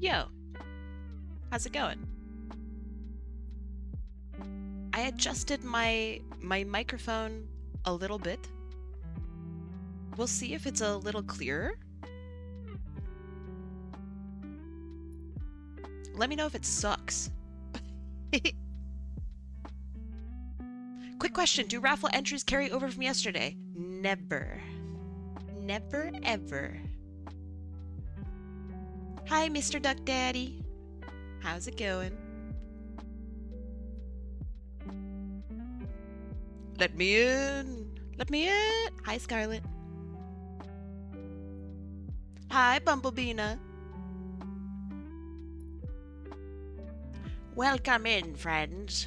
Yo, how's it going? I adjusted my microphone a little bit. We'll see if it's a little clearer. Let me know if it sucks. Quick question, do Raffle entries carry over from yesterday? Never. Never ever. Hi, Mr. Duck Daddy. How's it going? Let me in. Let me in. Hi, Scarlet. Hi, Bumblebeena. Welcome in, friends.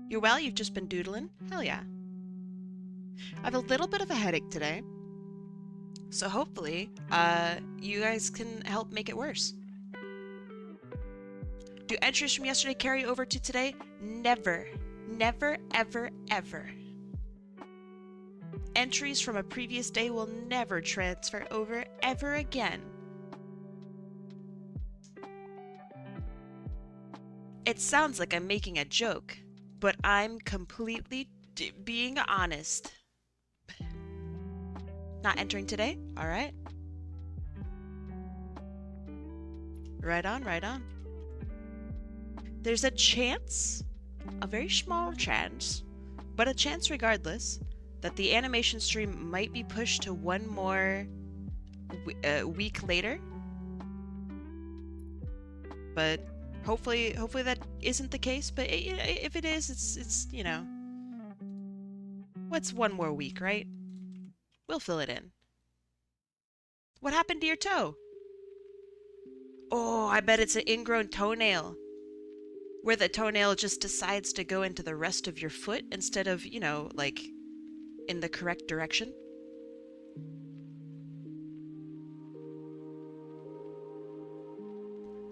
You're well? You've just been doodling? Hell yeah. I have a little bit of a headache today. So hopefully, you guys can help make it worse. Do entries from yesterday carry over to today? Never. Never, ever, ever. Entries from a previous day will never transfer over ever again. It sounds like I'm making a joke, but I'm completely being honest. Not entering today? All right. Right on, right on. There's a chance, a very small chance, but a chance regardless, that the animation stream might be pushed to one more week later. But hopefully that isn't the case. But if it is, it's you know, what's one more week, right? We'll fill it in. What happened to your toe? Oh, I bet it's an ingrown toenail. Where the toenail just decides to go into the rest of your foot instead of, you know, like in the correct direction.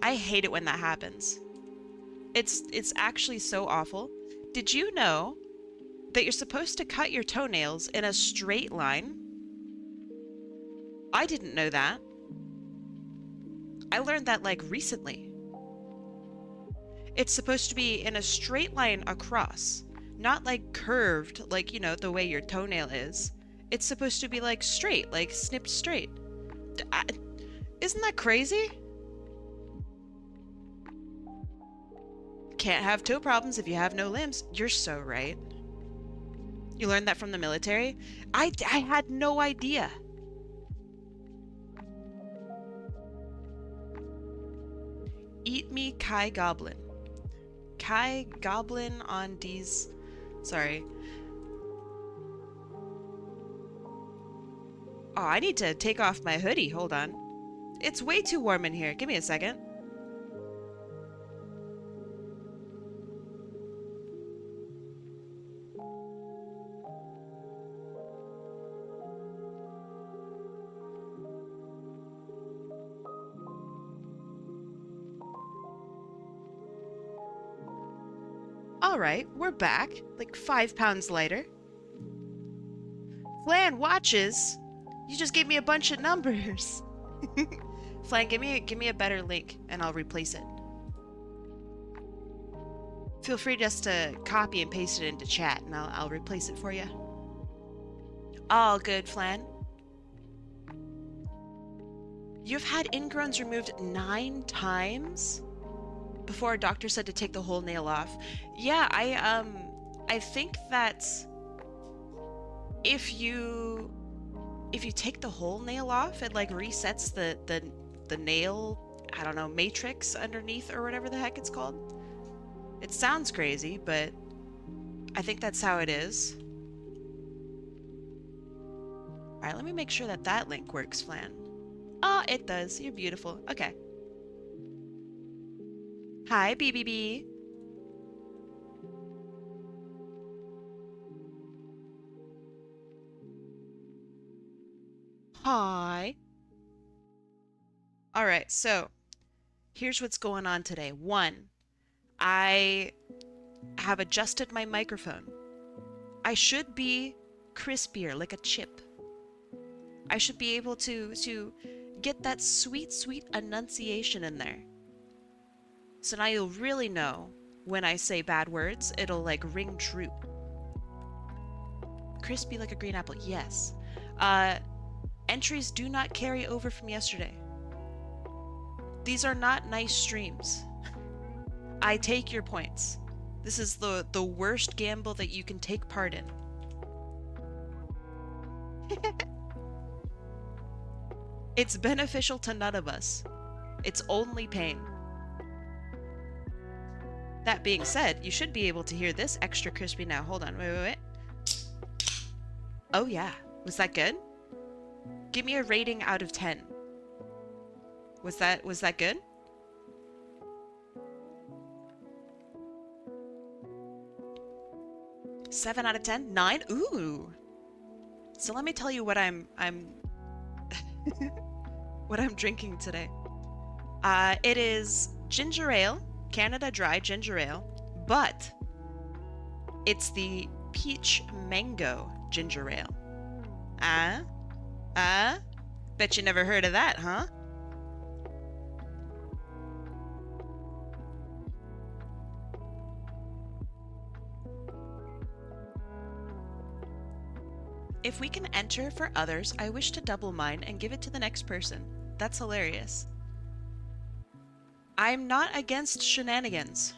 I hate it when that happens. It's actually so awful. Did you know that you're supposed to cut your toenails in a straight line? I didn't know that. I learned that like recently. It's supposed to be in a straight line across, not like curved, like, you know, the way your toenail is. It's supposed to be like straight, like snipped straight. Isn't that crazy? Can't have toe problems if you have no limbs. You're so right. You learned that from the military? I had no idea. Eat me Kai Goblin. Kai Goblin on D's... Sorry. Oh, I need to take off my hoodie. Hold on. It's way too warm in here. Give me a second. All right, we're back. Like 5 pounds lighter. Flan watches. You just gave me a bunch of numbers. Flan, give me a better link and I'll replace it. Feel free just to copy and paste it into chat and I'll replace it for you. All good, Flan. You've had ingrowns removed 9 times before a doctor said to take the whole nail off. Yeah, I think that if you take the whole nail off, it like resets the nail, I don't know, matrix underneath or whatever the heck it's called. It sounds crazy, but I think that's how it is. All right, let me make sure that link works, Flan. Oh, it does. You're beautiful. Okay. Hi, BBB. Hi. All right, so here's what's going on today. 1, I have adjusted my microphone. I should be crispier, like a chip. I should be able to get that sweet, sweet enunciation in there. So now you'll really know when I say bad words, it'll like ring true. Crispy like a green apple, yes. Entries do not carry over from yesterday. These are not nice streams. I take your points. This is the worst gamble that you can take part in. It's beneficial to none of us. It's only pain. That being said, you should be able to hear this extra crispy now. Hold on, wait. Oh yeah, was that good? Give me a rating out of 10. Was that good? Seven out of 10? 9? Ooh. So let me tell you what I'm what I'm drinking today. It is ginger ale, Canada Dry ginger ale, but it's the peach mango ginger ale. Bet you never heard of that, huh? If we can enter for others, I wish to double mine and give it to the next person. That's hilarious. I'm not against shenanigans.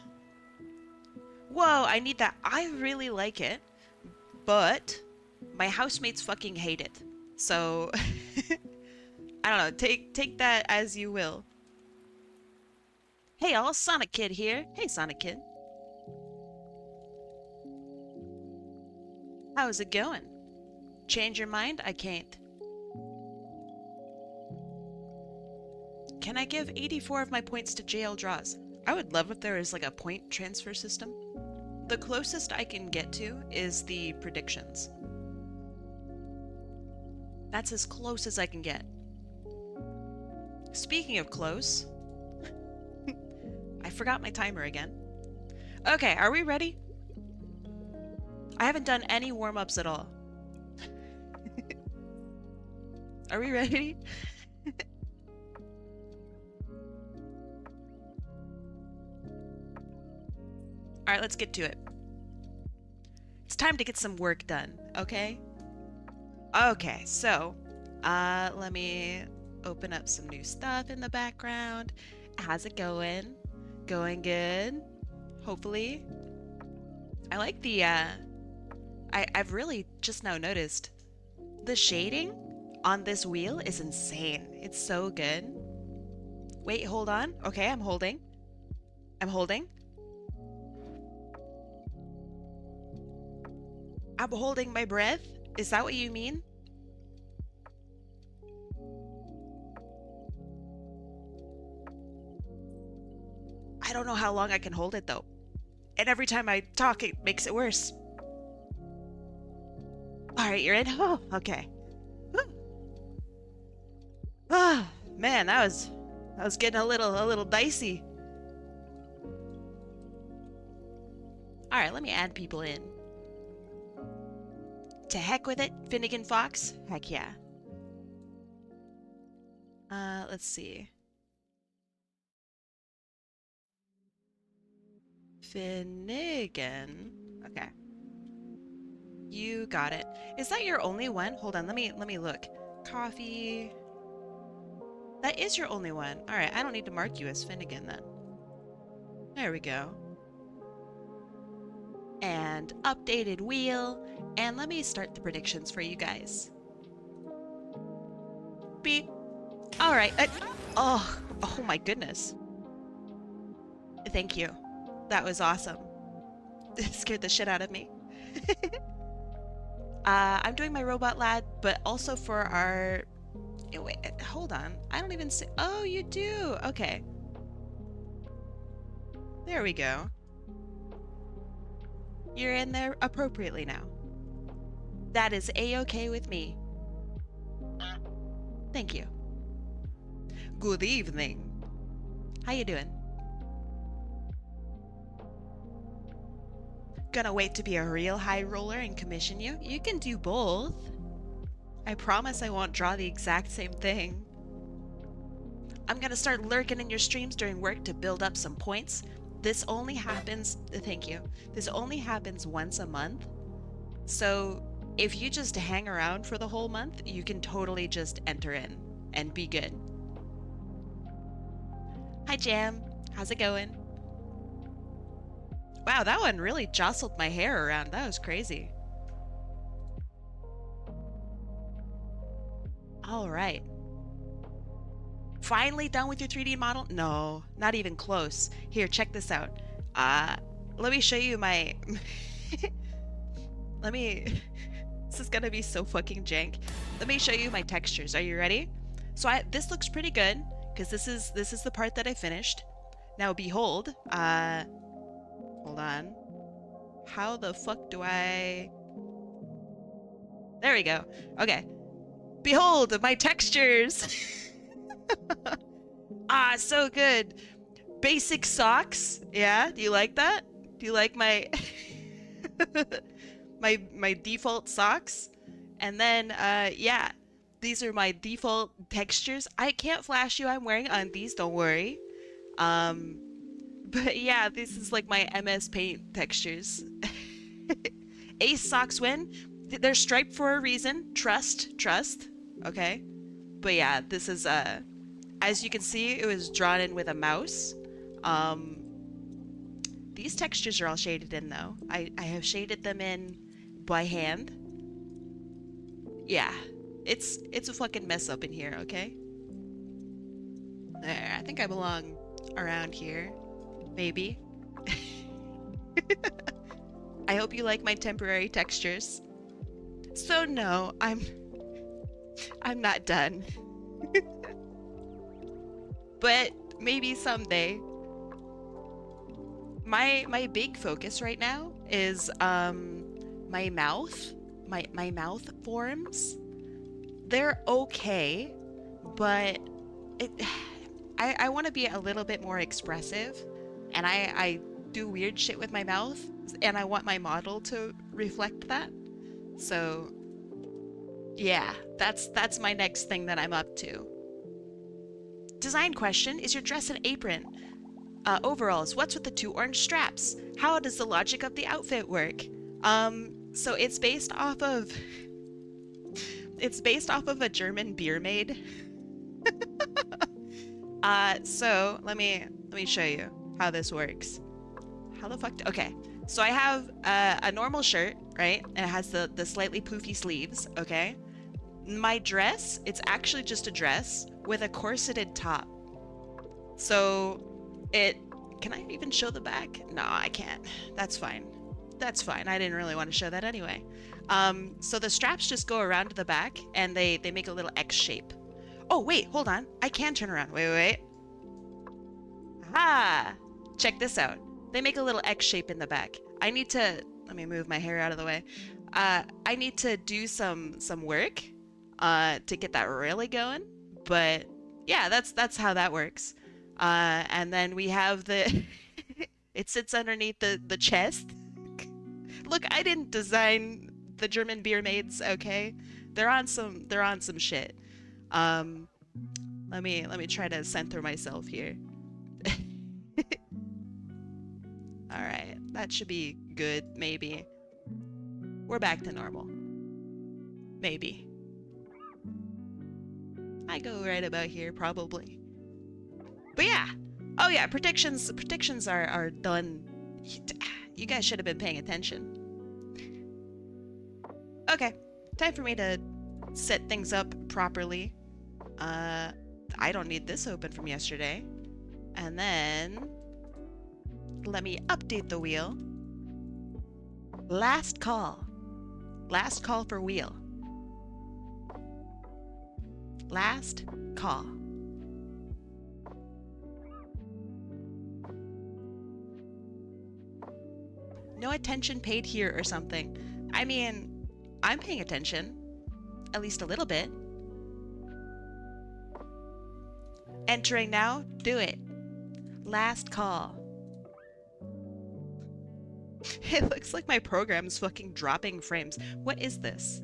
Whoa, I need that. I really like it, but my housemates fucking hate it. So, I don't know. Take that as you will. Hey all, Sonic Kid here. Hey Sonic Kid. How's it going? Change your mind? I can't. Can I give 84 of my points to JL Draws? I would love if there was like a point transfer system. The closest I can get to is the predictions. That's as close as I can get. Speaking of close, I forgot my timer again. Okay, are we ready? I haven't done any warm-ups at all. Are we ready? Alright, let's get to it. It's time to get some work done, okay? Okay, so, let me open up some new stuff in the background. How's it going? Going good? Hopefully. I like the, I've really just now noticed the shading on this wheel is insane. It's so good. Wait, hold on. Okay, I'm holding. I'm holding my breath. Is that what you mean? I don't know how long I can hold it though. And every time I talk, it makes it worse. Alright, you're in? Oh, okay. Ah, man, that was getting a little dicey. Alright, let me add people in. To heck with it, Finnegan Fox? Heck yeah. Let's see. Finnegan. Okay. You got it. Is that your only one? Hold on, let me look. Coffee. That is your only one. Alright, I don't need to mark you as Finnegan then. There we go. And updated wheel. And let me start the predictions for you guys. Beep. Alright. Oh my goodness. Thank you. That was awesome. It scared the shit out of me. I'm doing my robot lad, but also for our... Wait, hold on. I don't even see... Oh, you do! Okay. There we go. You're in there appropriately now. That is A-okay with me. Thank you. Good evening. How you doing? Gonna wait to be a real high roller and commission you? You can do both. I promise I won't draw the exact same thing. I'm gonna start lurking in your streams during work to build up some points. This only happens, thank you. This only happens once a month. So if you just hang around for the whole month, you can totally just enter in and be good. Hi, Jam. How's it going? Wow, that one really jostled my hair around. That was crazy. All right. Finally done with your 3D model? No, not even close. Here, check this out. Let me show you my... Let me... This is gonna be so fucking jank. Let me show you my textures. Are you ready? So this looks pretty good, because this is the part that I finished. Now behold, hold on. How the fuck do I... There we go. Okay. Behold, my textures! Ah, so good. Basic socks. Yeah, do you like that? Do you like my my default socks? And then yeah, these are my default textures. I can't flash you. I'm wearing undies, don't worry. But yeah, this is like my MS Paint textures. Ace socks win. They're striped for a reason. Trust. Okay? But yeah, this is as you can see, it was drawn in with a mouse. These textures are all shaded in though. I have shaded them in by hand. Yeah, it's a fucking mess up in here, okay? There, I think I belong around here. Maybe. I hope you like my temporary textures. So no, I'm not done. But maybe someday. My big focus right now is my mouth. My mouth forms. They're okay, but I want to be a little bit more expressive, and I do weird shit with my mouth, and I want my model to reflect that. So yeah, that's my next thing that I'm up to. Design question, is your dress an apron? Overalls, what's with the 2 orange straps? How does the logic of the outfit work? So it's based off of a German beer maid. So let me show you how this works. How the fuck okay. So I have a normal shirt, right? And it has the slightly poofy sleeves, okay? My dress, it's actually just a dress with a corseted top. So can I even show the back? No, I can't. That's fine. That's fine. I didn't really want to show that anyway. So the straps just go around to the back and they make a little X shape. Oh, wait, hold on. I can turn around. Wait. Aha! Check this out. They make a little X shape in the back. I need to, let me move my hair out of the way. I need to do some work to get that really going. But yeah, that's how that works. And then we have the it sits underneath the chest. Look, I didn't design the German beer maids, okay? They're on some shit. Let me try to center myself here. All right, that should be good, maybe. We're back to normal. Maybe. I go right about here, probably. But yeah. Oh yeah, predictions are done. You guys should have been paying attention. Okay, time for me to set things up properly. I don't need this open from yesterday. And then let me update the wheel. Last call. Last call for wheel. Last call. No attention paid here or something. I mean, I'm paying attention. At least a little bit. Entering now? Do it. Last call. It looks like my program's fucking dropping frames. What is this?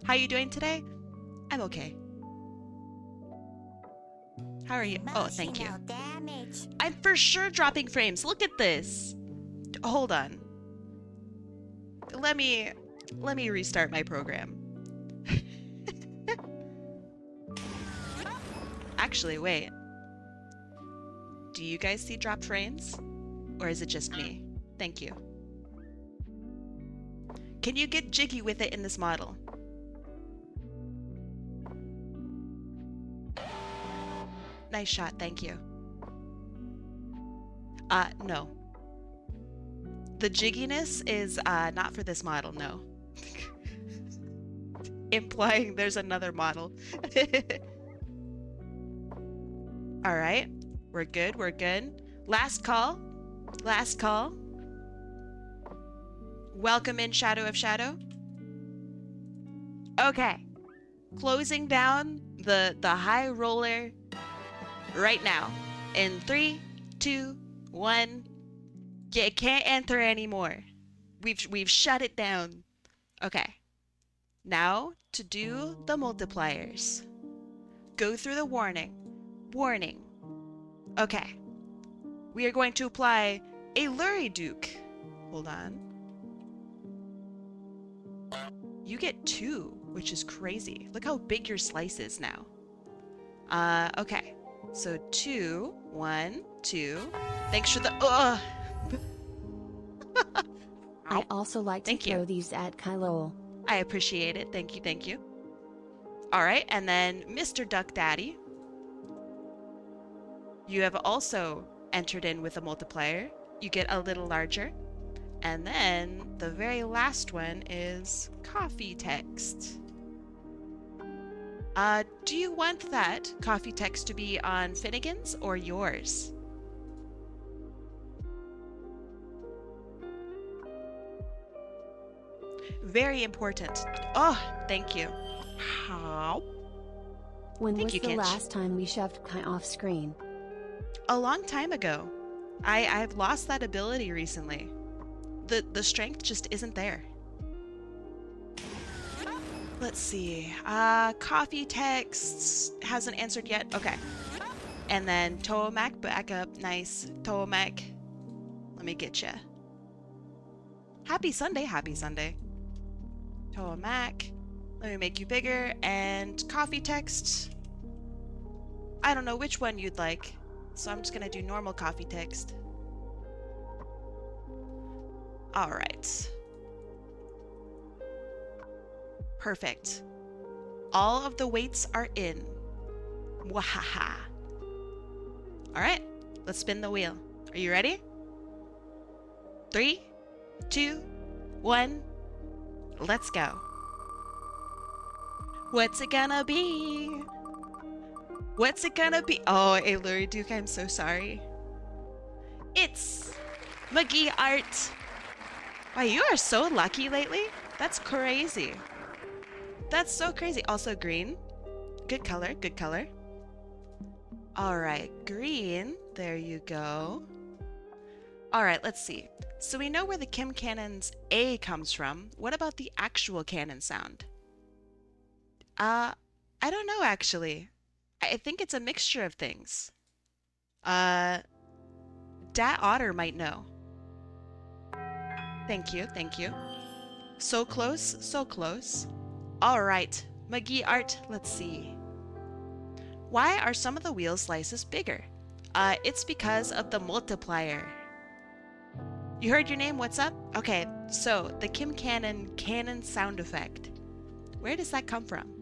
How you doing today? I'm okay. How are you? Oh, thank you. Emotional damage. I'm for sure dropping frames. Look at this. Hold on. Let me restart my program. Actually, wait. Do you guys see dropped frames? Or is it just me? Thank you. Can you get jiggy with it in this model? Nice shot, thank you. No. The jigginess is not for this model, no. Implying there's another model. Alright, we're good, we're good. Last call. Last call. Welcome in, Shadow of Shadow. Okay. Closing down the high roller right now. In 3, 2, 1. You can't enter anymore. We've shut it down. Okay. Now to do the multipliers. Go through the warning. Warning. Okay. We are going to apply a Lurie Duke. Hold on. You get 2, which is crazy. Look how big your slice is now. Okay. So 2, 1, 2. Thanks for the I also like to throw these at Kylo. I appreciate it. Thank you, thank you. Alright, and then Mr. Duck Daddy. You have also entered in with a multiplier. You get a little larger. And then the very last one is coffee text. Do you want that coffee text to be on Finnegan's or yours? Very important. Oh, thank you. How? When was the last time we shoved Kai off screen? A long time ago. I've lost that ability recently. The strength just isn't there. Let's see. Coffee texts hasn't answered yet. Okay. And then Tomac back up. Nice. Tomac. Let me get ya. Happy Sunday. Happy Sunday. Tomac. Let me make you bigger. And coffee text. I don't know which one you'd like. So I'm just gonna do normal coffee text. Alright. Perfect. All of the weights are in. Wahaha. Alright, let's spin the wheel. Are you ready? 3, 2, 1. Let's go. What's it gonna be? What's it gonna be? Oh, Lurie Duke, I'm so sorry. It's McGee Art. Wow, you are so lucky lately. That's crazy. That's so crazy. Also green. Good color, good color. Alright, green. There you go. Alright, let's see. So we know where the Kim Cannon's A comes from. What about the actual cannon sound? I don't know actually. I think it's a mixture of things. Dat Otter might know. Thank you, thank you. So close, so close. Alright, McGee Art, let's see. Why are some of the wheel slices bigger? It's because of the multiplier. You heard your name, what's up? Okay, so the Kim Cannon cannon sound effect. Where does that come from?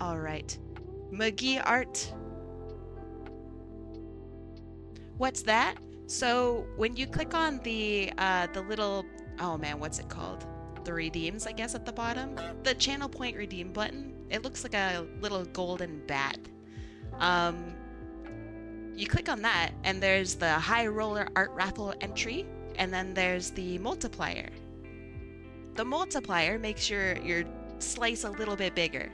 Alright, McGee Art. What's that? So when you click on the little, oh man, what's it called? The redeems, I guess, at the bottom. The channel point redeem button. It looks like a little golden bat. You click on that, and there's the high roller art raffle entry, and then there's the multiplier. The multiplier makes your slice a little bit bigger.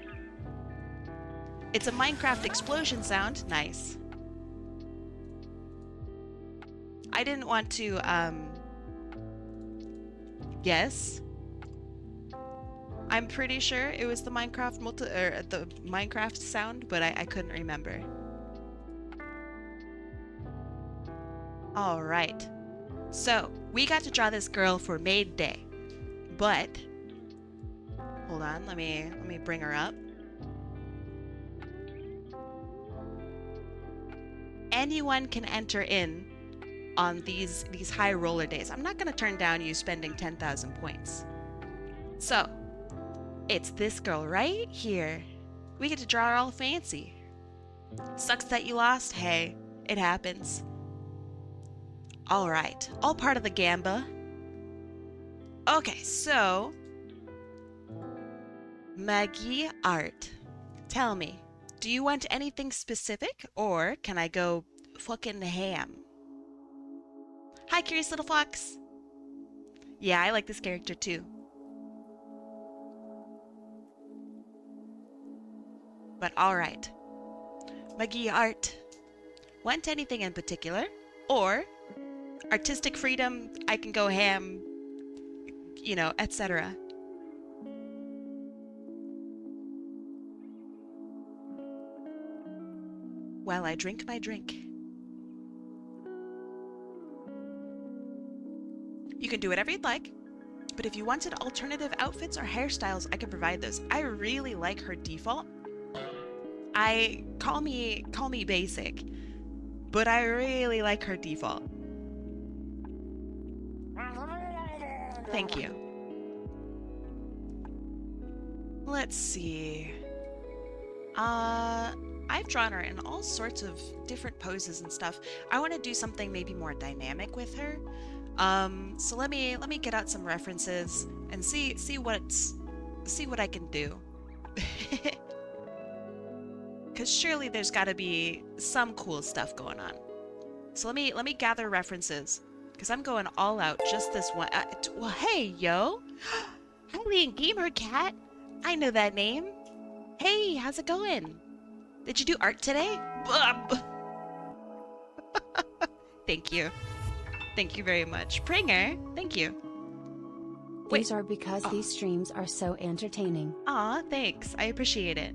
It's a Minecraft explosion sound. Nice. I didn't want to, yes. I'm pretty sure it was the the Minecraft sound, but I couldn't remember. All right. So, we got to draw this girl for Maid Day. But hold on, let me bring her up. Anyone can enter in on these high roller days. I'm not going to turn down you spending 10,000 points. So, it's this girl right here. We get to draw her all fancy. Sucks that you lost. Hey, it happens. All right, all part of the gamba. Okay, so Maggie Art, tell me, do you want anything specific or can I go fucking ham? Hi, curious little fox. Yeah, I like this character too. But all right, Maggie Art, want anything in particular or artistic freedom, I can go ham, you know, etc. While I drink my drink. You can do whatever you'd like, but if you wanted alternative outfits or hairstyles, I can provide those. I really like her default. Call me basic, but I really like her default. Thank you. Let's see. I've drawn her in all sorts of different poses and stuff. I want to do something maybe more dynamic with her. So let me get out some references and see what I can do. Cause surely there's got to be some cool stuff going on. So let me gather references. Cause I'm going all out just this one. Well, hey, yo. Hi, Gamer Cat. I know that name. Hey, how's it going? Did you do art today? Thank you. Thank you very much. Pringer, thank you. These are because these streams are so entertaining. Aw, thanks. I appreciate it.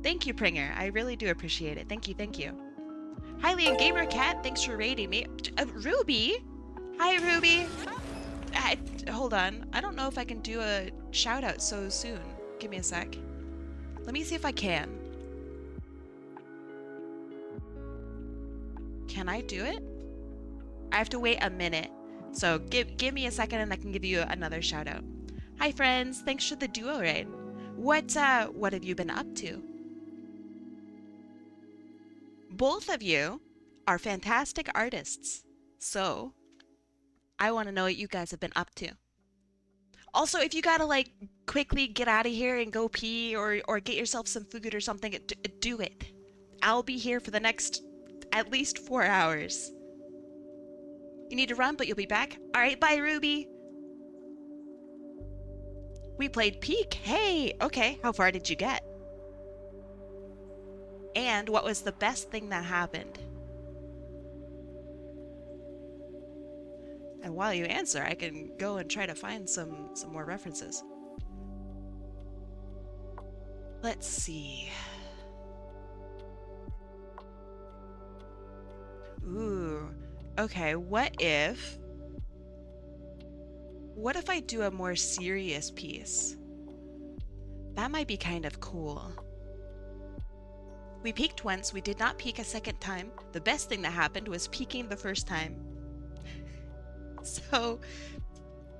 Thank you, Pringer. I really do appreciate it. Thank you, thank you. Hi, Leon Gamer Cat. Thanks for raiding me. Ruby? Hi, Ruby. Hold on. I don't know if I can do a shout out so soon. Give me a sec. Let me see if I can. Can I do it? I have to wait a minute. So give me a second and I can give you another shout out. Hi friends, thanks for the duo raid. What have you been up to? Both of you are fantastic artists. So I want to know what you guys have been up to. Also, if you gotta like quickly get out of here and go pee or get yourself some food or something, do it. I'll be here for the next at least 4 hours. You need to run, but you'll be back. All right, bye, Ruby. We played Peak. Hey, okay. How far did you get? And what was the best thing that happened? And while you answer, I can go and try to find some more references. Let's see. Ooh. Okay, what if I do a more serious piece? That might be kind of cool. We peaked once, we did not peak a second time. The best thing that happened was peaking the first time. So,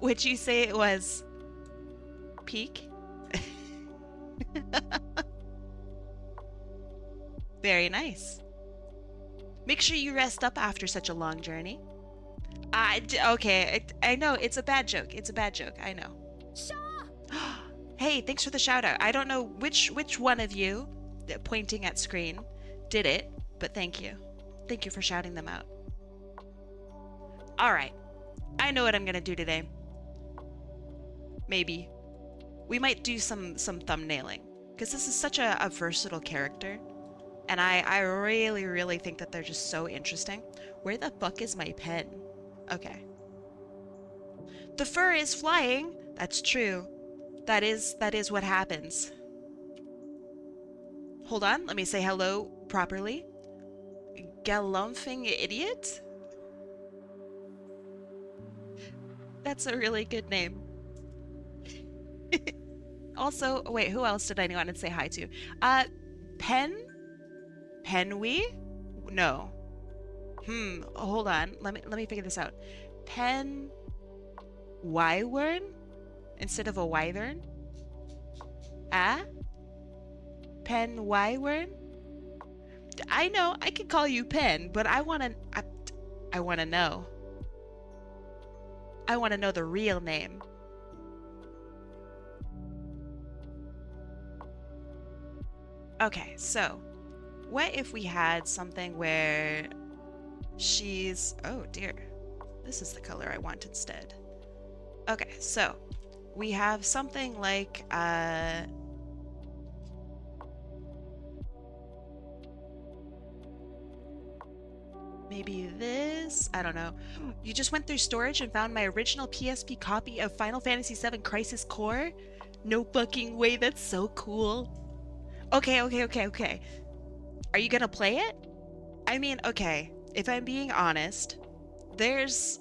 would you say it was peak? Very nice. Make sure you rest up after such a long journey. Okay, I know, it's a bad joke. It's a bad joke, I know. Hey, thanks for the shout out. I don't know which one of you, pointing at screen, did it, but thank you. Thank you for shouting them out. All right, I know what I'm gonna do today. Maybe. We might do some thumbnailing, because this is such a versatile character. And I really think that they're just so interesting. Where the fuck is my pen? Okay. The fur is flying. That's true. That is what happens. Hold on, let me say hello properly. Galumphing idiot? That's a really good name. Also, wait, who else did I want to say hi to? Uh, Pen? Penwee? No. Hold on. Let me figure this out. Pen Wyvern instead of a wyvern? Ah? Pen Wyvern? I know, I can call you Pen, but I want to know. I want to know the real name. Okay, so what if we had something where she's... Oh dear. This is the color I want instead. Okay, so we have something like maybe this? I don't know. You just went through storage and found my original PSP copy of Final Fantasy VII Crisis Core? No fucking way, that's so cool. Okay, okay, okay, okay. Are you gonna play it? I mean, okay, if I'm being honest, there's...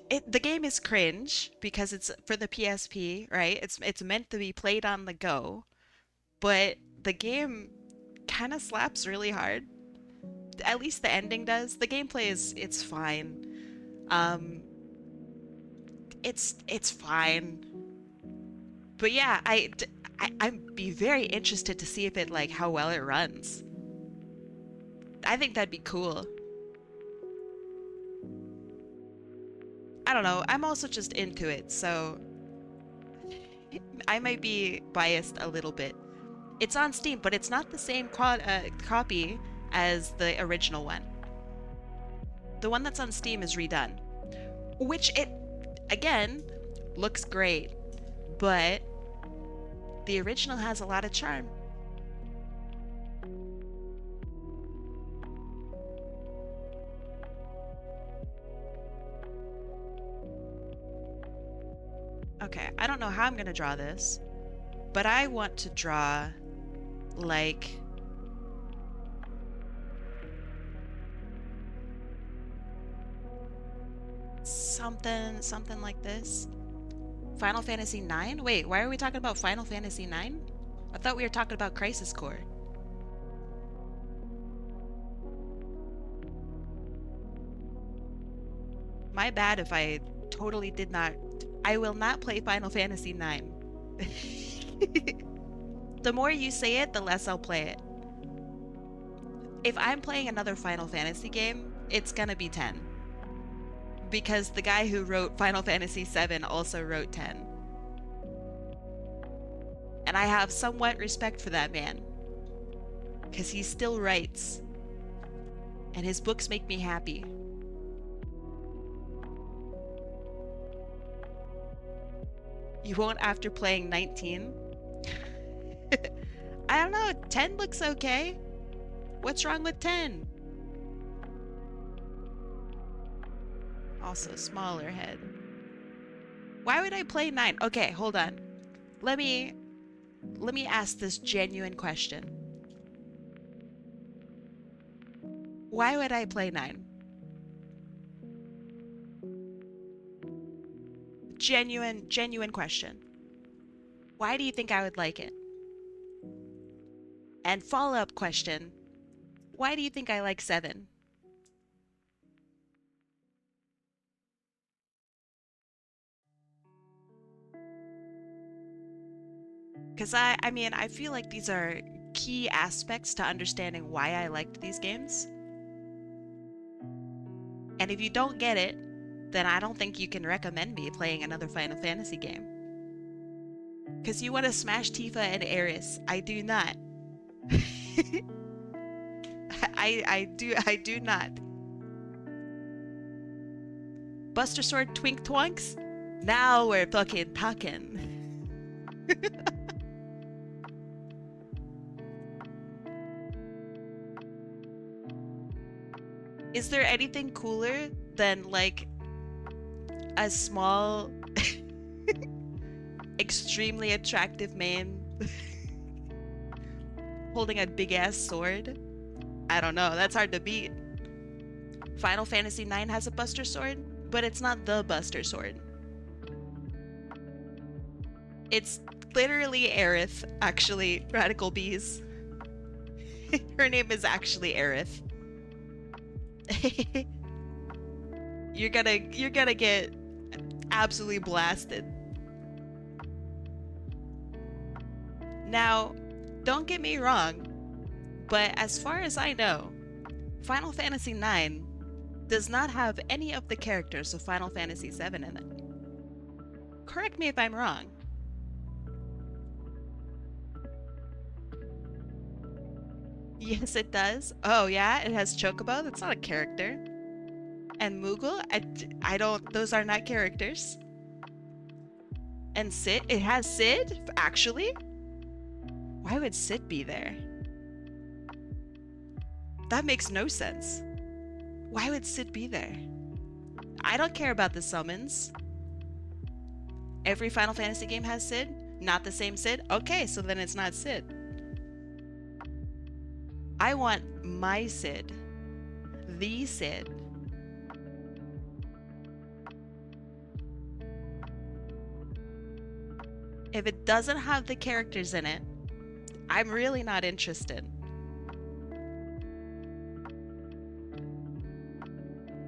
the game is cringe because it's for the PSP, right? It's meant to be played on the go, but the game kind of slaps really hard. At least the ending does. The gameplay is it's fine. Um, it's fine. But yeah, I'd be very interested to see if it like how well it runs. I think that'd be cool. I don't know. I'm also just into it, so I might be biased a little bit. It's on Steam, but it's not the same copy as the original one. The one that's on Steam is redone, which it, again, looks great, but the original has a lot of charm. Okay, I don't know how I'm gonna draw this, but I want to draw like something like this. Final Fantasy 9? Wait, why are we talking about Final Fantasy 9? I thought we were talking about Crisis Core. My bad if I totally did not. I will not play Final Fantasy 9. The more you say it, the less I'll play it. If I'm playing another Final Fantasy game, it's gonna be 10. Because the guy who wrote Final Fantasy VII also wrote 10. And I have somewhat respect for that man. Because he still writes. And his books make me happy. You won't after playing 19? I don't know, 10 looks okay. What's wrong with 10? Also smaller head. Why would I play 9? Okay, hold on. Let me ask this genuine question. Why would I play 9? Genuine question. Why do you think I would like it? And follow-up question. Why do you think I like 7? Because I mean, I feel like these are key aspects to understanding why I liked these games. And if you don't get it, then I don't think you can recommend me playing another Final Fantasy game. Because you want to smash Tifa and Aeris. I do not. I do not. Buster Sword Twink Twonks? Now we're fucking talking. Is there anything cooler than like a small extremely attractive man holding a big ass sword. I don't know. That's hard to beat. Final Fantasy IX has a Buster Sword, but it's not the Buster Sword. It's literally Aerith, actually, Radical Bees. Her name is actually Aerith. you're gonna get absolutely blasted. Now, don't get me wrong, but as far as I know, Final Fantasy IX does not have any of the characters of Final Fantasy VII in it. Correct me if I'm wrong. Yes, it does. Oh, yeah, it has Chocobo. That's not a character. And Moogle, I don't, those are not characters. And Sid, it has Sid, actually? Why would Sid be there? That makes no sense. Why would Sid be there? I don't care about the summons. Every Final Fantasy game has Sid? Not the same Sid? Okay, so then it's not Sid. I want my Sid. The Sid. If it doesn't have the characters in it, I'm really not interested.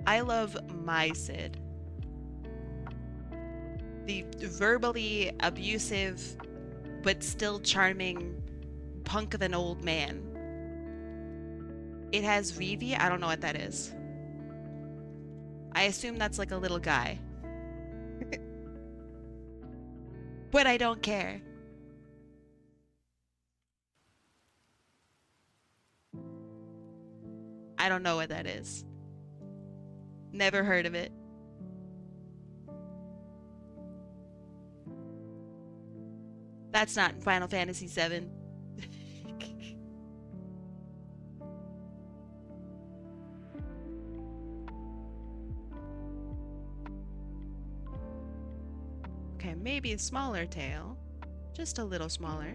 I love my Sid. The verbally abusive, but still charming punk of an old man. It has Vivi. I don't know what that is. I assume that's like a little guy. But I don't care. I don't know what that is. Never heard of it. That's not Final Fantasy VII. Okay, maybe a smaller tail. Just a little smaller.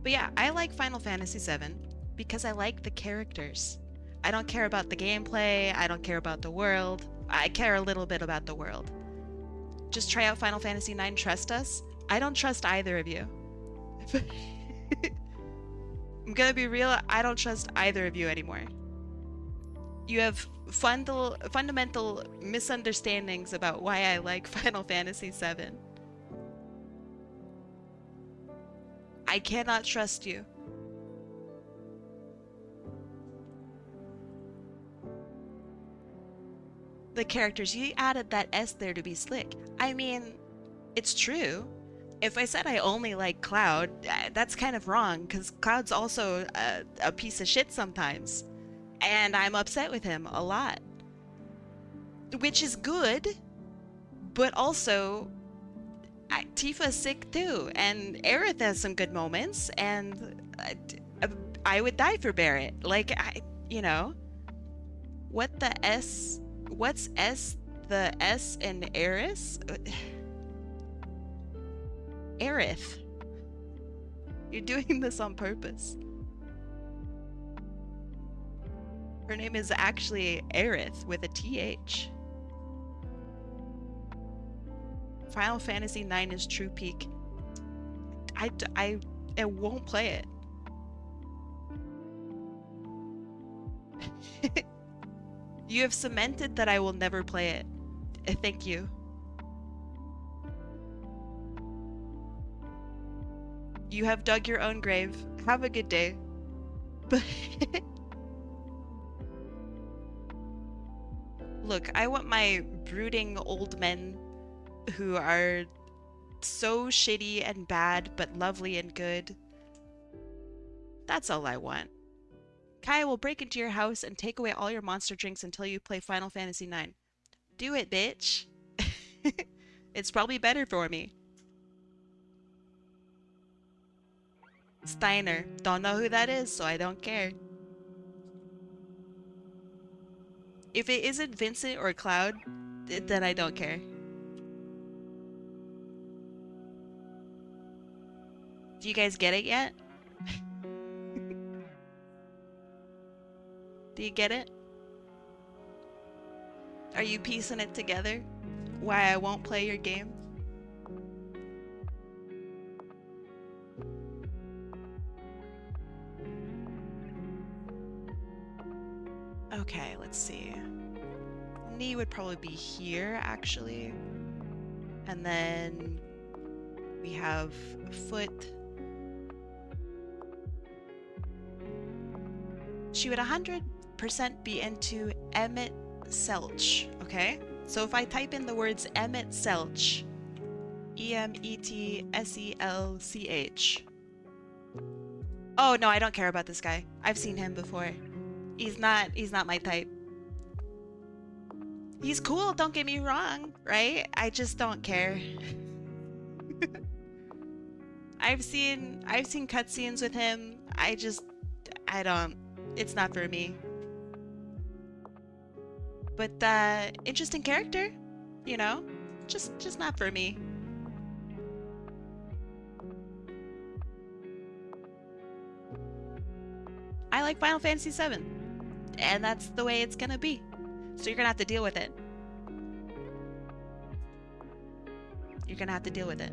But yeah, I like Final Fantasy VII because I like the characters. I don't care about the gameplay, I don't care about the world. I care a little bit about the world. Just try out Final Fantasy IX, trust us. I don't trust either of you. I'm gonna be real, I don't trust either of you anymore. You have fundamental misunderstandings about why I like Final Fantasy VII. I cannot trust you. The characters, you added that S there to be slick. I mean, it's true. If I said I only like Cloud, that's kind of wrong, because Cloud's also a piece of shit sometimes. And I'm upset with him a lot. Which is good, but also, Tifa's sick too, and Aerith has some good moments, and I would die for Barrett. Like, you know, what the S? What's S? The S in Aerith? Aerith. You're doing this on purpose. Her name is actually Aerith with a TH. Final Fantasy IX is true peak. I won't play it. You have cemented that I will never play it. Thank you. You have dug your own grave. Have a good day. Look, I want my brooding old men who are so shitty and bad, but lovely and good. That's all I want. Kaya will break into your house and take away all your monster drinks until you play Final Fantasy IX. Do it, bitch. It's probably better for me. Steiner. Don't know who that is, so I don't care. If it isn't Vincent or Cloud, then I don't care. Do you guys get it yet? Do you get it? Are you piecing it together? Why I won't play your game? Okay, let's see. Knee would probably be here, actually. And then we have foot. She would 100% be into Emmett Selch, okay? So if I type in the words Emmett Selch, Emetselch. Oh no, I don't care about this guy. I've seen him before. He's not my type. He's cool, don't get me wrong, right? I just don't care. I've seen cutscenes with him. I don't. It's not for me. But interesting character, you know? Just not for me. I like Final Fantasy VII, and that's the way it's gonna be. So you're gonna have to deal with it. You're gonna have to deal with it.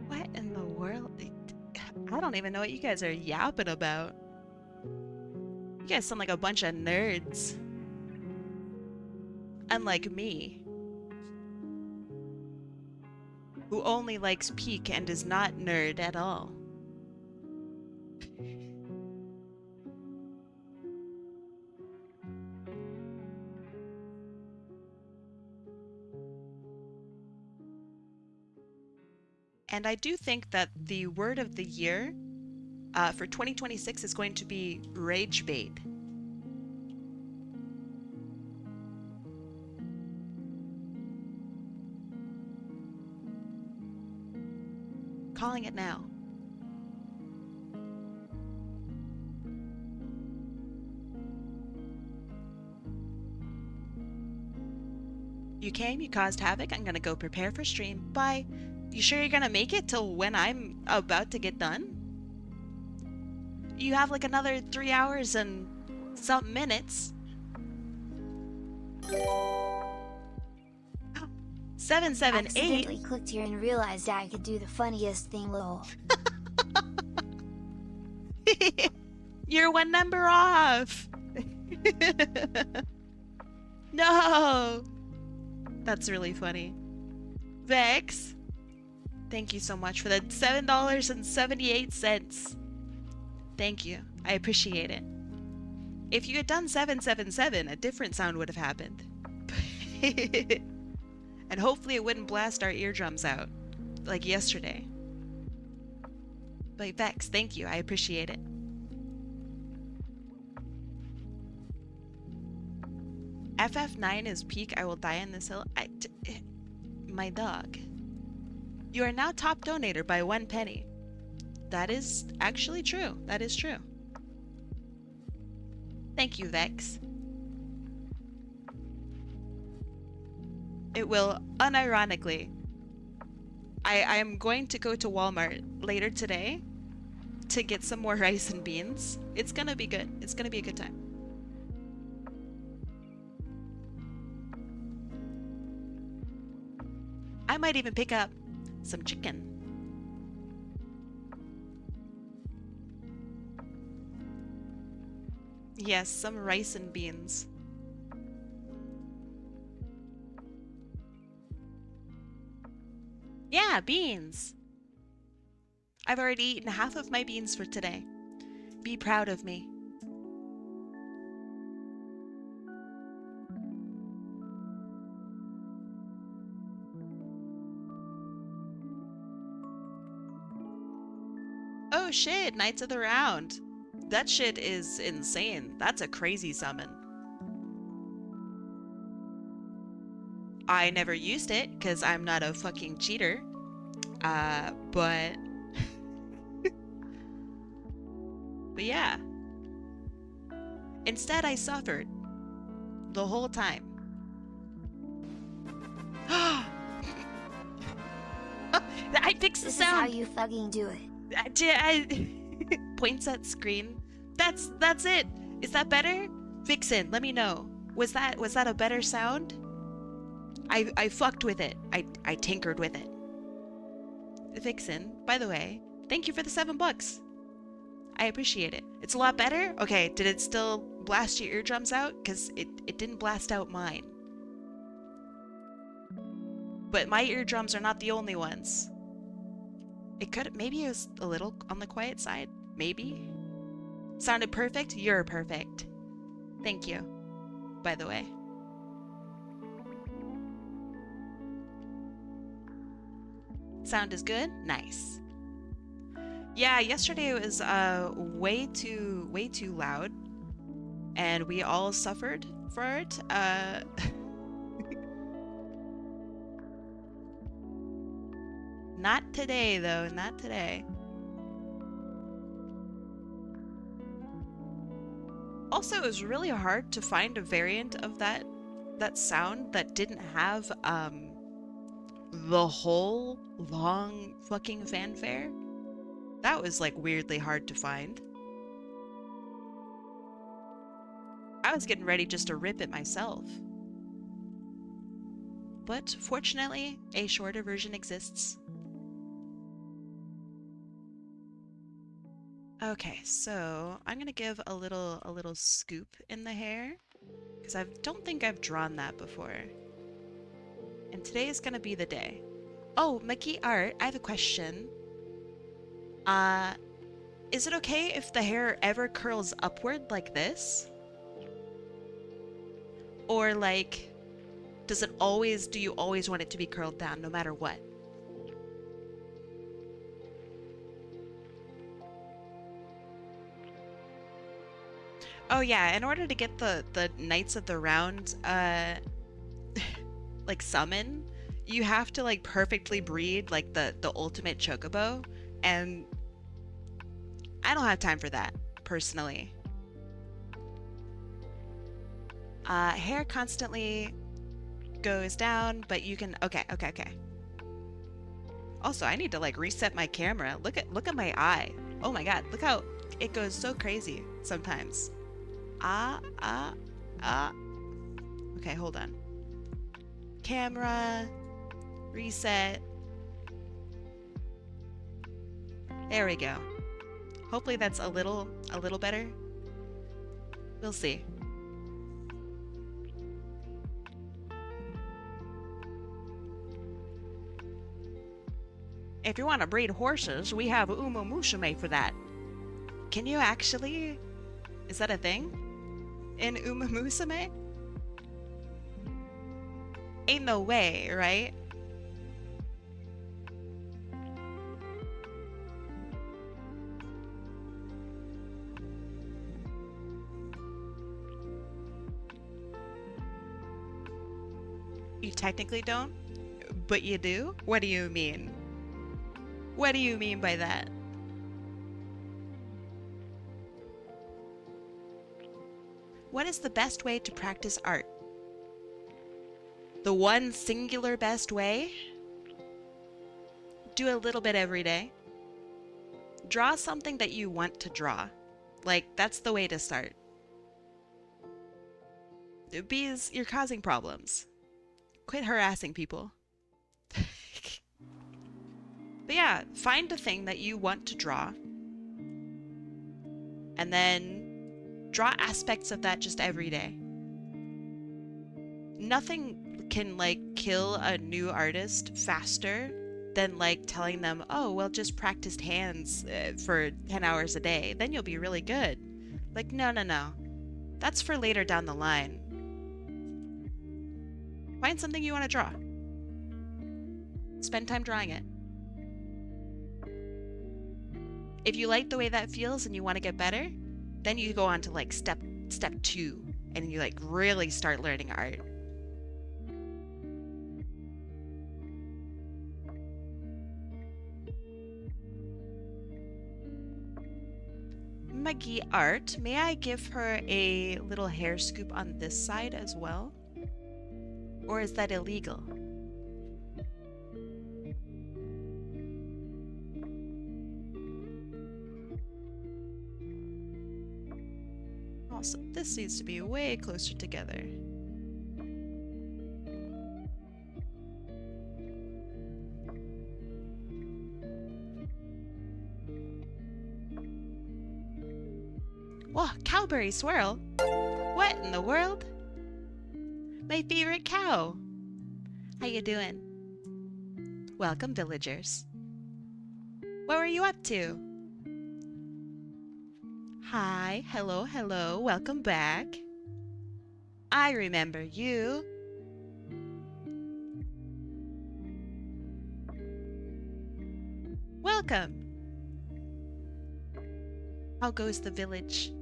What in the world? I don't even know what you guys are yapping about. You guys sound like a bunch of nerds. Unlike me, who only likes Peak and is not nerd at all. And I do think that the word of the year for 2026 is going to be rage bait. Calling it now. You came, you caused havoc. I'm gonna go prepare for stream. Bye. You sure you're gonna make it till when I'm about to get done? You have like another 3 hours and some minutes. 778. Accidentally clicked here and realized I could do the funniest thing, lol. You're one number off. No. That's really funny. Vex, thank you so much for the $7.78. Thank you. I appreciate it. If you had done 777, a different sound would have happened. And hopefully it wouldn't blast our eardrums out like yesterday. But Vex, thank you. I appreciate it. FF9 is peak. I will die in this hill. My dog. You are now top donator by 1 penny. That is actually true. That is true. Thank you, Vex. It will, unironically, I am going to go to Walmart later today to get some more rice and beans. It's gonna be good. It's gonna be a good time. I might even pick up some chicken. Yes, some rice and beans. Yeah, beans. I've already eaten half of my beans for today. Be proud of me. Oh shit, Knights of the Round. That shit is insane. That's a crazy summon. I never used it because I'm not a fucking cheater. But But yeah, instead I suffered the whole time. I fixed the This is how sound. you fucking do it. Points at screen. That's it. Is that better? Vixen, let me know. Was that a better sound? I fucked with it. I tinkered with it. Vixen, by the way, thank you for the $7. I appreciate it. It's a lot better? Okay, did it still blast your eardrums out? Because it didn't blast out mine. But my eardrums are not the only ones. Maybe it was a little on the quiet side. Maybe. Sounded perfect? You're perfect. Thank you, by the way. Sound is good? Nice. Yeah, yesterday it was way too loud, and we all suffered for it. Not today though, not today. Also, it was really hard to find a variant of that sound that didn't have the whole long fucking fanfare. That was like weirdly hard to find. I was getting ready just to rip it myself. But fortunately, a shorter version exists. Okay, so I'm gonna give a little scoop in the hair because I don't think I've drawn that before. And today is gonna be the day. Oh, Mickey Art, I have a question. Uh, is it okay if the hair ever curls upward like this? Or like, do you always want it to be curled down no matter what? Oh yeah, in order to get the Knights of the Round like summon, you have to like perfectly breed like the ultimate chocobo, and I don't have time for that personally. Hair constantly goes down, but you can okay. Also, I need to like reset my camera. Look at my eye. Oh my god, look how it goes so crazy sometimes. Ah. Okay, hold on. Camera, reset. There we go. Hopefully that's a little better. We'll see. If you want to breed horses, we have Uma Musume for that. Can you actually? Is that a thing? In Uma Musume? Ain't no way, right? You technically don't, but you do? What do you mean? What do you mean by that? What is the best way to practice art? The one singular best way? Do a little bit every day. Draw something that you want to draw. Like, that's the way to start. Bees, you're causing problems. Quit harassing people. But yeah, find a thing that you want to draw. And then draw aspects of that just every day. Nothing can like kill a new artist faster than like telling them, oh, well, just practice hands for 10 hours a day. Then you'll be really good. Like, no. That's for later down the line. Find something you want to draw. Spend time drawing it. If you like the way that feels and you want to get better, then you go on to like step 2 and you like really start learning art. McGee art. May I give her a little hair scoop on this side as well? Or is that illegal? Also, this needs to be way closer together. Whoa, cowberry swirl? What in the world? My favorite cow. How you doing? Welcome, villagers. What were you up to? Hi, hello, hello, welcome back. I remember you. Welcome. How goes the village?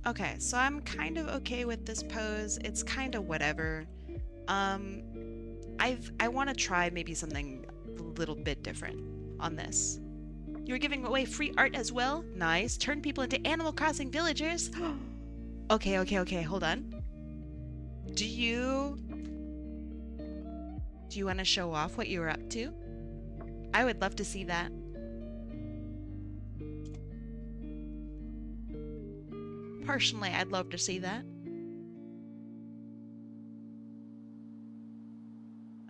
Okay, so I'm kind of okay with this pose. It's kind of whatever. I want to try maybe something a little bit different on this. You're giving away free art as well? Nice. Turn people into Animal Crossing villagers? Okay, hold on. Do you want to show off what you were up to? I would love to see that. Personally, I'd love to see that.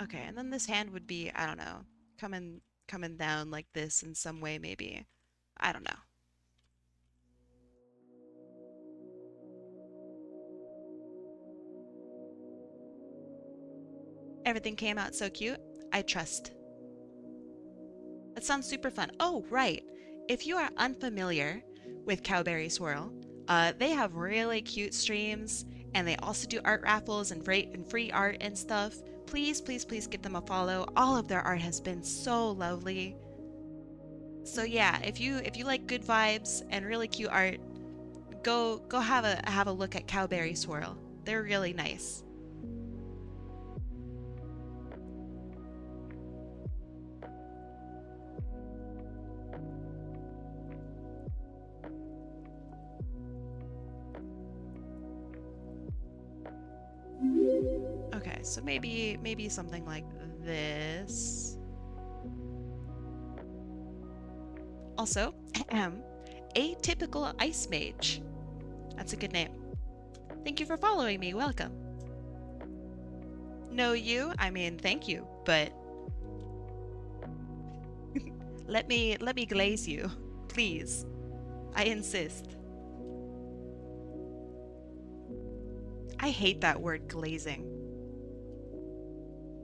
Okay, and then this hand would be, I don't know, coming down like this in some way maybe. I don't know. Everything came out so cute. I trust. That sounds super fun. Oh, right. If you are unfamiliar with Cowberry Swirl, they have really cute streams, and they also do art raffles and free art and stuff. Please, please, please give them a follow. All of their art has been so lovely. So yeah, if you like good vibes and really cute art, go have a look at Cowberry Swirl. They're really nice. Okay, so maybe something like this. Also, atypical ice mage. That's a good name. Thank you for following me. Welcome. Know you? I mean, thank you, but let me glaze you, please. I insist. I hate that word glazing.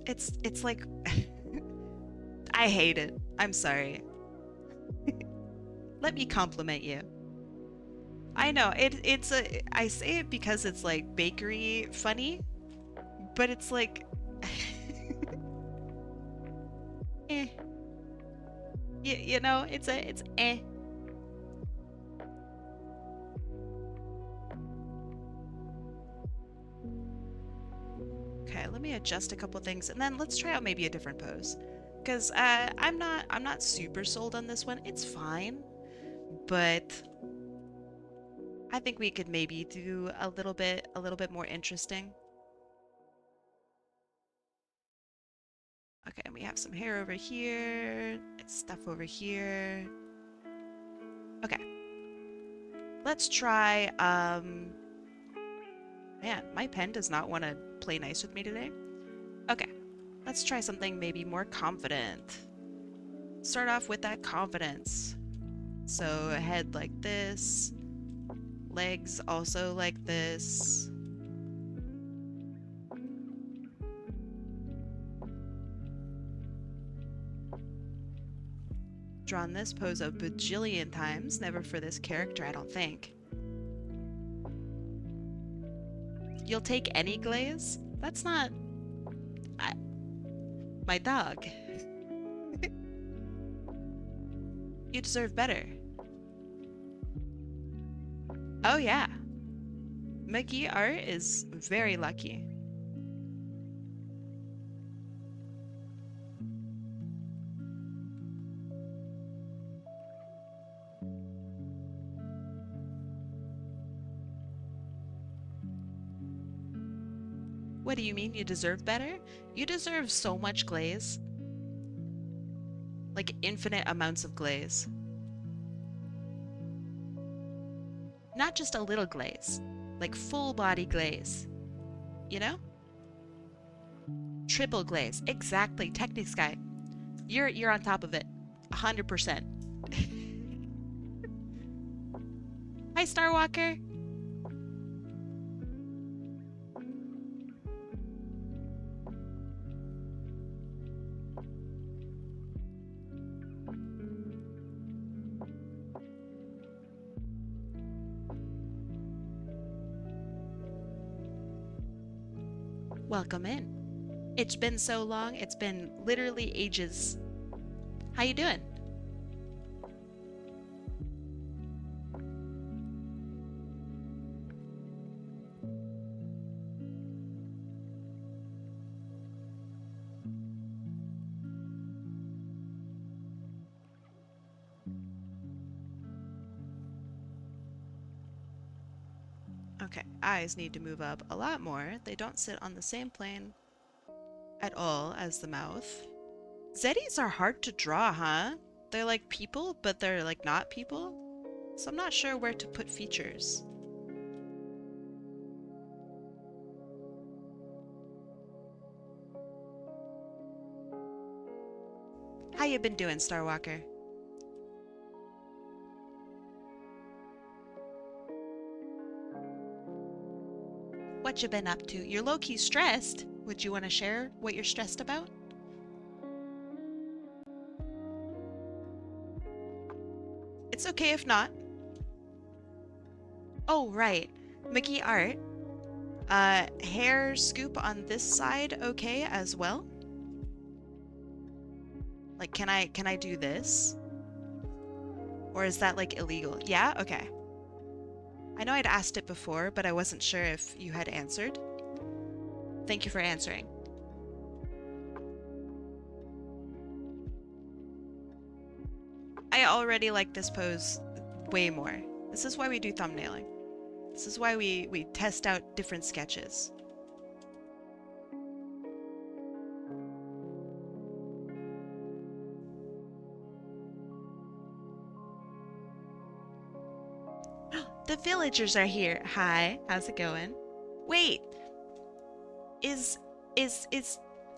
It's like I hate it. I'm sorry. Let me compliment you. I know I say it because it's like bakery funny, but it's like eh. You know, it's eh. Okay, let me adjust a couple things and then let's try out maybe a different pose. Cause I'm not super sold on this one. It's fine, but I think we could maybe do a little bit more interesting. Okay, and we have some hair over here, stuff over here. Okay. Let's try, man, my pen does not want to play nice with me today. Okay, let's try something maybe more confident. Start off with that confidence. So head like this, legs also like this. Drawn this pose a bajillion times, never for this character, I don't think. You'll take any glaze? That's not... my dog. You deserve better. Oh yeah. McGee art is very lucky. What do you mean you deserve better? You deserve so much glaze. Like infinite amounts of glaze. Not just a little glaze. Like full body glaze. You know? Triple glaze. Exactly. Technics guy. You're on top of it. 100%. Hi, Starwalker. Welcome in. It's been so long. It's been literally ages. How you doing? Okay, eyes need to move up a lot more. They don't sit on the same plane at all as the mouth. Zeddies are hard to draw, huh? They're like people, but they're like not people. So I'm not sure where to put features. How you been doing, Starwalker? What you been up to? You're low-key stressed. Would you want to share what you're stressed about? It's okay if not. Oh, right. Mickey Art. Hair scoop on this side okay as well? Like, can I do this? Or is that like illegal? Yeah? Okay. I know I'd asked it before, but I wasn't sure if you had answered. Thank you for answering. I already like this pose way more. This is why we do thumbnailing. This is why we test out different sketches. The villagers are here. Hi, how's it going? Wait, is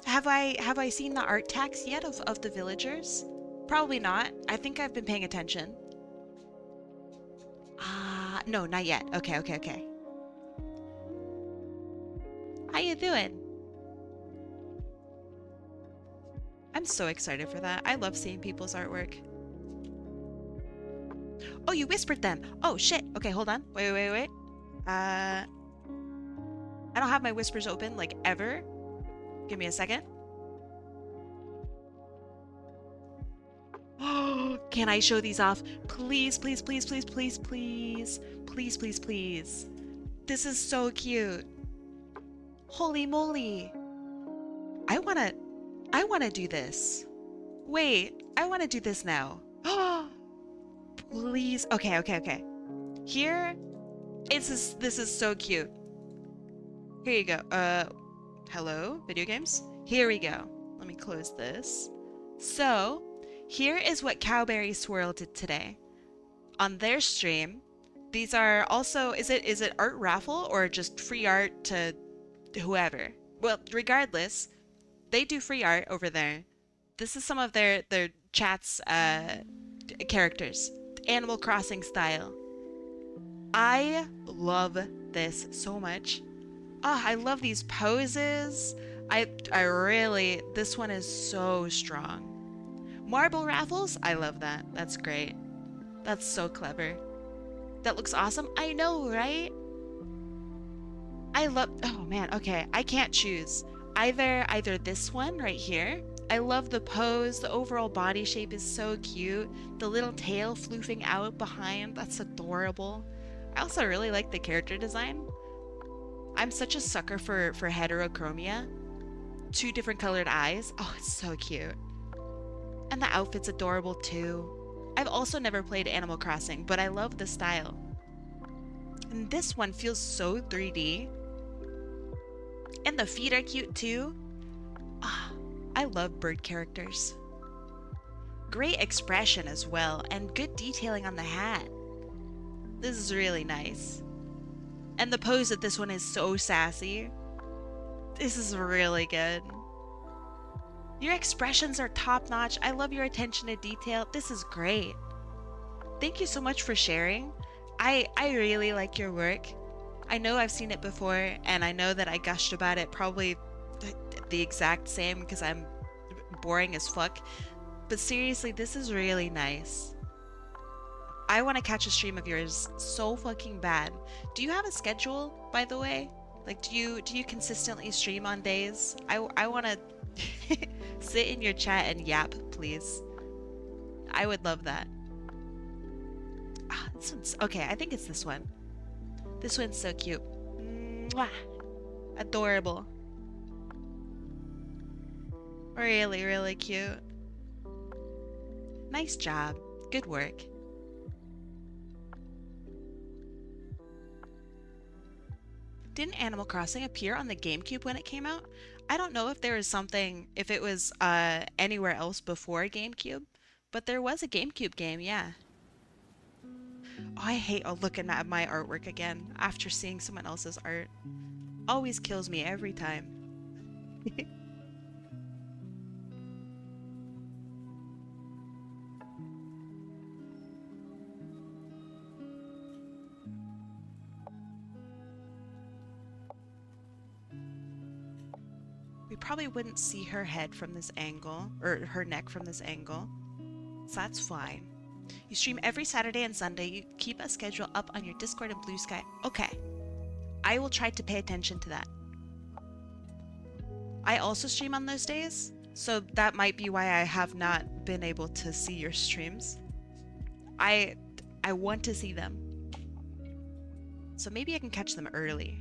have I seen the art tax yet of the villagers? Probably not. I think I've been paying attention. No, not yet. Okay. How you doing? I'm so excited for that. I love seeing people's artwork. Oh, you whispered them. Oh, shit. Okay, hold on. Wait. I don't have my whispers open, like, ever. Give me a second. Oh, can I show these off? Please. This is so cute. Holy moly. I wanna do this. Wait, I wanna do this now. Please. Okay. Here, this is so cute. Here you go. Hello, video games? Here we go. Let me close this. So, here is what Cowberry Swirl did today. On their stream, these are also, is it art raffle or just free art to whoever? Well, regardless, they do free art over there. This is some of their chat's characters, Animal Crossing style. I love this so much. I love these poses. I really, this one is so strong. Marble raffles, I love that. That's great. That's so clever. That looks awesome. I know, right? I love, oh man, okay. I can't choose. Either this one right here. I love the pose. The overall body shape is so cute. The little tail floofing out behind, that's adorable. I also really like the character design. I'm such a sucker for heterochromia. 2 different colored eyes. Oh, it's so cute. And the outfit's adorable too. I've also never played Animal Crossing, but I love the style. And this one feels so 3D. And the feet are cute too. Ah, I love bird characters. Great expression as well, and good detailing on the hat. This is really nice. And the pose of this one is so sassy. This is really good. Your expressions are top notch. I love your attention to detail. This is great. Thank you so much for sharing. I really like your work. I know I've seen it before, and I know that I gushed about it probably the exact same because I'm boring as fuck. But seriously, this is really nice. I want to catch a stream of yours so fucking bad. Do you have a schedule, by the way? Like, do you consistently stream on days? I want to sit in your chat and yap, please. I would love that. Ah, this one's okay. I think it's this one. This one's so cute. Mwah. Adorable. Really, really cute. Nice job. Good work. Didn't Animal Crossing appear on the GameCube when it came out? I don't know if there was something, if it was anywhere else before GameCube, but there was a GameCube game, yeah. Oh, I hate looking at my artwork again after seeing someone else's art. Always kills me every time. We probably wouldn't see her head from this angle, or her neck from this angle, so that's fine. You stream every Saturday and Sunday. You keep a schedule up on your Discord and Blue Sky. Okay. I will try to pay attention to that. I also stream on those days, so that might be why I have not been able to see your streams. I want to see them. So maybe I can catch them early.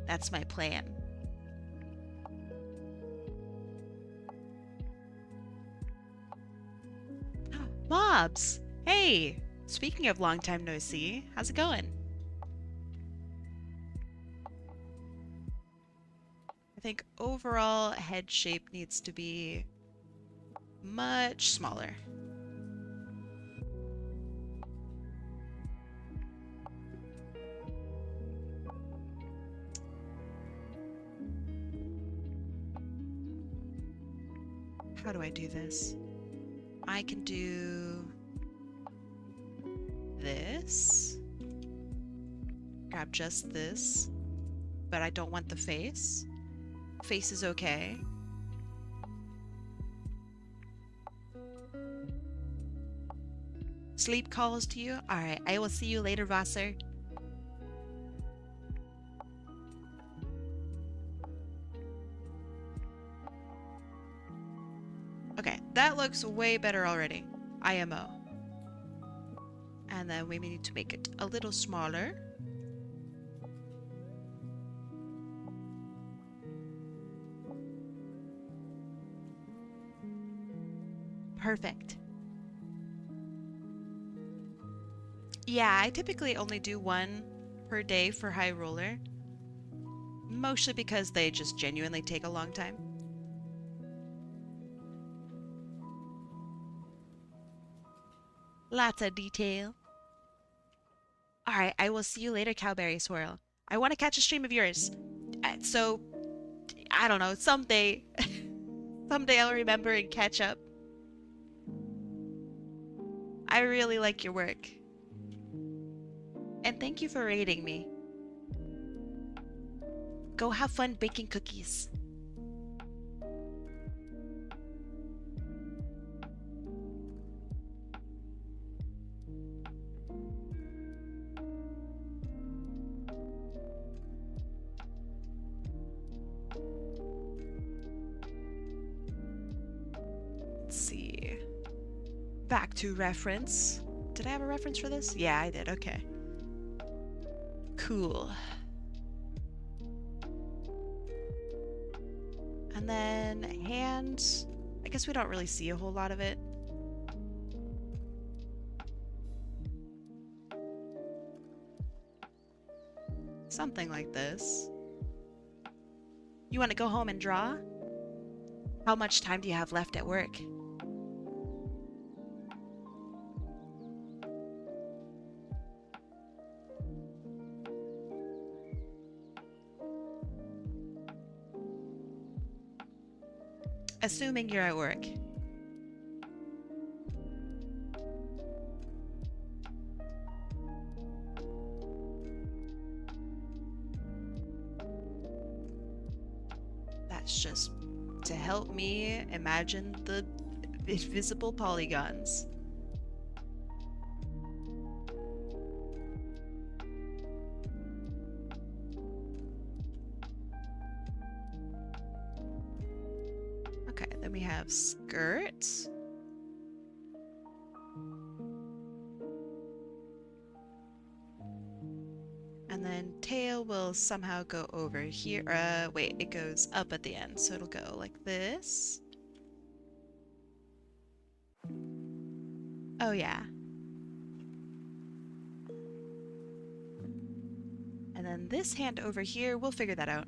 That's my plan. Mobs! Hey! Speaking of long time no see, how's it going? I think overall head shape needs to be much smaller. How do I do this? I can do this. Grab just this. But I don't want the face. Face is okay. Sleep calls to you? Alright, I will see you later, Vasser. Okay, that looks way better already. IMO. And then we need to make it a little smaller. Perfect. Yeah, I typically only do one per day for High Roller. Mostly because they just genuinely take a long time. Lots of detail. Alright, I will see you later, Cowberry Swirl. I want to catch a stream of yours. So, I don't know, someday. Someday I'll remember and catch up. I really like your work. And thank you for rating me. Go have fun baking cookies. Let's see. Back to reference. Did I have a reference for this? Yeah, I did. Okay. Cool. And then hands. I guess we don't really see a whole lot of it. Something like this. You want to go home and draw? How much time do you have left at work? Assuming you're at work. That's just to help me imagine the invisible polygons. Okay, then we have skirts. And then tail will somehow go over here. Wait, it goes up at the end, so it'll go like this. Oh yeah. And then this hand over here, we'll figure that out.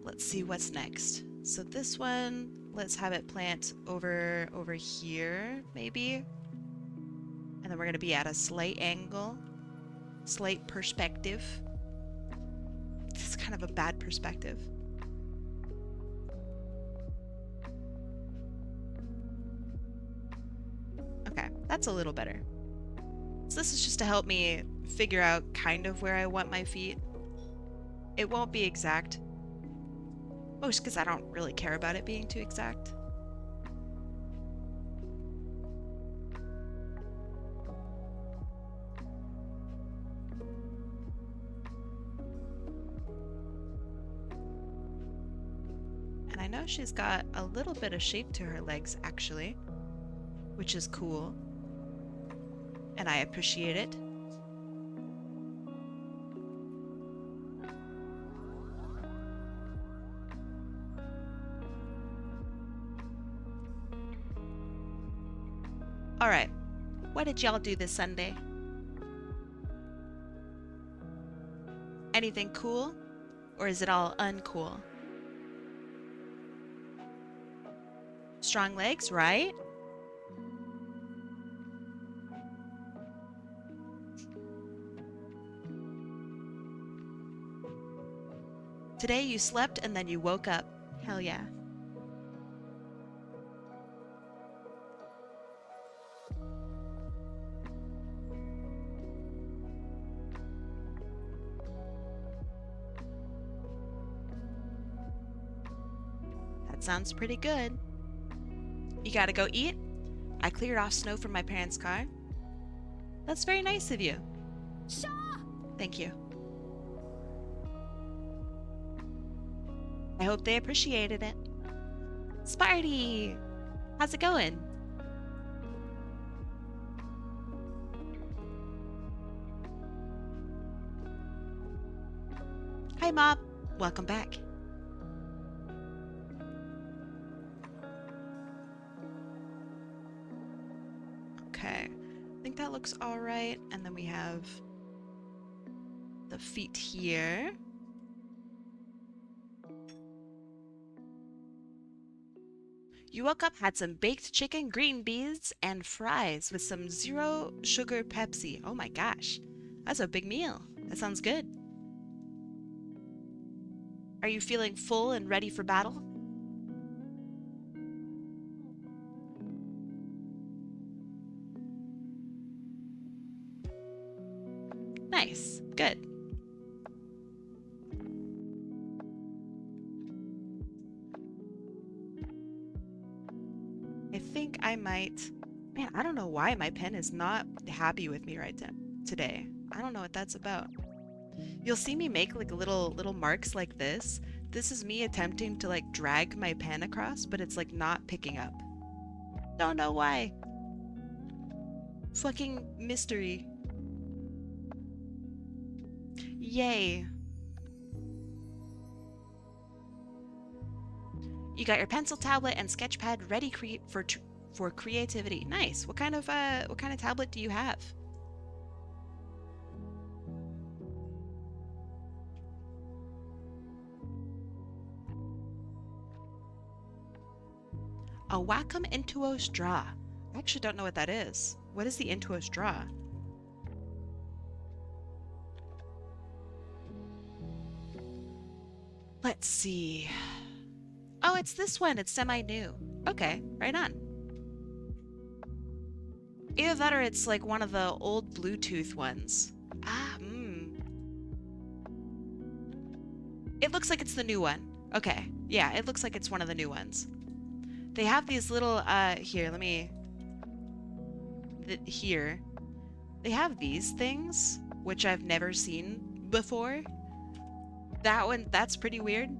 Let's see what's next. So this one, let's have it plant over here, maybe. And then we're gonna be at a slight angle, slight perspective. This is kind of a bad perspective. Okay, that's a little better. So this is just to help me figure out kind of where I want my feet. It won't be exact. Most because I don't really care about it being too exact. And I know she's got a little bit of shape to her legs, actually, which is cool. And I appreciate it. All right, what did y'all do this Sunday? Anything cool? Or is it all uncool? Strong legs, right? Today you slept and then you woke up. Hell yeah. That sounds pretty good. You gotta go eat? I cleared off snow from my parents' car. That's very nice of you. Shaw! Thank you. I hope they appreciated it. Sparty! How's it going? Hi, Mom. Welcome back. Okay. I think that looks all right. And then we have the feet here. You woke up, had some baked chicken, green beans, and fries with some zero sugar Pepsi. Oh my gosh. That's a big meal. That sounds good. Are you feeling full and ready for battle? Nice. Good. I think I might... Man, I don't know why my pen is not happy with me right today. I don't know what that's about. You'll see me make like little marks like this. This is me attempting to like drag my pen across, but it's like not picking up. Don't know why. Fucking mystery. Yay. You got your pencil, tablet, and sketch pad ready for creativity. Nice. What kind of tablet do you have? A Wacom Intuos draw. I actually don't know what that is. What is the Intuos draw? Let's see. Oh, it's this one. It's semi-new. Okay, right on. Either that or it's like one of the old Bluetooth ones. Ah, It looks like it's the new one. Okay, yeah, it looks like it's one of the new ones. They have these little, here, let me... Here. They have these things, which I've never seen before. That one, that's pretty weird.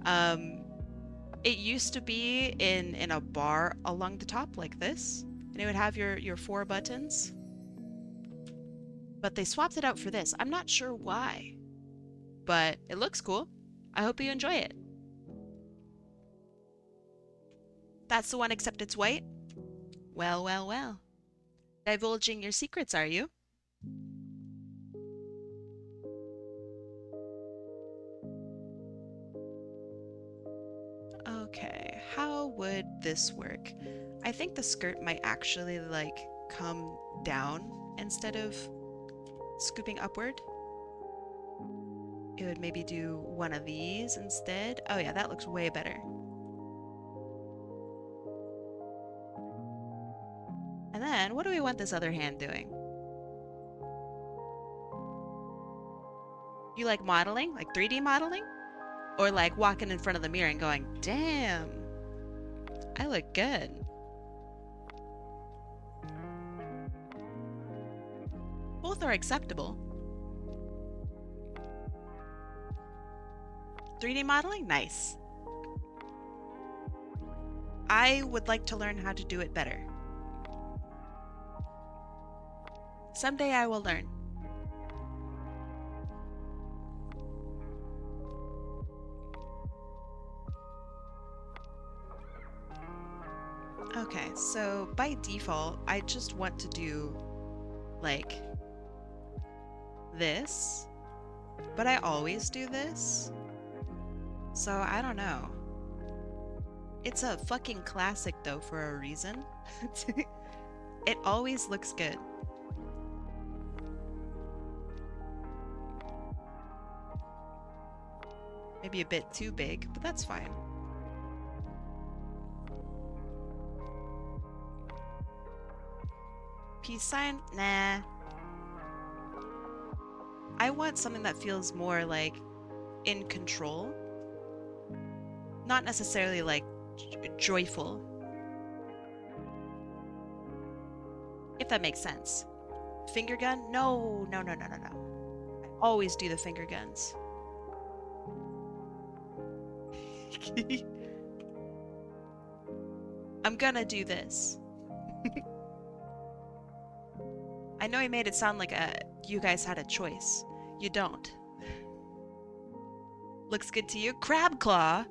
It used to be in a bar along the top like this, and it would have your 4 buttons. But they swapped it out for this. I'm not sure why, but it looks cool. I hope you enjoy it. That's the one except it's white? Well, well, well. Divulging your secrets, are you? Okay, how would this work? I think the skirt might actually like come down instead of scooping upward. It would maybe do one of these instead. Oh yeah, that looks way better. And then, what do we want this other hand doing? You like modeling? Like 3D modeling? Or like walking in front of the mirror and going, damn, I look good. Both are acceptable. 3D modeling? Nice. I would like to learn how to do it better. Someday I will learn. Okay, so by default, I just want to do like this, but I always do this. So I don't know. It's a fucking classic though for a reason. It always looks good. Maybe a bit too big, but that's fine. Peace sign? Nah. I want something that feels more like in control. Not necessarily like joyful. If that makes sense. Finger gun? No, no, no, no, no, no. I always do the finger guns. I'm gonna do this. I know I made it sound like you guys had a choice. You don't. Looks good to you? Crab claw?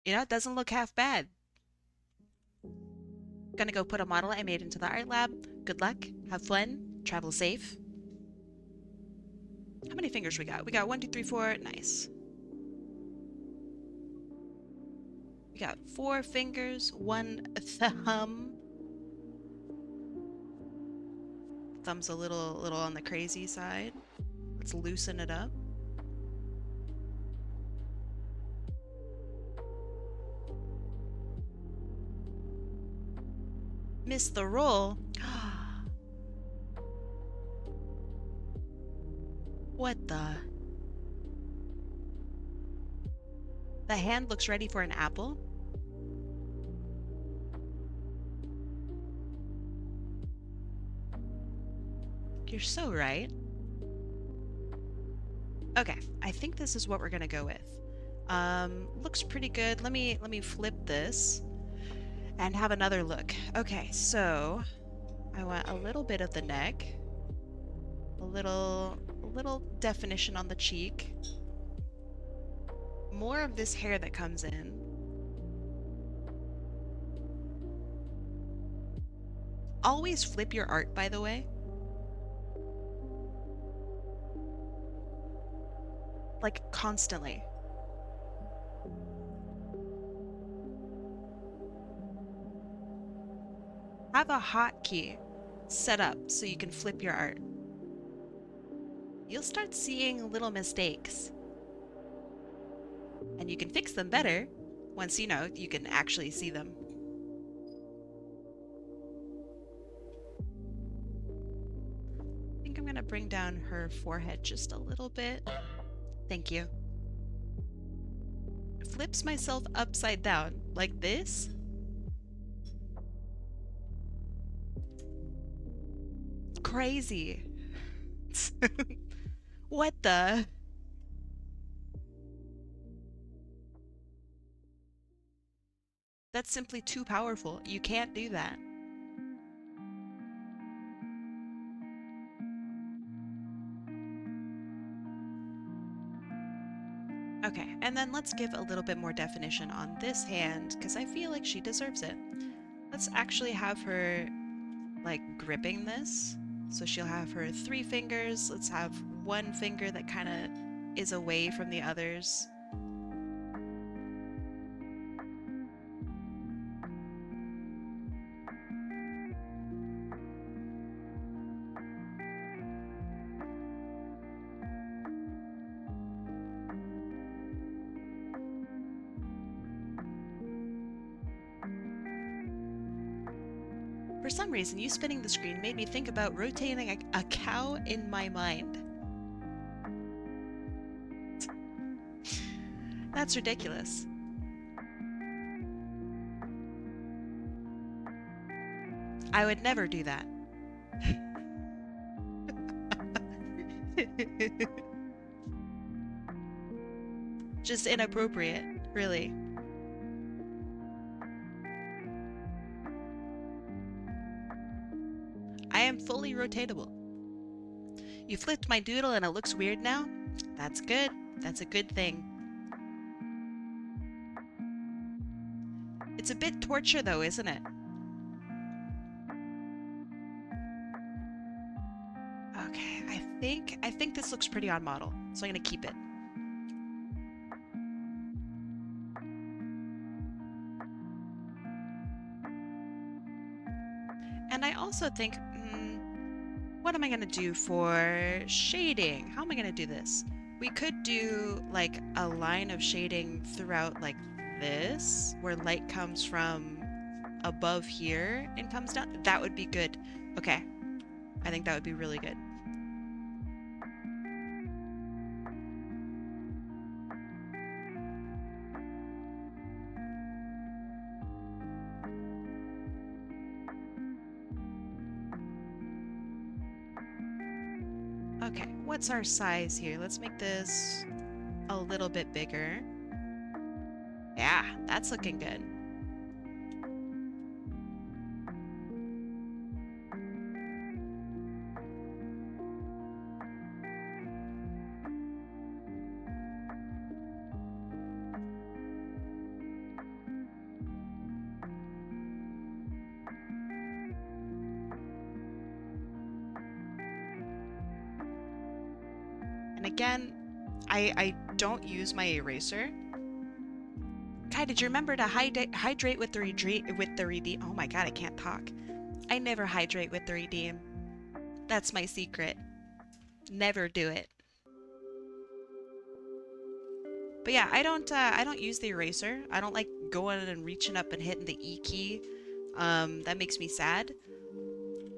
You know, it doesn't look half bad. Gonna go put a model I made into the art lab. Good luck. Have fun. Travel safe. How many fingers we got? We got 1, 2, 3, 4. Nice. We got 4 fingers, 1 thumb. Thumb's a little on the crazy side. Let's loosen it up. Missed the roll. What the? The hand looks ready for an apple? You're so right. Okay, I think this is what we're gonna go with. Looks pretty good. Let me flip this and have another look. Okay, so I want a little bit of the neck, a little definition on the cheek, more of this hair that comes in. Always flip your art, by the way. like constantly. Have a hotkey set up so you can flip your art. You'll start seeing little mistakes. And you can fix them better once you can actually see them. I think I'm gonna bring down her forehead just a little bit. Thank you. Flips myself upside down like this. Crazy. What the? That's simply too powerful. You can't do that. Okay, and then let's give a little bit more definition on this hand, because I feel like she deserves it. Let's actually have her, like, gripping this. So she'll have her 3 fingers. Let's have 1 finger that kind of is away from the others. For some reason, you spinning the screen made me think about rotating a cow in my mind. That's ridiculous. I would never do that. Just inappropriate, really. I am fully rotatable. You flipped my doodle and it looks weird now? That's good. That's a good thing. It's a bit torture though, isn't it? Okay, I think this looks pretty on model, so I'm gonna keep it. And I also think, what am I gonna do for shading? How am I gonna do this? We could do like a line of shading throughout like this, where light comes from above here and comes down. That would be good. Okay, I think that would be really good. Okay, what's our size here? Let's make this a little bit bigger. Yeah, that's looking good. And again, I don't use my eraser. Kai, did you remember to hydrate with the redeem? Oh my god, I can't talk. I never hydrate with the redeem. That's my secret. Never do it. But yeah, I don't use the eraser. I don't like going and reaching up and hitting the E key. That makes me sad.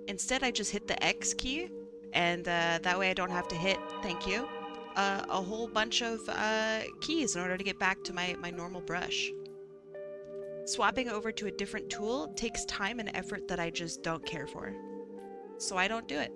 Instead, I just hit the X key, and that way I don't have to hit, thank you, a whole bunch of keys in order to get back to my normal brush. Swapping over to a different tool takes time and effort that I just don't care for. So I don't do it.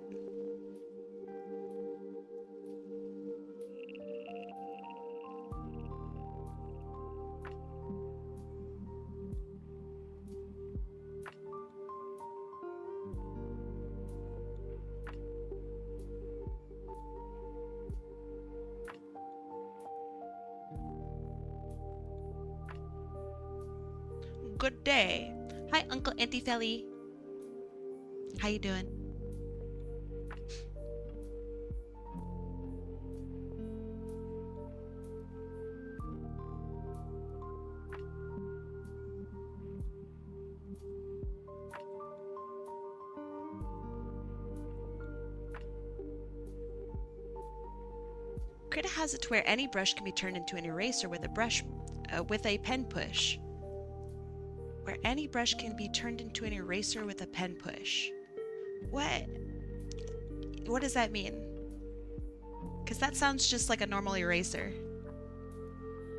Good day. Hi, Uncle Auntie Felly. How you doing? Krita has it to where any brush can be turned into an eraser with a pen push. Where any brush can be turned into an eraser with a pen push. What? What does that mean? Because that sounds just like a normal eraser.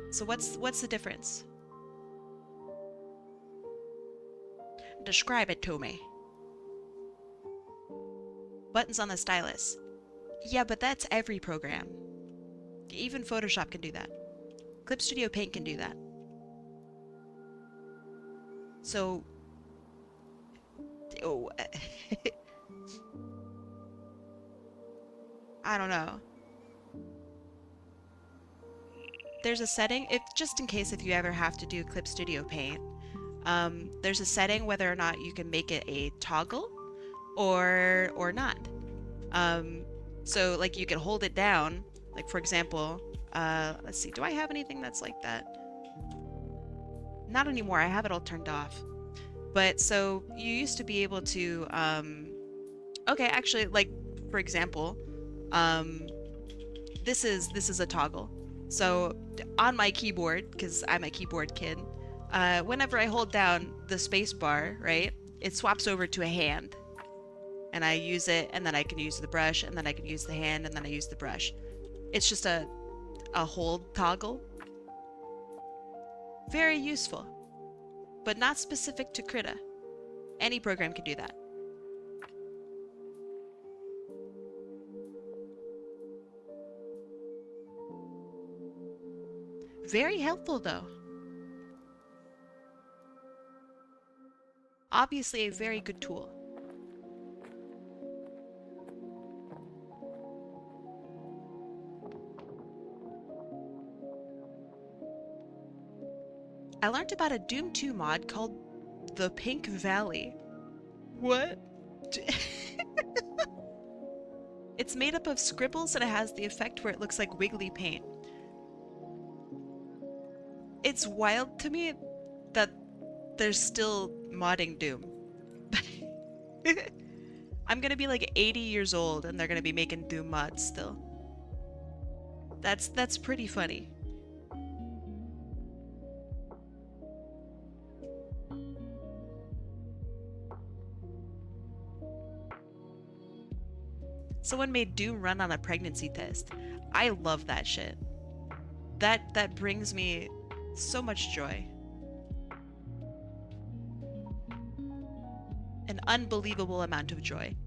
So what's the difference? Describe it to me. Buttons on the stylus. Yeah, but that's every program. Even Photoshop can do that. Clip Studio Paint can do that. So... Oh, I don't know. There's a setting, just in case if you ever have to do Clip Studio Paint, there's a setting whether or not you can make it a toggle or not. So like you can hold it down, like for example, let's see, do I have anything that's like that? Not anymore, I have it all turned off. But so you used to be able to, okay, actually, like for example, this is a toggle. So on my keyboard, because I'm a keyboard kid, whenever I hold down the space bar, right, it swaps over to a hand. And I use it, and then I can use the brush, and then I can use the hand, and then I use the brush. It's just a hold toggle. Very useful, but not specific to Krita. Any program can do that. Very helpful though. Obviously a very good tool. I learned about a Doom 2 mod called the Pink Valley. What? It's made up of scribbles and it has the effect where it looks like wiggly paint. It's wild to me that there's still modding Doom. I'm gonna be like 80 years old and they're gonna be making Doom mods still. That's pretty funny. Someone made Doom run on a pregnancy test. I love that shit. That brings me so much joy. An unbelievable amount of joy.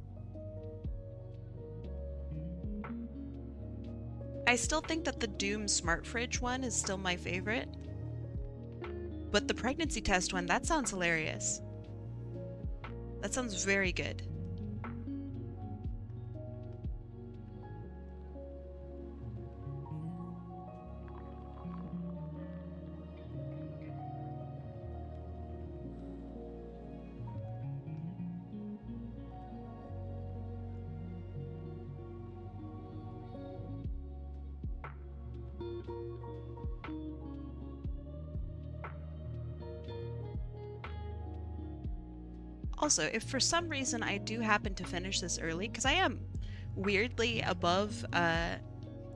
I still think that the Doom Smart Fridge one is still my favorite. But the pregnancy test one, that sounds hilarious. That sounds very good. Also, if for some reason I do happen to finish this early, because I am weirdly above,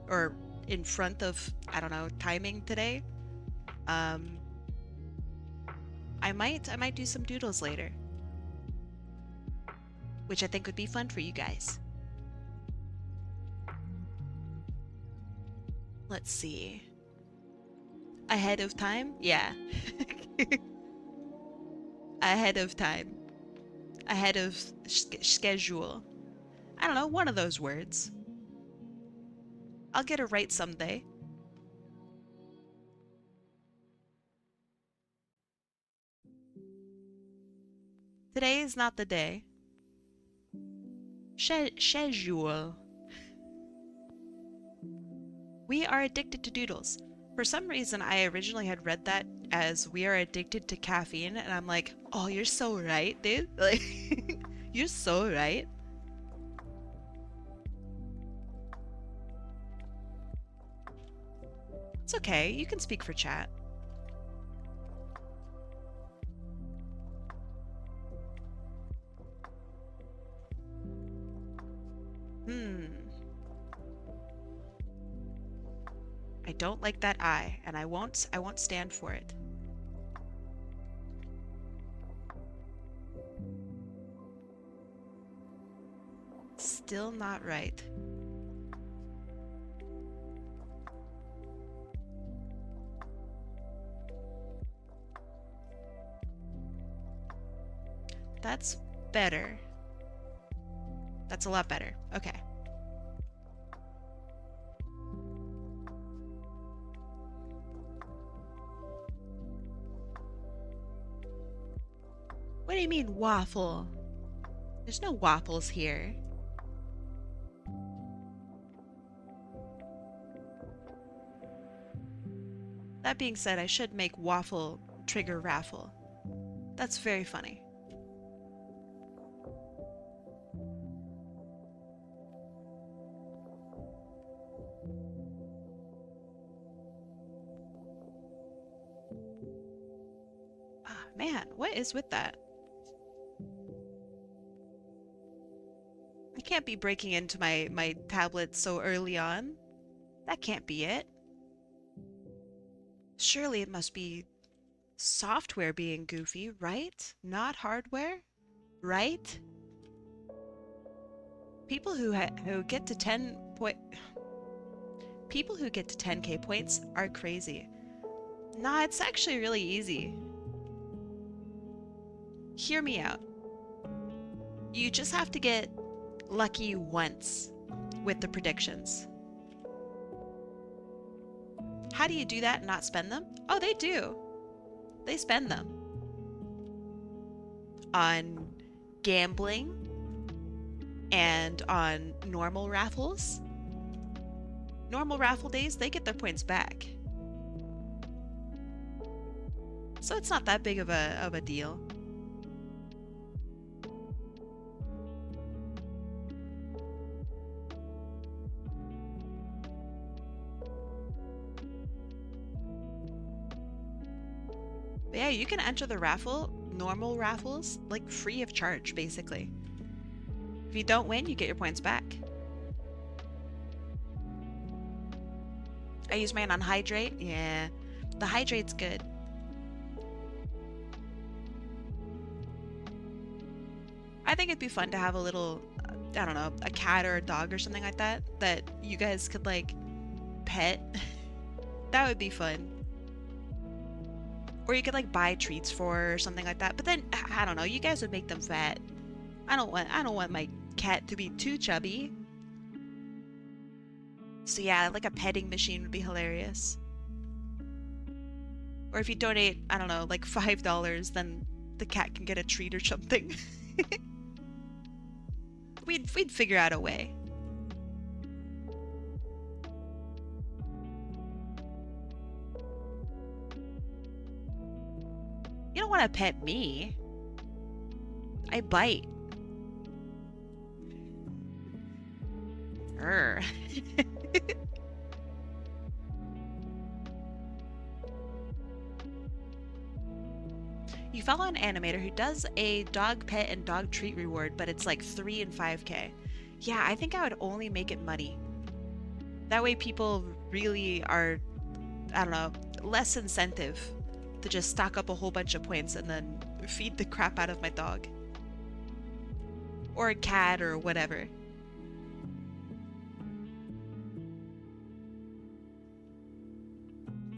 or in front of, I don't know, timing today, I might do some doodles later. Which I think would be fun for you guys. Let's see. Ahead of time? Yeah. Ahead of time. Ahead of schedule. I don't know, one of those words. I'll get it right someday. Today is not the day. Schedule. We are addicted to doodles. For some reason, I originally had read that as we are addicted to caffeine, and I'm like, oh, you're so right, dude. Like, you're so right. It's okay, you can speak for chat. don't like that eye, and I won't stand for it. Still not right. That's better. That's a lot better. Okay. What do you mean, waffle? There's no waffles here. That being said, I should make waffle trigger raffle. That's very funny. Ah, man, what is with that? I can't be breaking into my tablet so early on. That can't be it. Surely it must be software being goofy, right? Not hardware, right? People who get to 10K points are crazy. Nah, it's actually really easy. Hear me out. You just have to get lucky once with the predictions. How do you do that and not spend them? Oh, they do. They spend them on gambling and on normal raffles. Normal raffle days, they get their points back. So it's not that big of a deal. But yeah, you can enter the raffle, normal raffles, like free of charge, basically. If you don't win, you get your points back. I use mine on hydrate. Yeah, the hydrate's good. I think it'd be fun to have a little, I don't know, a cat or a dog or something like that, that you guys could like pet. That would be fun. Or you could like buy treats for or something like that. But then I don't know, you guys would make them fat. I don't want my cat to be too chubby. So yeah, like a petting machine would be hilarious. Or if you donate, I don't know, like $5, then the cat can get a treat or something. We'd figure out a way. You don't want to pet me. I bite. Urgh. You follow an animator who does a dog pet and dog treat reward, but it's like 3 and 5K. Yeah, I think I would only make it money. That way people really are, I don't know, less incentive to just stock up a whole bunch of points and then feed the crap out of my dog. Or a cat or whatever.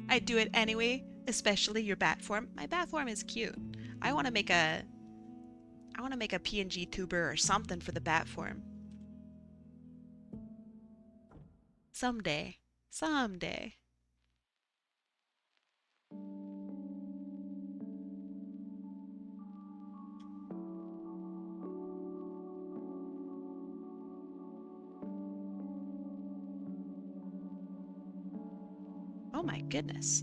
I'd do it anyway, especially your bat form. My bat form is cute. I want to make a PNG tuber or something for the bat form. Someday. Someday. Oh my goodness.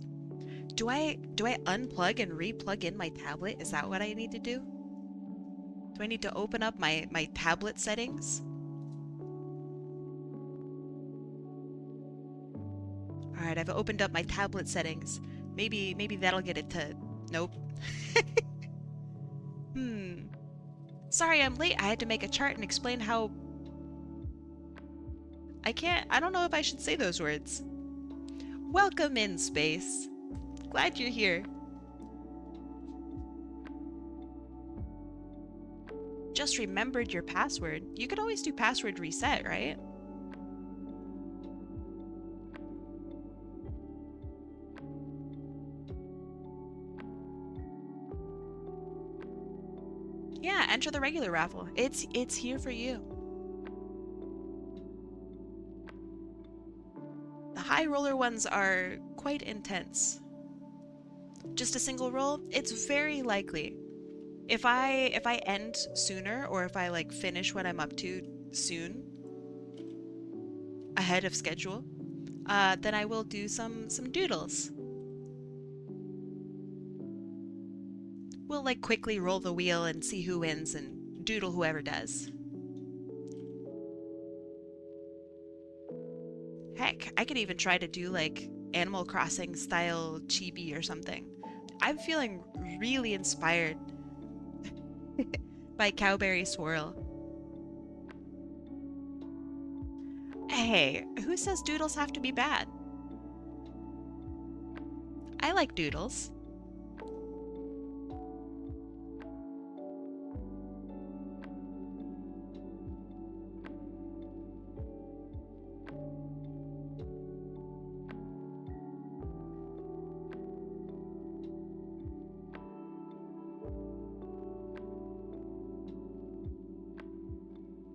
Do I unplug and re-plug in my tablet? Is that what I need to do? Do I need to open up my tablet settings? All right, I've opened up my tablet settings. Maybe that'll get it to... Nope. Sorry I'm late. I had to make a chart and explain how... I don't know if I should say those words. Welcome in, Space. Glad you're here. Just remembered your password. You could always do password reset, right? Yeah, enter the regular raffle. It's here for you. The high roller ones are quite intense. Just a single roll, it's very likely. If I end sooner, or if I like finish what I'm up to soon, ahead of schedule, then I will do some doodles. We'll like quickly roll the wheel and see who wins and doodle whoever does. Heck, I could even try to do like Animal Crossing style chibi or something. I'm feeling really inspired by Cowberry Swirl. Hey, who says doodles have to be bad? I like doodles.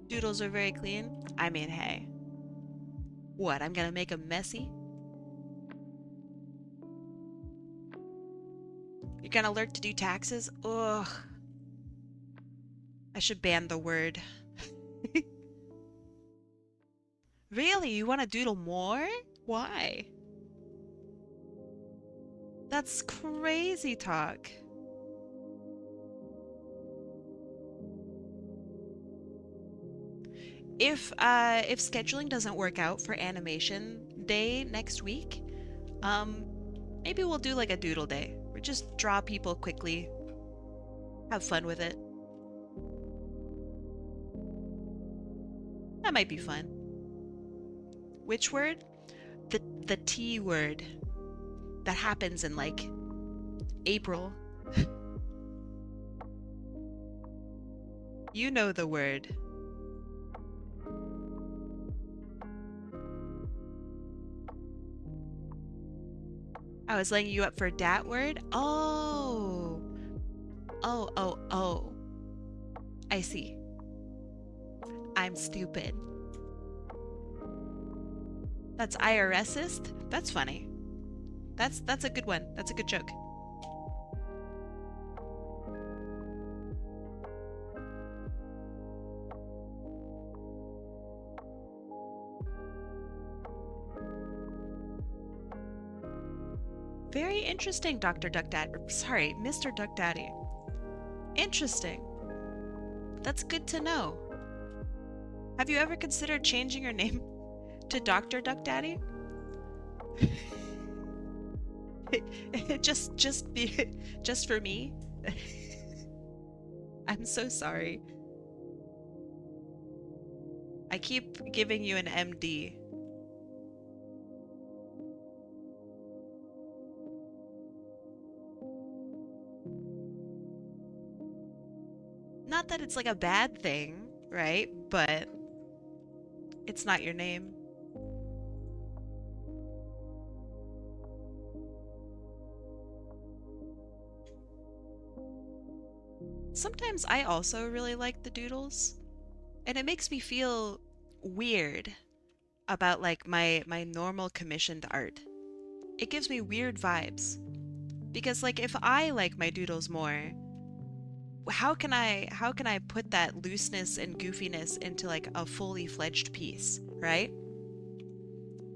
Doodles are very clean. I mean, hey. What, I'm gonna make them messy? You're gonna learn to do taxes? Ugh. I should ban the word. Really? You want to doodle more? Why? That's crazy talk. If scheduling doesn't work out for animation day next week, maybe we'll do like a doodle day. We just draw people quickly, have fun with it. That might be fun. Which word? The T word. That happens in like April. You know the word. I was laying you up for dat word? Oh. Oh. I see. I'm stupid. That's IRSist? That's funny. That's a good one. That's a good joke. Very interesting, Dr. Duck Daddy. Sorry, Mr. Duck Daddy. Interesting. That's good to know. Have you ever considered changing your name to Dr. Duck Daddy? just for me? I'm so sorry. I keep giving you an MD. Not that it's like a bad thing, right? But it's not your name. Sometimes I also really like the doodles, and it makes me feel weird about like my normal commissioned art. It gives me weird vibes because like if I like my doodles more, how can I put that looseness and goofiness into like a fully fledged piece, right?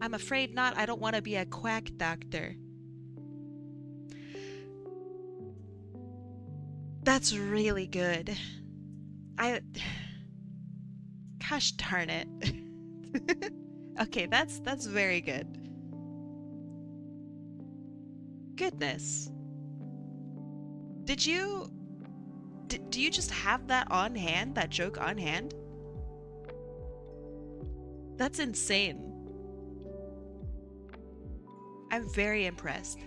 I'm afraid not. I don't want to be a quack doctor. That's really good. I Gosh darn it. Okay, that's very good. Goodness. Did you do you just have that on hand, that joke on hand? That's insane. I'm very impressed.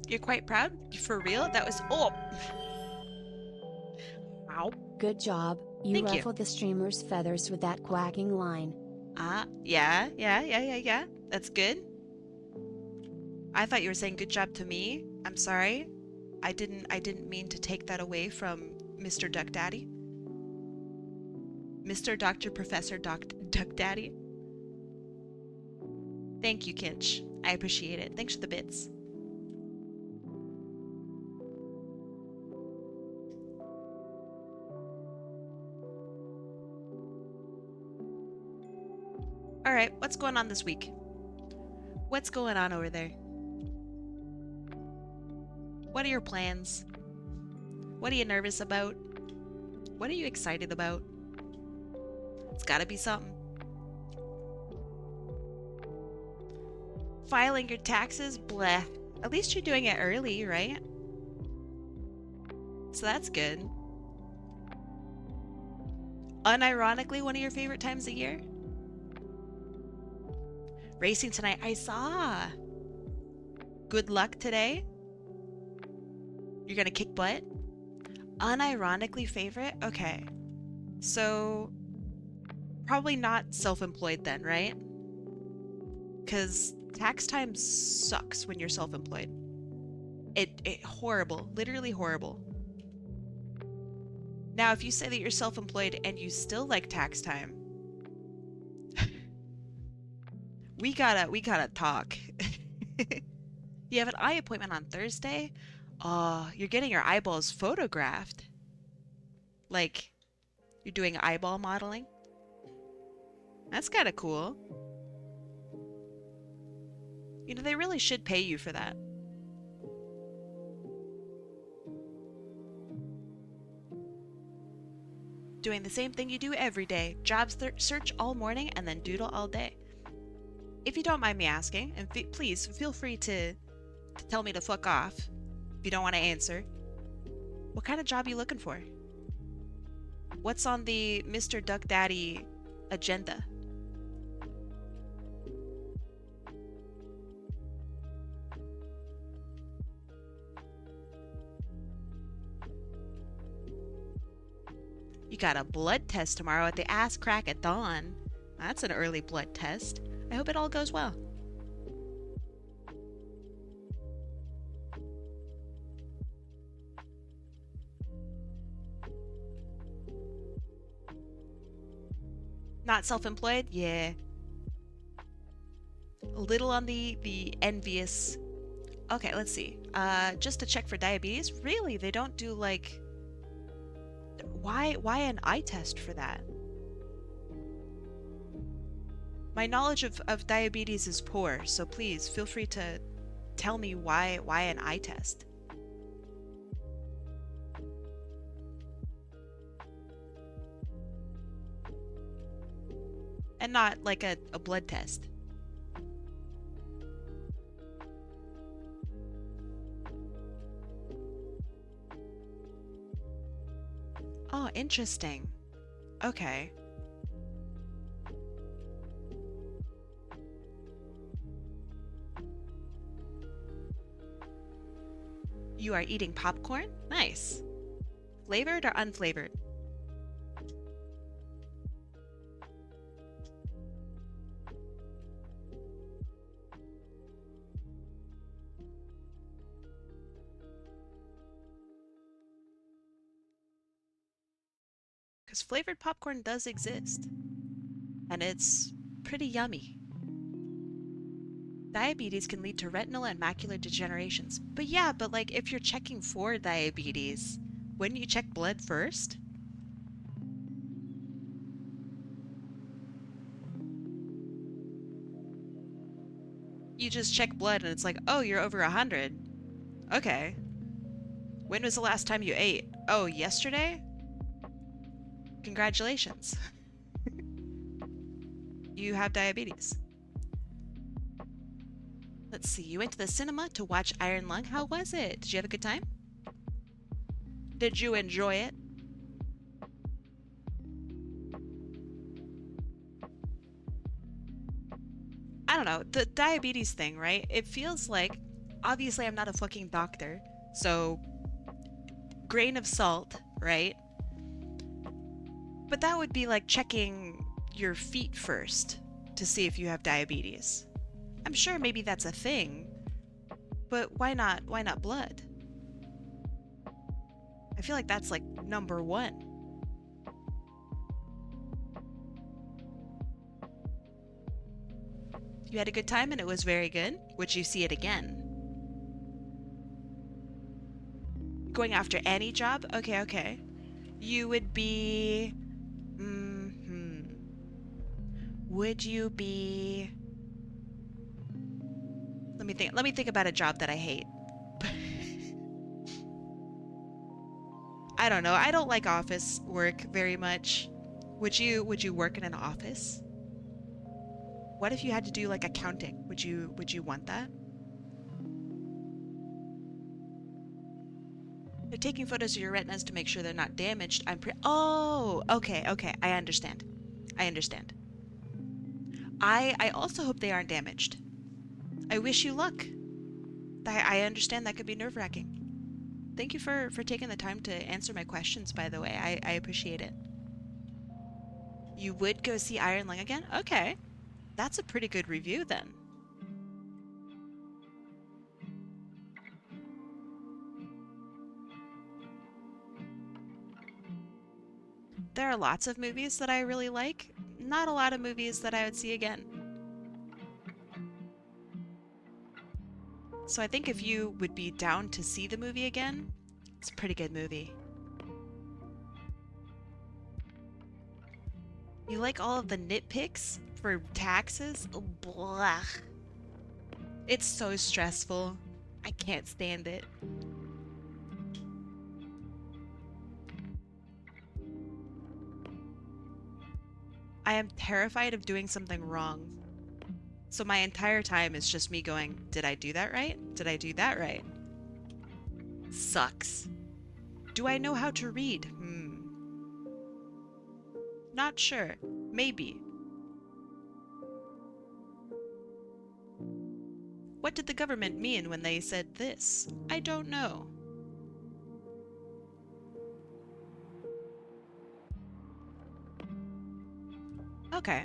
You're quite proud? For real? That was... Oh! Ow. Good job, you Thank you. ruffled the streamer's feathers with that quacking line. Yeah. That's good. I thought you were saying good job to me. I'm sorry. I didn't mean to take that away from Mr. Duck Daddy. Mr. Dr. Professor Duck Daddy. Thank you, Kinch. I appreciate it. Thanks for the bits. All right, what's going on this week? What's going on over there? What are your plans? What are you nervous about? What are you excited about? It's gotta be something. Filing your taxes? Bleh. At least you're doing it early, right? So that's good. Unironically, one of your favorite times of year? Racing tonight. I saw. Good luck today. You're gonna kick butt? Unironically favorite? Okay. So, probably not self-employed then, right? Because tax time sucks when you're self-employed. It horrible. Literally horrible. Now, if you say that you're self-employed and you still like tax time, we gotta talk. You have an eye appointment on Thursday? Oh, you're getting your eyeballs photographed. Like, you're doing eyeball modeling? That's kind of cool. You know, they really should pay you for that. Doing the same thing you do every day. Job search all morning and then doodle all day. If you don't mind me asking, and please feel free to tell me to fuck off if you don't want to answer. What kind of job are you looking for? What's on the Mr. Duck Daddy agenda? You got a blood test tomorrow at the ass crack at dawn. That's an early blood test. I hope it all goes well. Not self-employed? Yeah. A little on the envious. Okay, let's see. Just to check for diabetes? Really? They don't do like... Why an eye test for that? My knowledge of diabetes is poor, so please feel free to tell me why an eye test. And not like a blood test. Oh, interesting. Okay. You are eating popcorn? Nice. Flavored or unflavored? Because flavored popcorn does exist. And it's pretty yummy. Diabetes can lead to retinal and macular degenerations. But yeah, but like if you're checking for diabetes, wouldn't you check blood first? You just check blood and it's like, oh, you're over 100. Okay. When was the last time you ate? Oh, yesterday? Congratulations. You have diabetes. Let's see. You went to the cinema to watch Iron Lung. How was it? Did you have a good time? Did you enjoy it? I don't know. The diabetes thing, right? It feels like, obviously, I'm not a fucking doctor. So, grain of salt, right? But that would be like checking your feet first to see if you have diabetes. I'm sure maybe that's a thing, but why not blood? I feel like that's like number one. You had a good time and it was very good. Would you see it again? Going after any job? Okay, okay. You would be... Would you be... Let me think about a job that I hate. I don't know. I don't like office work very much. Would you work in an office? What if you had to do like accounting? Would you want that? They're taking photos of your retinas to make sure they're not damaged. Oh, okay, okay. I understand. I understand. I also hope they aren't damaged. I wish you luck. I understand that could be nerve-wracking. Thank you for taking the time to answer my questions, by the way. I appreciate it. You would go see Iron Lung again? Okay. That's a pretty good review then. There are lots of movies that I really like. Not a lot of movies that I would see again. So I think if you would be down to see the movie again, it's a pretty good movie. You like all of the nitpicks for taxes? Oh, blah. It's so stressful. I can't stand it. I am terrified of doing something wrong. So my entire time is just me going, did I do that right? Did I do that right? Sucks. Do I know how to read? Not sure. Maybe. What did the government mean when they said this? I don't know. Okay.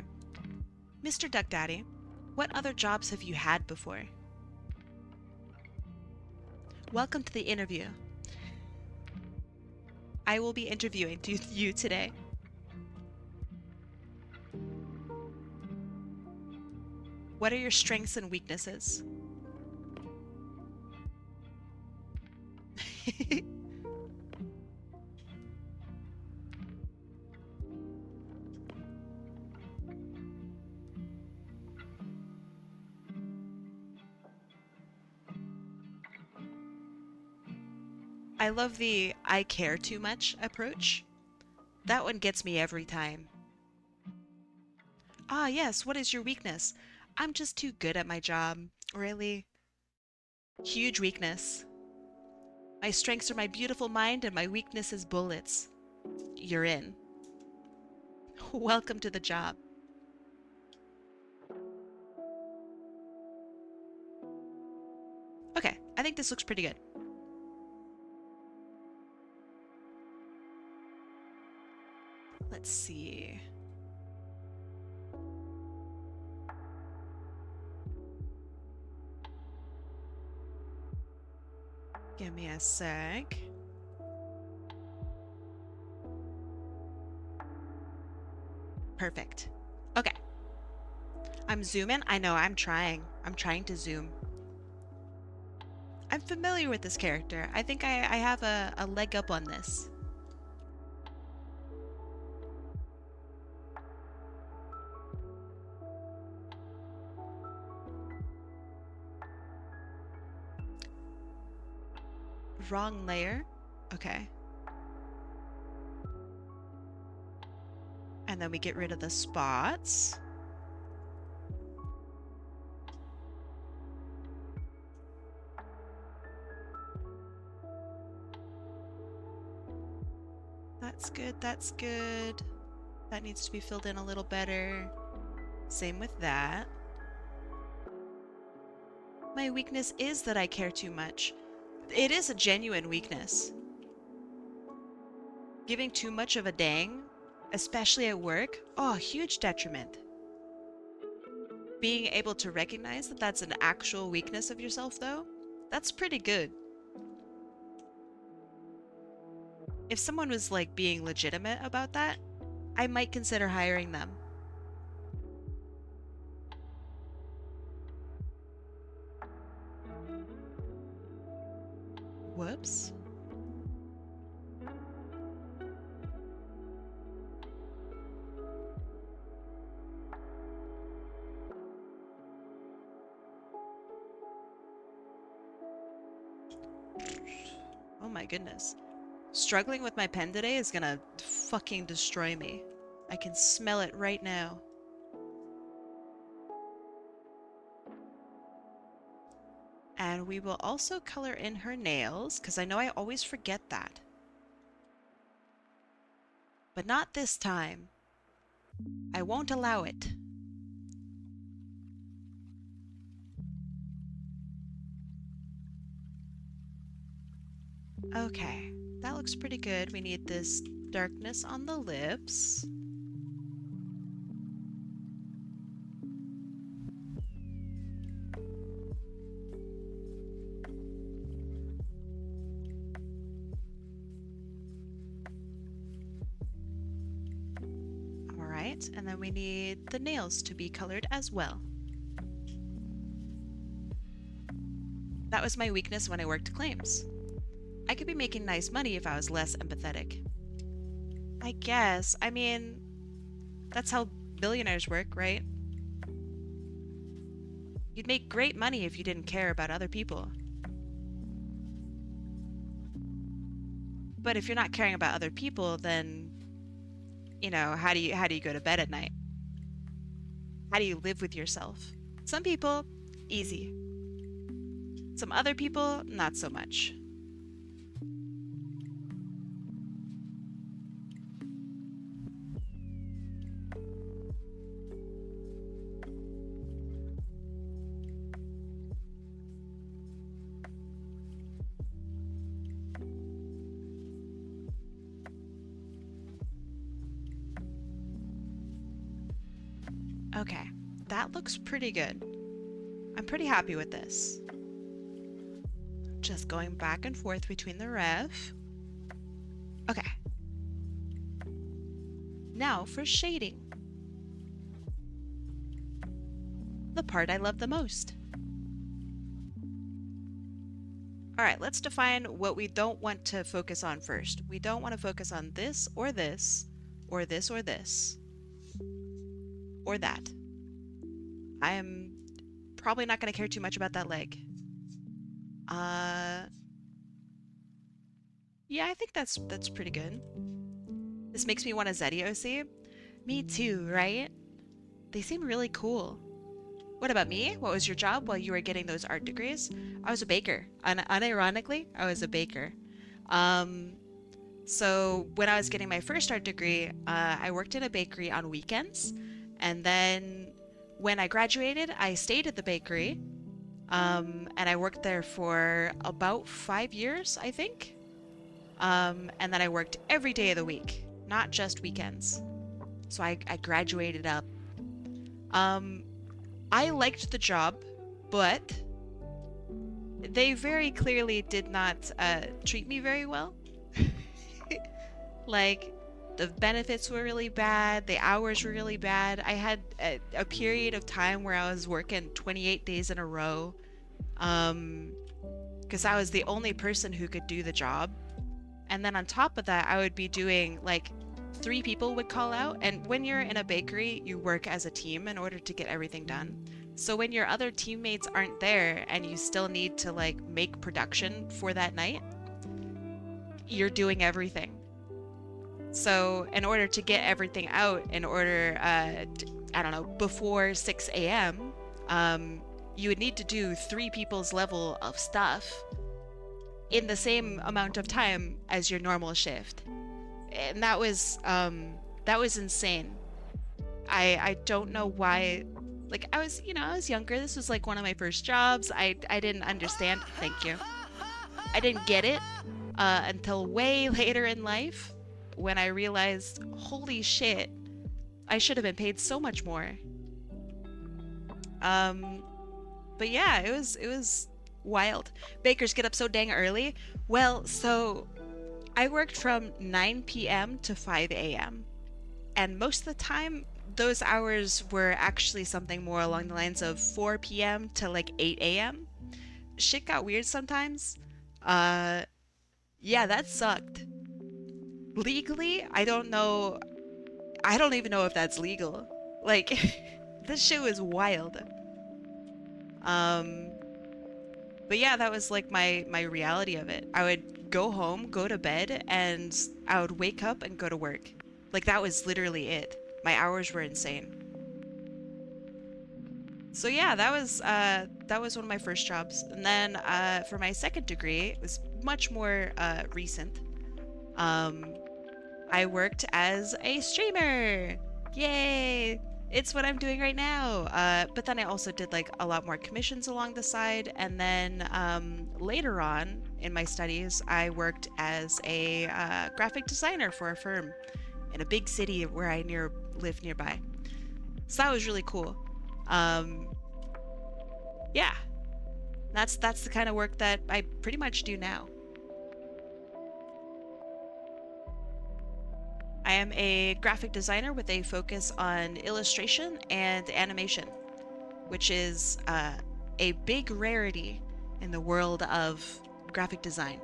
Mr. Duck Daddy, what other jobs have you had before? Welcome to the interview. I will be interviewing you today. What are your strengths and weaknesses? I love the I care too much approach. That one gets me every time. Ah, yes, what is your weakness? I'm just too good at my job. Really? Huge weakness. My strengths are my beautiful mind and my weakness is bullets. You're in. Welcome to the job. Okay, I think this looks pretty good. Let's see. Give me a sec. Perfect. Okay. I'm zooming. I know, I'm trying. I'm trying to zoom. I'm familiar with this character. I think I have a leg up on this. Wrong layer? Okay. And then we get rid of the spots. That's good, that's good. That needs to be filled in a little better. Same with that. My weakness is that I care too much. It is a genuine weakness. Giving too much of a dang, especially at work, oh, huge detriment. Being able to recognize that that's an actual weakness of yourself, though, that's pretty good. If someone was like being legitimate about that, I might consider hiring them. Whoops. Oh my goodness. Struggling with my pen today is gonna fucking destroy me. I can smell it right now. And we will also color in her nails, because I know I always forget that. But not this time. I won't allow it. Okay, that looks pretty good. We need this darkness on the lips. Alright, and then we need the nails to be colored as well. That was my weakness when I worked claims. I could be making nice money if I was less empathetic. I guess. I mean, that's how billionaires work, right? You'd make great money if you didn't care about other people. But if you're not caring about other people, then, you know, how do you go to bed at night? How do you live with yourself? Some people, easy. Some other people, not so much. Okay, that looks pretty good. I'm pretty happy with this. Just going back and forth between the ref. Okay. Now for shading. The part I love the most. Alright, let's define what we don't want to focus on first. We don't want to focus on this or this, or this or this, or that. I am probably not going to care too much about that leg. Yeah, I think that's pretty good. This makes me want a Zeddy OC. Me too, right? They seem really cool. What about me? What was your job while you were getting those art degrees? I was a baker. Unironically, I was a baker. So when I was getting my first art degree, I worked in a bakery on weekends. And then when I graduated, I stayed at the bakery. And I worked there for about 5 years, I think. And then I worked every day of the week, not just weekends. So I graduated up. I liked the job, but they very clearly did not treat me very well. Like, the benefits were really bad, the hours were really bad. I had a period of time where I was working 28 days in a row, because I was the only person who could do the job. And then on top of that, I would be doing, like, 3 people would call out. And when you're in a bakery, you work as a team in order to get everything done. So when your other teammates aren't there and you still need to, like, make production for that night, you're doing everything. So in order to get everything out, in order, I don't know, before 6 a.m., you would need to do three people's level of stuff in the same amount of time as your normal shift. And that was insane. I don't know why. Like I was, I was younger. This was like one of my first jobs. I didn't understand. Thank you. I didn't get it until way later in life when I realized, holy shit, I should have been paid so much more. Um, but yeah, it was wild. Bakers get up so dang early. Well, so I worked from 9 p.m. to 5 a.m. And most of the time, those hours were actually something more along the lines of 4 p.m. to like 8 a.m. Shit got weird sometimes. Uh, yeah, that sucked. Legally, I don't know. I don't even know if that's legal. Like, this shit was wild. Um, but yeah, that was like my reality of it. I would go home, go to bed, and I would wake up and go to work. Like that was literally it. My hours were insane. So yeah, that was one of my first jobs. And then for my second degree, it was much more recent. Um, I worked as a streamer. Yay! It's what I'm doing right now. But then I also did like a lot more commissions along the side. And then later on in my studies, I worked as a graphic designer for a firm in a big city where I live nearby. So that was really cool. Um, yeah, that's the kind of work that I pretty much do now. I am a graphic designer with a focus on illustration and animation, which is a big rarity in the world of graphic design.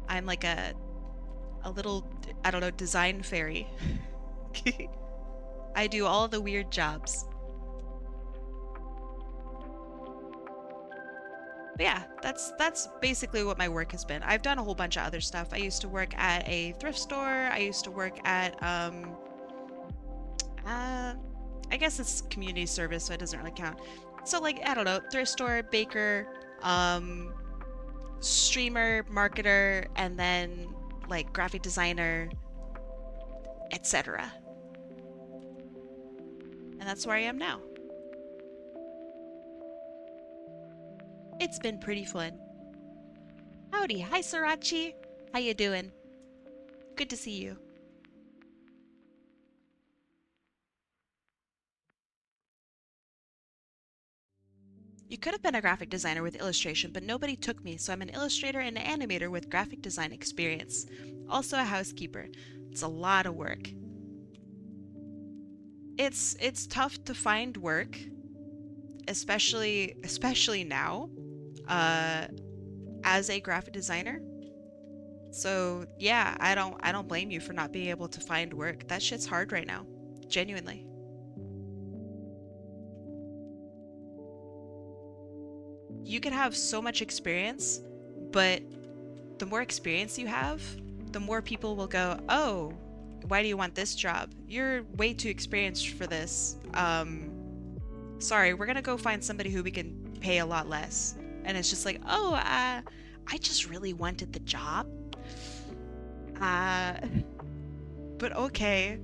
I'm like a little, I don't know, design fairy. I do all the weird jobs. But yeah, that's basically what my work has been. I've done a whole bunch of other stuff. I used to work at a thrift store. I used to work at uh I guess it's community service, so it doesn't really count. So like, I don't know, thrift store, baker, um streamer, marketer, and then like graphic designer, etc. And that's where I am now. It's been pretty fun. Howdy, hi Srirachi. How you doing? Good to see you. You could have been a graphic designer with illustration, but nobody took me, so I'm an illustrator and an animator with graphic design experience. Also a housekeeper. It's a lot of work. It's tough to find work, especially now, uh, as a graphic designer. So yeah, I don't blame you for not being able to find work. That shit's hard right now. Genuinely. You could have so much experience, but the more experience you have, the more people will go, "Oh, why do you want this job? You're way too experienced for this. Sorry, we're gonna go find somebody who we can pay a lot less." And it's just like, "Oh, I just really wanted the job." Uh, but okay.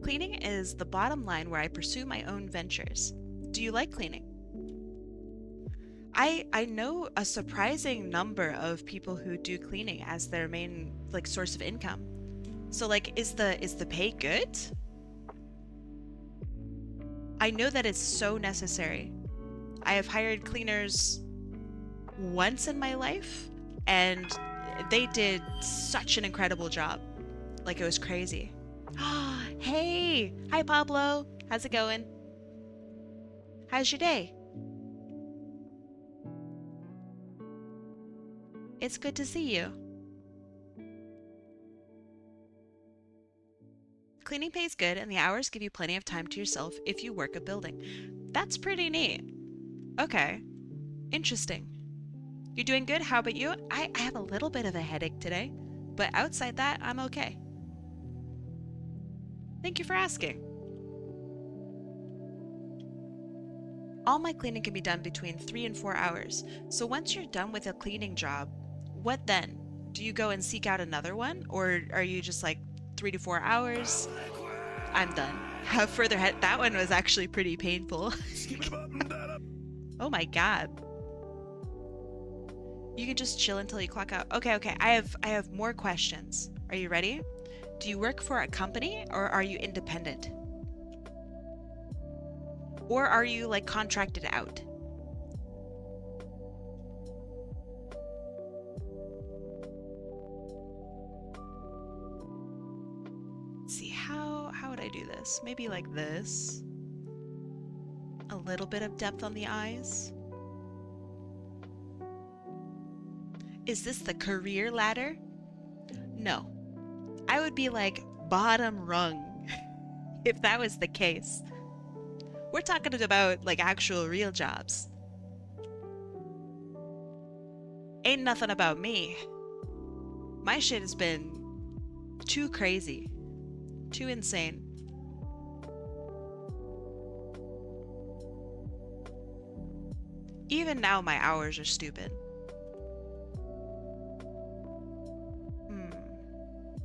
Cleaning is the bottom line where I pursue my own ventures. Do you like cleaning? I know a surprising number of people who do cleaning as their main like source of income. So like, is the pay good? I know that it's so necessary. I have hired cleaners once in my life, and they did such an incredible job. Like, it was crazy. Hey, hi Pablo. How's it going? How's your day? It's good to see you. Cleaning pays good, and the hours give you plenty of time to yourself if you work a building. That's pretty neat. Okay, interesting. You're doing good. How about you? I have a little bit of a headache today, but outside that, I'm okay. Thank you for asking. All my cleaning can be done between 3 and 4 hours. So once you're done with a cleaning job, what then? Do you go and seek out another one? Or are you just like 3 to 4 hours? I'm done. Have further ahead. That one was actually pretty painful. Oh my god. You can just chill until you clock out. Okay. I have more questions. Are you ready? Do you work for a company or are you independent? Or are you like contracted out? Let's see, how would I do this? Maybe like this. A little bit of depth on the eyes. Is this the career ladder? No. I would be like bottom rung if that was the case. We're talking about like actual real jobs. Ain't nothing about me. My shit has been too crazy, too insane. Even now my hours are stupid.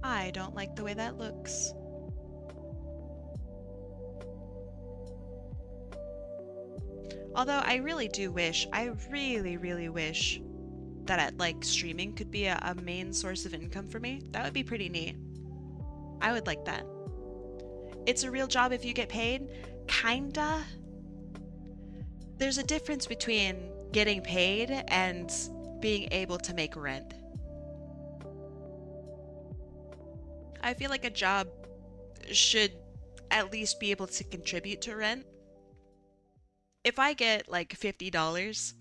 I don't like the way that looks. Although I really do wish, I really wish that like streaming could be a main source of income for me. That would be pretty neat. I would like that. It's a real job if you get paid? Kinda. There's a difference between getting paid and being able to make rent. I feel like a job should at least be able to contribute to rent. If I get like $50,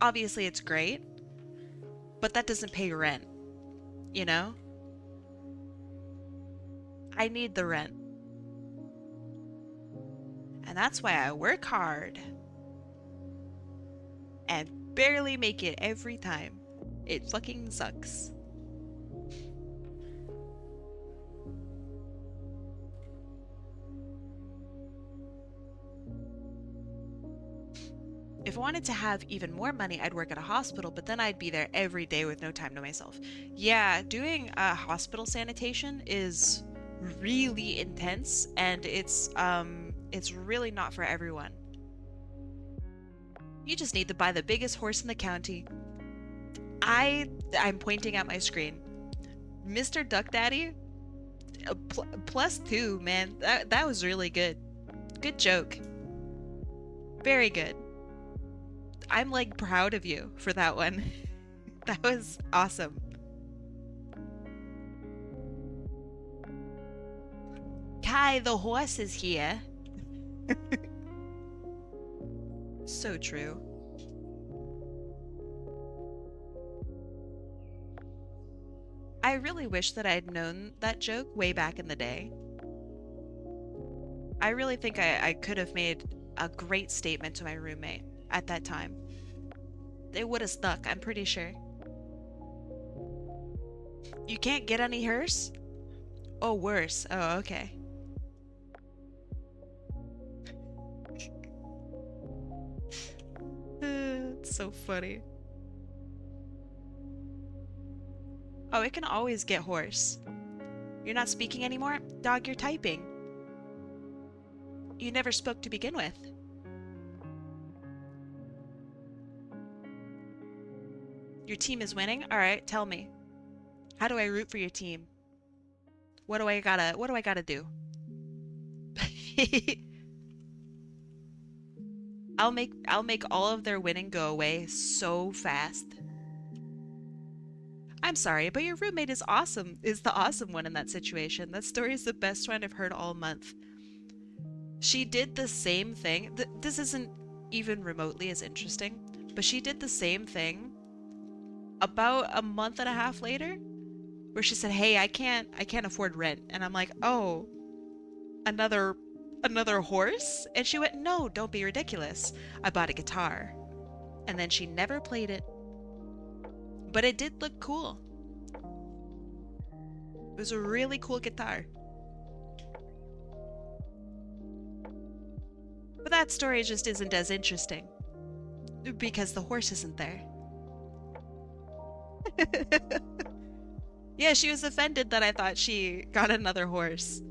obviously it's great, but that doesn't pay rent, you know? I need the rent. And that's why I work hard and barely make it every time. It fucking sucks. If I wanted to have even more money, I'd work at a hospital, but then I'd be there every day with no time to myself. Yeah, doing hospital sanitation is really intense, and it's really not for everyone. You just need to buy the biggest horse in the county. I'm pointing at my screen. Mr. Duck Daddy, +2, man. That was really good. Good joke. Very good. I'm like proud of you for that one. That was awesome. Kai the horse is here. So true. I really wish that I'd known that joke way back in the day. I really think I could have made a great statement to my roommate at that time. It would have stuck, I'm pretty sure. You can't get any hearse? Oh, worse. Oh, okay. It's so funny. Oh, it can always get hoarse. You're not speaking anymore? Dog, you're typing. You never spoke to begin with. Your team is winning? Alright, tell me. How do I root for your team? What do I gotta do? I'll make all of their winning go away so fast. I'm sorry, but your roommate is awesome. Is the awesome one in that situation. That story is the best one I've heard all month. She did the same thing. This isn't even remotely as interesting, but she did the same thing about a month and a half later, where she said, "Hey, I can't afford rent." And I'm like, "Oh, another horse?" And she went, "No, don't be ridiculous. I bought a guitar." And then she never played it. But it did look cool. It was a really cool guitar. But that story just isn't as interesting because the horse isn't there. Yeah, she was offended that I thought she got another horse.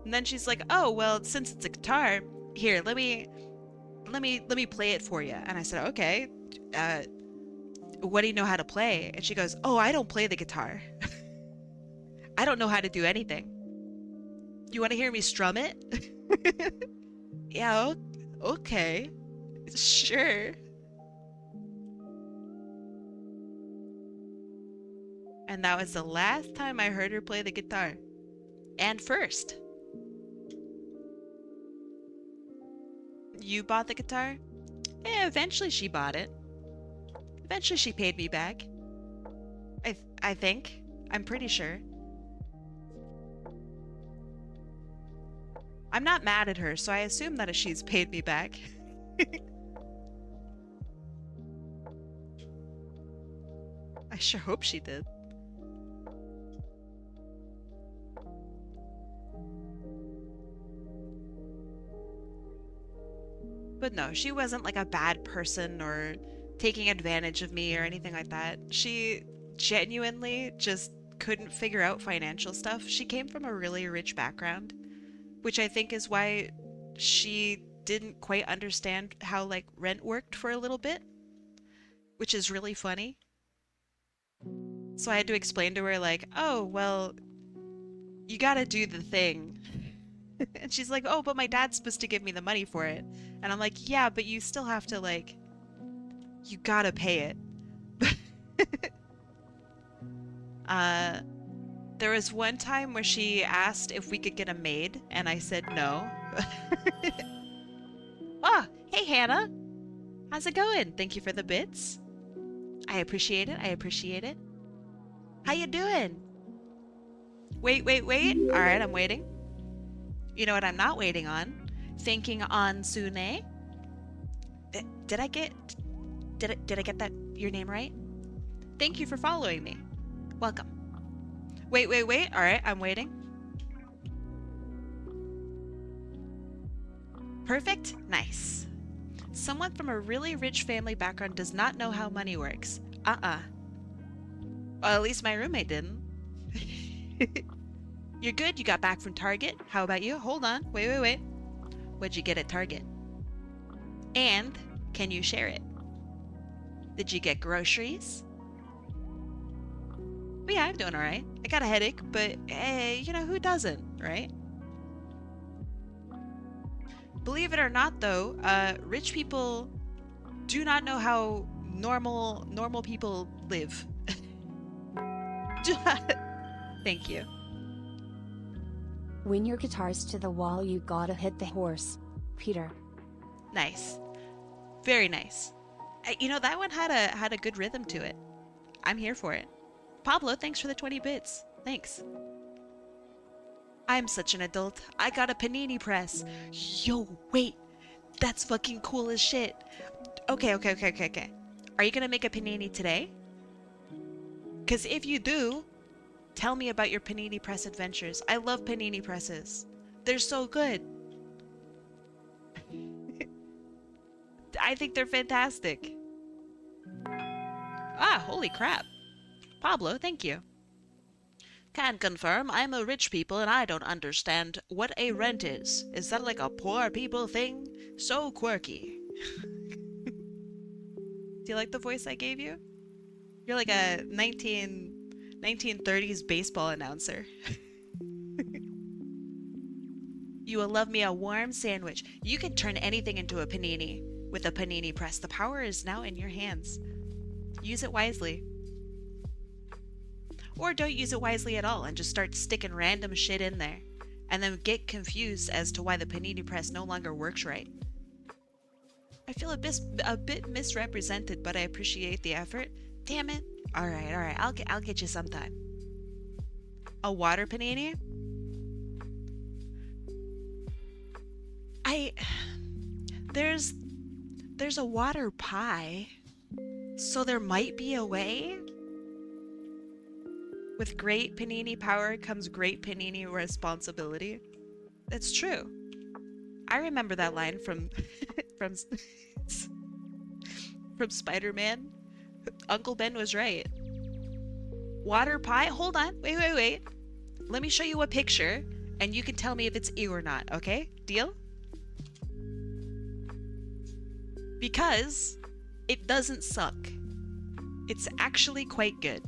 And then she's like, "Oh, well, since it's a guitar, here, let me play it for you." And I said, "Okay. Uh, what do you know how to play?" And she goes, "Oh, I don't play the guitar. I don't know how to do anything. You want to hear me strum it?" Yeah, okay. Sure. And that was the last time I heard her play the guitar. And first. You bought the guitar? Yeah, eventually she bought it. Eventually she paid me back. I think. I'm pretty sure. I'm not mad at her, so I assume that she's paid me back. I sure hope she did. But no, she wasn't like a bad person or taking advantage of me or anything like that. She genuinely just couldn't figure out financial stuff. She came from a really rich background, which I think is why she didn't quite understand how like rent worked for a little bit, which is really funny. So I had to explain to her like, "Oh, well, you gotta do the thing." And she's like, "Oh, but my dad's supposed to give me the money for it." And I'm like, "Yeah, but you still have to like, you gotta pay it." uh, there was one time where she asked if we could get a maid, and I said no. Oh, hey Hannah. How's it going? Thank you for the bits. I appreciate it. I appreciate it. How you doing? Wait, wait, wait. All right, I'm waiting. You know what I'm not waiting on? Thinking on Sune. Did I get that your name right? Thank you for following me. Welcome. Wait, wait, wait. All right, I'm waiting. Perfect. Nice. Someone from a really rich family background does not know how money works. Uh-uh. Well, at least my roommate didn't. You're good? You got back from Target? How about you? Hold on. Wait, wait, wait. What'd you get at Target? And can you share it? Did you get groceries? But yeah, I'm doing all right. I got a headache, but hey, you know, who doesn't, right? Believe it or not, though, rich people do not know how normal people live. Thank you. When your guitar's to the wall, you gotta hit the horse. Peter. Nice. Very nice. You know, that one had a good rhythm to it. I'm here for it. Pablo, thanks for the 20 bits. Thanks. I'm such an adult. I got a panini press. Yo, wait. That's fucking cool as shit. Okay. Are you gonna make a panini today? Because if you do, tell me about your panini press adventures. I love panini presses. They're so good. I think they're fantastic. Ah, holy crap. Pablo, thank you. Can confirm I'm a rich people and I don't understand what a rent is. Is that like a poor people thing? So quirky. Do you like the voice I gave you? You're like a 1930s baseball announcer. You will love me a warm sandwich. You can turn anything into a panini with a panini press. The power is now in your hands. Use it wisely. Or don't use it wisely at all and just start sticking random shit in there. And then get confused as to why the panini press no longer works right. I feel a bit misrepresented, but I appreciate the effort. Damn it. Alright, I'll get you sometime. A water panini? I... There's a water pie. So there might be a way? With great panini power comes great panini responsibility. It's true. I remember that line from from from Spider-Man. Uncle Ben was right. Water pie? Hold on. Wait. Let me show you a picture and you can tell me if it's ew or not, okay? Deal? Because it doesn't suck. It's actually quite good.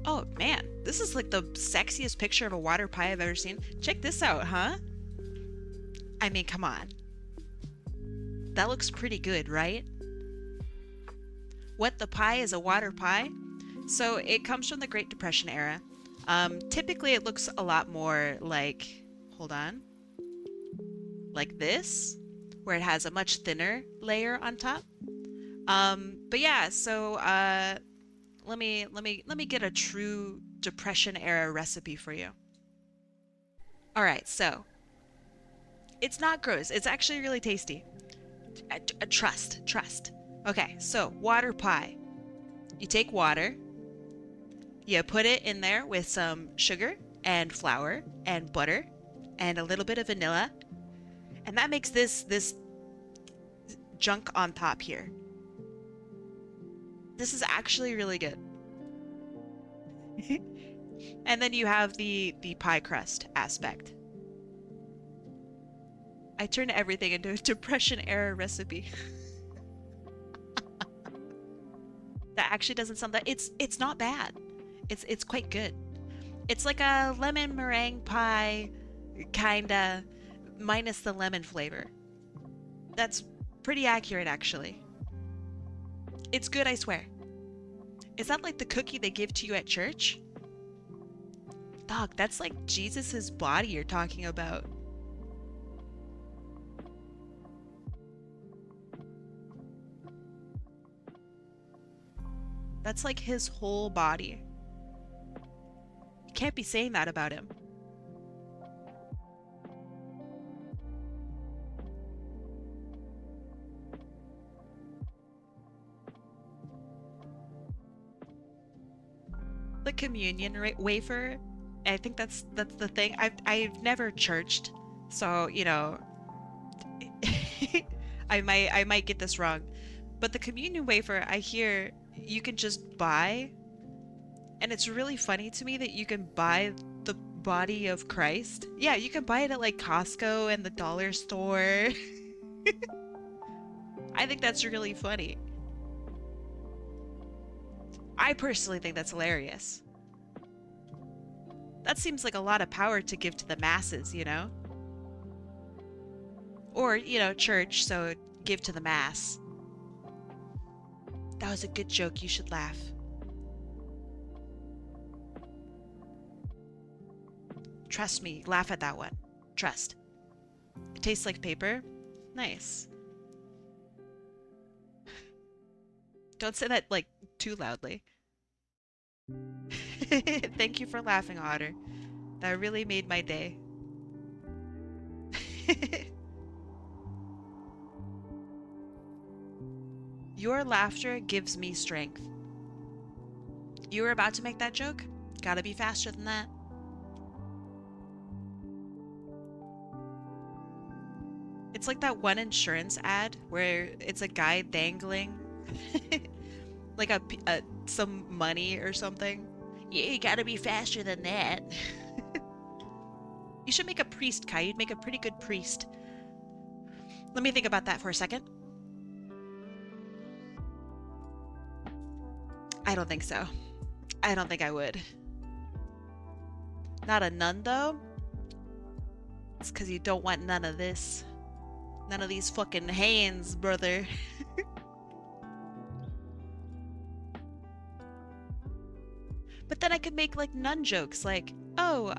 Oh man, this is like the sexiest picture of a water pie I've ever seen. Check this out, huh? I mean, come on. That looks pretty good, right? What the pie is a water pie? So it comes from the Great Depression era. Typically it looks a lot more like, hold on, like this, where it has a much thinner layer on top. But yeah, so let me get a true Depression era recipe for you. All right, so it's not gross. It's actually really tasty. Trust. Okay, so water pie. You take water, you put it in there with some sugar and flour and butter and a little bit of vanilla, and that makes this junk on top here. This is actually really good. And then you have the pie crust aspect. I turned everything into a Depression era recipe. That actually doesn't sound that it's not bad. It's quite good. It's like a lemon meringue pie, kinda, minus the lemon flavor. That's pretty accurate, actually. It's good, I swear. Is that like the cookie they give to you at church? Dog, that's like Jesus's body you're talking about. That's like his whole body. You can't be saying that about him. The communion wafer, I think that's the thing. I've never churched, so you know, I might get this wrong. But the communion wafer, I hear you can just buy, and it's really funny to me that you can buy the body of Christ. Yeah, you can buy it at like Costco and the dollar store. I think that's really funny. I personally think that's hilarious. That seems like a lot of power to give to the masses, you know? Or, you know, church, so give to the mass. That was a good joke, you should laugh. Trust me, laugh at that one. Trust. It tastes like paper? Nice. Don't say that, like, too loudly. Thank you for laughing, Otter. That really made my day. Your laughter gives me strength. You were about to make that joke? Gotta be faster than that. It's like that one insurance ad where it's a guy dangling like some money or something. Yeah, you gotta be faster than that. You should make a priest, Kai. You'd make a pretty good priest. Let me think about that for a second. I don't think so. I don't think I would. Not a nun, though? It's because you don't want none of this. None of these fucking hands, brother. But then I could make like nun jokes like, oh,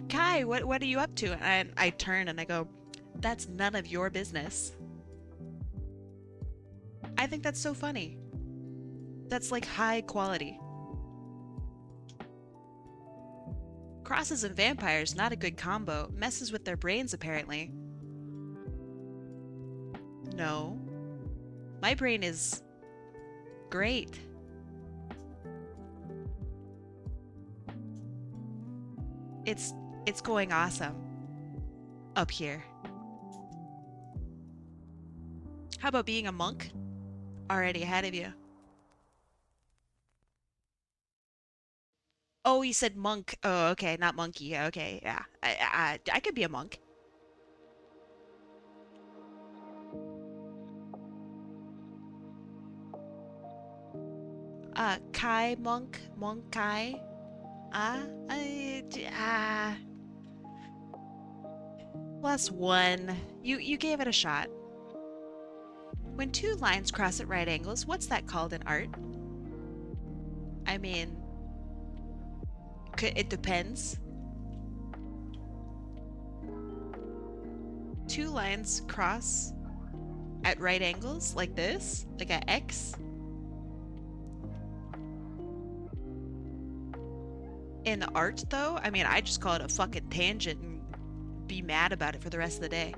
Kai, what are you up to? And I turn and I go, that's none of your business. I think that's so funny. That's like high quality. Crosses and vampires, not a good combo. Messes with their brains, apparently. No. My brain is great. It's going awesome up here. How about being a monk? Already ahead of you. Oh, you said monk. Oh, okay, not monkey. Okay, yeah. I could be a monk. Kai monk, monk Kai. Ah, +1. You gave it a shot. When two lines cross at right angles, what's that called in art? I mean, it depends. Two lines cross at right angles, like this, like an X. In art, though, I mean, I just call it a fucking tangent and be mad about it for the rest of the day.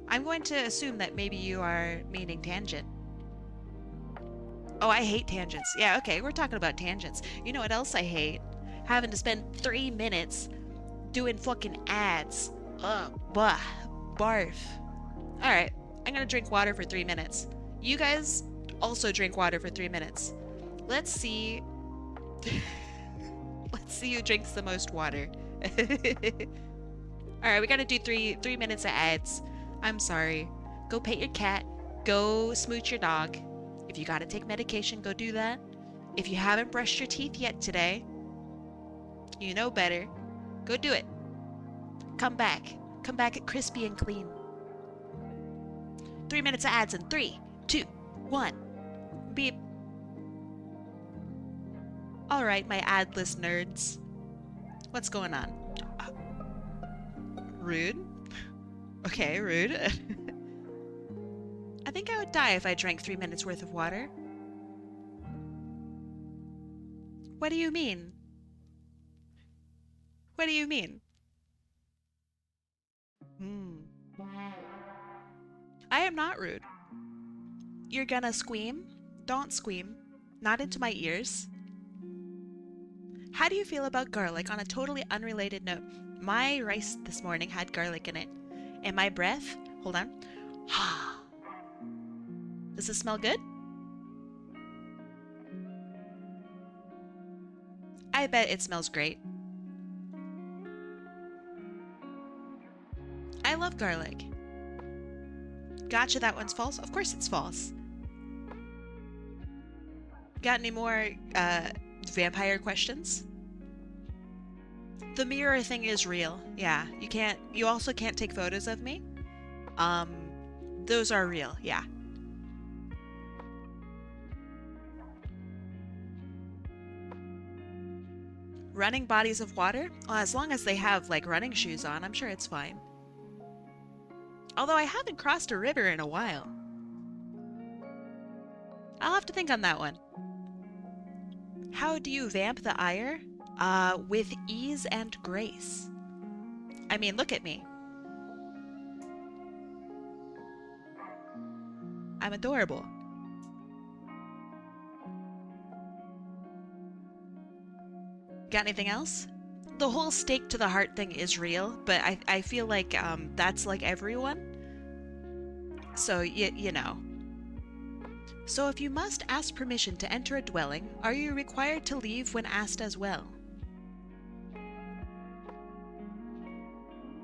I'm going to assume that maybe you are meaning tangent. Oh, I hate tangents. Yeah, okay, we're talking about tangents. You know what else I hate? Having to spend 3 minutes doing fucking ads. Ugh, bah, barf. Alright, I'm gonna drink water for 3 minutes. You guys also drink water for 3 minutes. Let's see. Let's see who drinks the most water. Alright, we gotta do 3 minutes of ads. I'm sorry. Go pet your cat. Go smooch your dog. If you gotta take medication, go do that. If you haven't brushed your teeth yet today, you know better. Go do it. Come back. Come back at crispy and clean. 3 minutes of ads in 3, 2, 1. Beep. Alright, my adless nerds. What's going on? Rude? Okay, rude. I think I would die if I drank 3 minutes worth of water. What do you mean? What do you mean? I am not rude. You're gonna squeam? Don't squeam. Not into my ears. How do you feel about garlic on a totally unrelated note? My rice this morning had garlic in it. And my breath, hold on. Does it smell good? I bet it smells great. I love garlic. Gotcha, that one's false. Of course it's false. Got any more vampire questions? The mirror thing is real. Yeah, you also can't take photos of me. Those are real, yeah. Running bodies of water? Well, as long as they have like running shoes on, I'm sure it's fine. Although I haven't crossed a river in a while. I'll have to think on that one. How do you vamp the ire? With ease and grace. I mean, look at me. I'm adorable. Got anything else? The whole stake to the heart thing is real, but I feel like that's like everyone. So, you know. So if you must ask permission to enter a dwelling, are you required to leave when asked as well?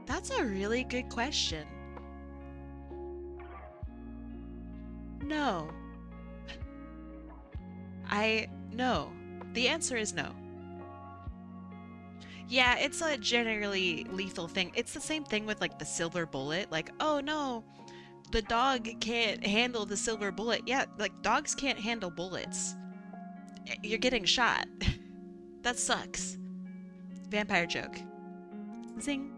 That's a really good question. No. No. The answer is no. Yeah, it's a generally lethal thing. It's the same thing with like the silver bullet. Like, oh no, The dog can't handle the silver bullet. Yeah, like dogs can't handle bullets. You're getting shot. That sucks. Vampire joke. Zing.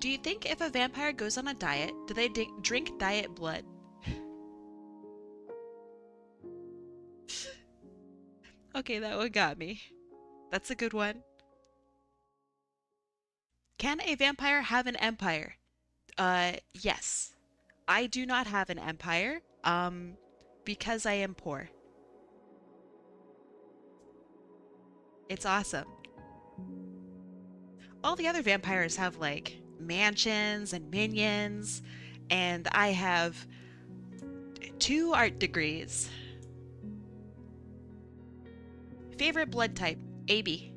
Do you think if a vampire goes on a diet, do they drink diet blood? Okay, that one got me. That's a good one. Can a vampire have an empire? Yes. I do not have an empire, because I am poor. It's awesome. All the other vampires have, like, mansions and minions, and I have 2 art degrees. Favorite blood type? AB.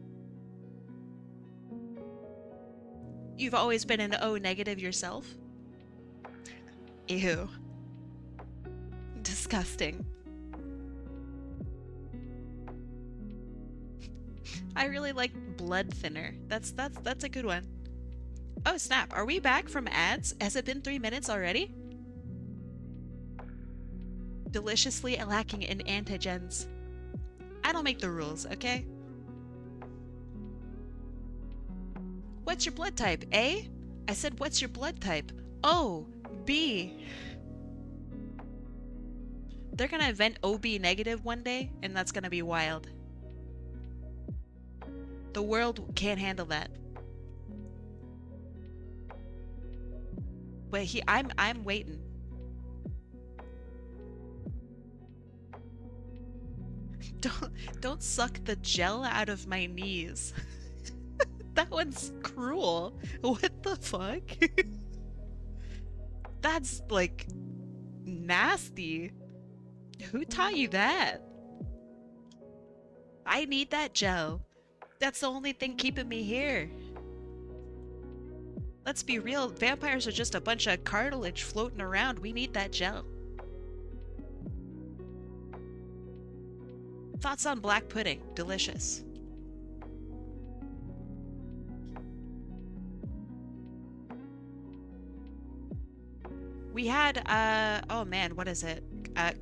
You've always been an O negative yourself? Ew. Disgusting. I really like blood thinner. That's a good one. Oh snap, are we back from ads? Has it been 3 minutes already? Deliciously lacking in antigens. I don't make the rules, okay? What's your blood type? A? I said what's your blood type? O. B. They're gonna invent OB negative one day, and that's gonna be wild. The world can't handle that. But I'm waiting. Don't suck the gel out of my knees. That one's cruel. What the fuck? That's like nasty. Who taught you that? I need that gel. That's the only thing keeping me here. Let's be real, vampires are just a bunch of cartilage floating around. We need that gel. Thoughts on black pudding? Delicious. We had, oh man, what is it?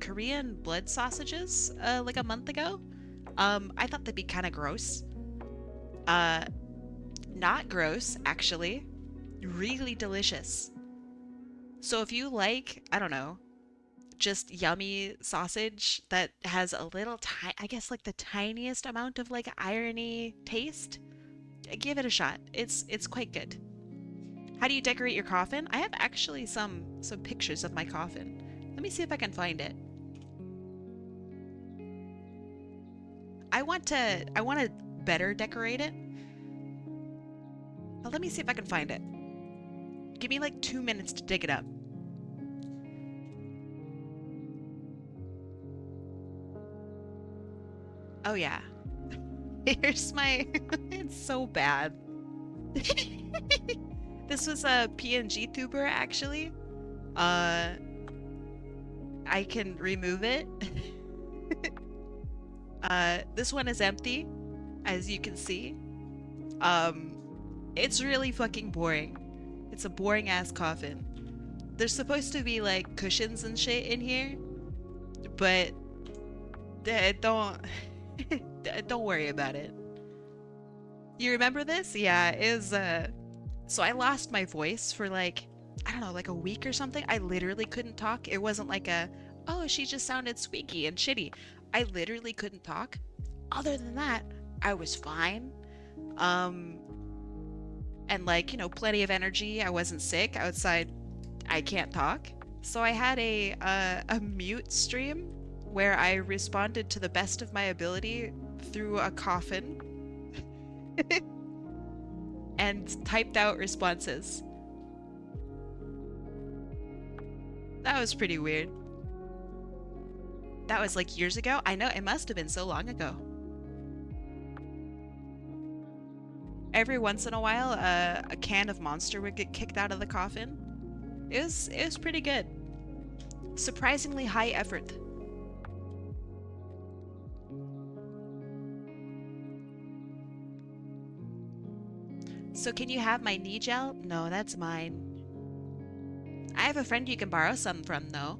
Korean blood sausages, like a month ago. I thought they'd be kind of gross. Not gross, actually. Really delicious. So if you like, I don't know, just yummy sausage that has a little I guess like the tiniest amount of like irony taste, give it a shot. It's quite good. How do you decorate your coffin? I have actually some pictures of my coffin. Let me see if I can find it. I want to better decorate it. But let me see if I can find it. Give me like 2 minutes to dig it up. Oh yeah. Here's my it's so bad. This was a PNG tuber actually. I can remove it. This one is empty, as you can see. It's really fucking boring. It's a boring ass coffin. There's supposed to be like cushions and shit in here, but don't don't worry about it. You remember this? Yeah, it was so I lost my voice for like, I don't know, like a week or something. I literally couldn't talk. It wasn't like oh, she just sounded squeaky and shitty. I literally couldn't talk. Other than that, I was fine. And like, you know, plenty of energy. I wasn't sick. Outside, I can't talk. So I had a mute stream where I responded to the best of my ability through a coffin and typed out responses. That was pretty weird. That was like years ago. I know, it must have been so long ago. Every once in a while, a can of Monster would get kicked out of the coffin. It was pretty good. Surprisingly high effort. So can you have my knee gel? No, that's mine. I have a friend you can borrow some from, though.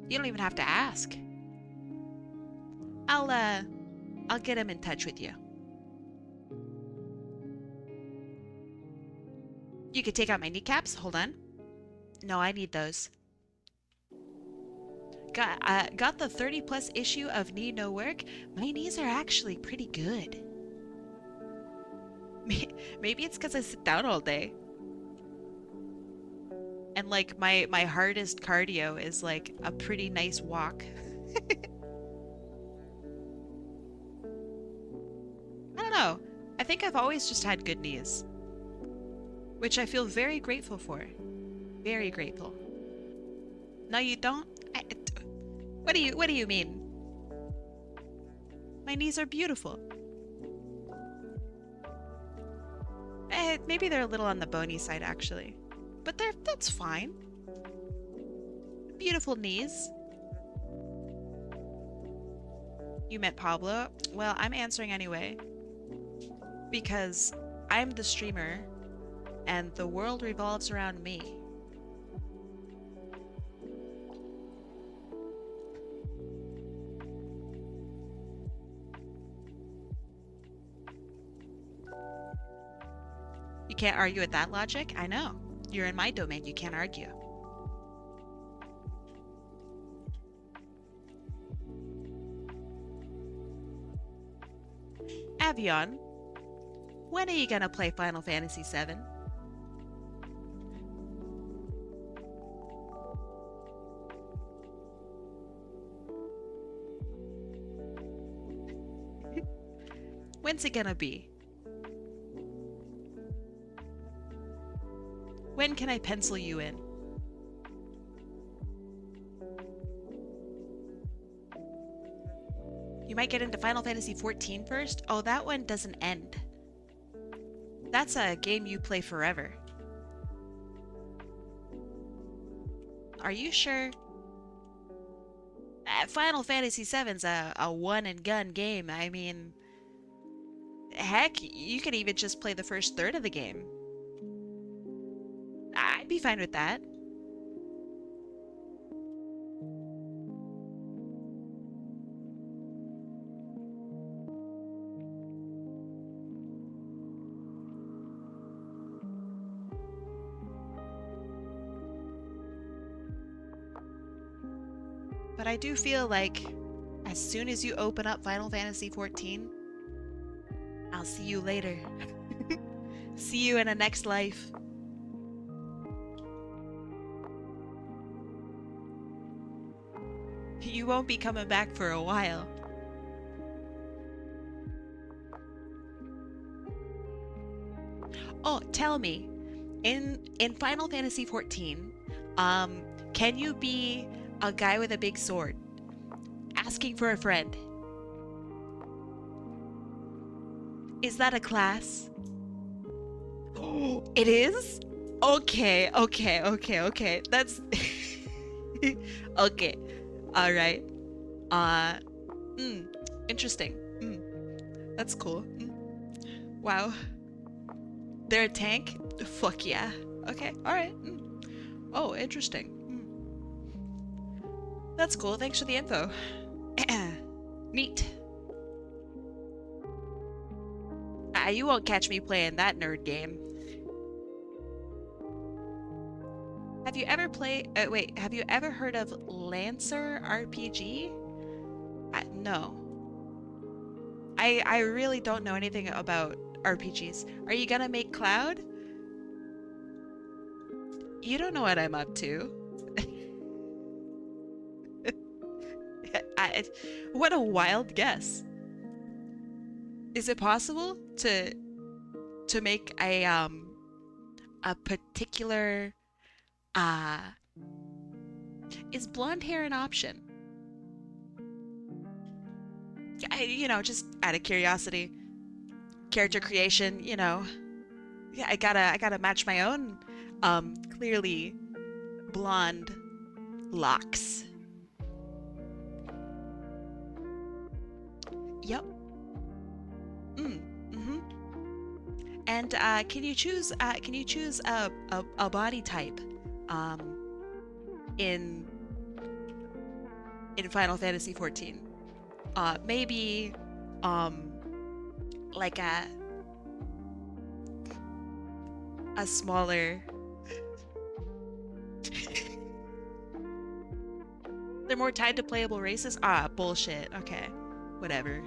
You don't even have to ask. I'll get him in touch with you. You could take out my kneecaps. Hold on. No, I need those. Got the 30 plus issue of Knee No Work. My knees are actually pretty good. Maybe it's because I sit down all day. And like my hardest cardio is like a pretty nice walk. I don't know. I think I've always just had good knees. Which I feel very grateful for. Very grateful. No, you don't? What do you mean? My knees are beautiful. Maybe they're a little on the bony side actually. But that's fine. Beautiful knees. You met Pablo? Well, I'm answering anyway. Because I'm the streamer and the world revolves around me. You can't argue with that logic? I know. You're in my domain, you can't argue. Avion, when are you gonna play Final Fantasy VII? When's it gonna be? When can I pencil you in? You might get into Final Fantasy XIV first? Oh, that one doesn't end. That's a game you play forever. Are you sure? Final Fantasy VII's a one and gun game. I mean, heck, you could even just play the first third of the game. I'd be fine with that. But I do feel like as soon as you open up Final Fantasy XIV, I'll see you later. See you in a next life. You won't be coming back for a while. Oh, tell me, in Final Fantasy XIV, can you be a guy with a big sword asking for a friend? Is that a class? Oh, it is? Okay, okay, okay, okay. That's okay. All right. Uh, interesting. That's cool. Wow. They're a tank? Fuck yeah. Okay, all right. Oh, interesting. That's cool. Thanks for the info. Neat. You won't catch me playing that nerd game. Have you ever played... wait, have you ever heard of Lancer RPG? No. I really don't know anything about RPGs. Are you gonna make Cloud? You don't know what I'm up to. What a wild guess. Is it possible to make a particular is blonde hair an option? You know, just out of curiosity. Character creation, you know. Yeah, I gotta match my own clearly blonde locks. Yep. And can you choose a body type um in Final Fantasy 14? Maybe um like a smaller. They're more tied to playable races? Ah, bullshit. Okay. Whatever.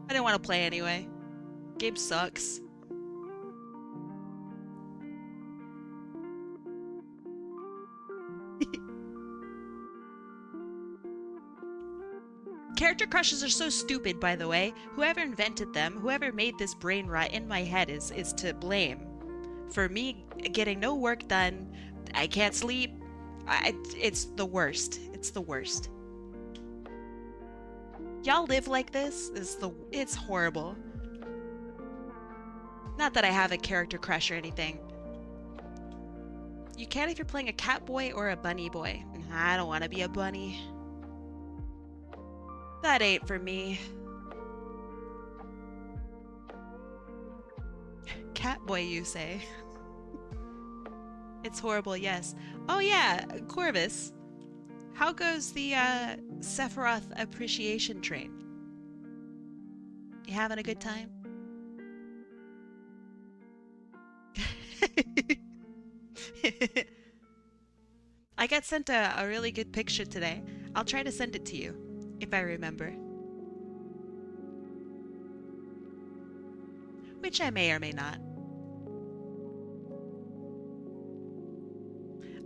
I didn't want to play anyway. Game sucks. Character crushes are so stupid, by the way. Whoever invented them, whoever made this brain rot in my head is to blame. For me getting no work done, I can't sleep. It's the worst. It's the worst. Y'all live like this? It's horrible. Not that I have a character crush or anything. You can if you're playing a cat boy or a bunny boy. I don't want to be a bunny. That ain't for me. Cat boy, you say? It's horrible, yes. Oh yeah, Corvus. How goes the Sephiroth appreciation train? You having a good time? I got sent a really good picture today. I'll try to send it to you, if I remember. Which I may or may not.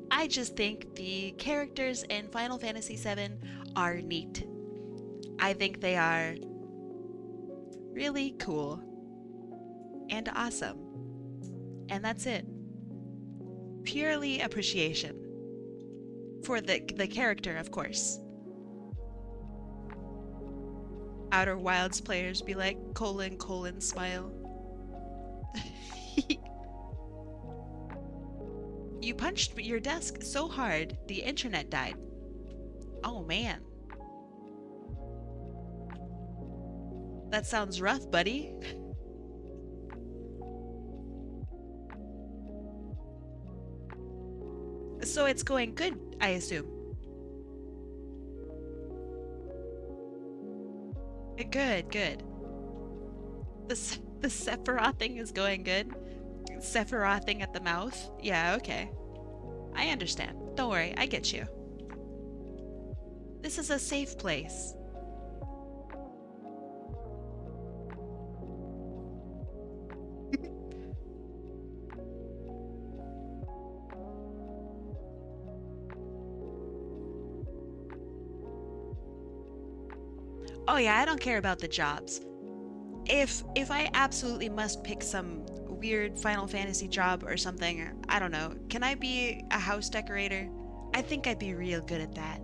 I just think the characters in Final Fantasy VII are neat. I think they are really cool and awesome. And that's it. Purely appreciation. For the character, of course. Outer Wilds players be like, colon, colon, smile. You punched your desk so hard, the internet died. Oh man. That sounds rough, buddy. So it's going good, I assume. Good, good. The Sephirothing is going good. Sephirothing at the mouth. Yeah, okay. I understand. Don't worry, I get you. This is a safe place. Oh yeah, I don't care about the jobs. If I absolutely must pick some weird Final Fantasy job or something, I don't know. Can I be a house decorator? I think I'd be real good at that.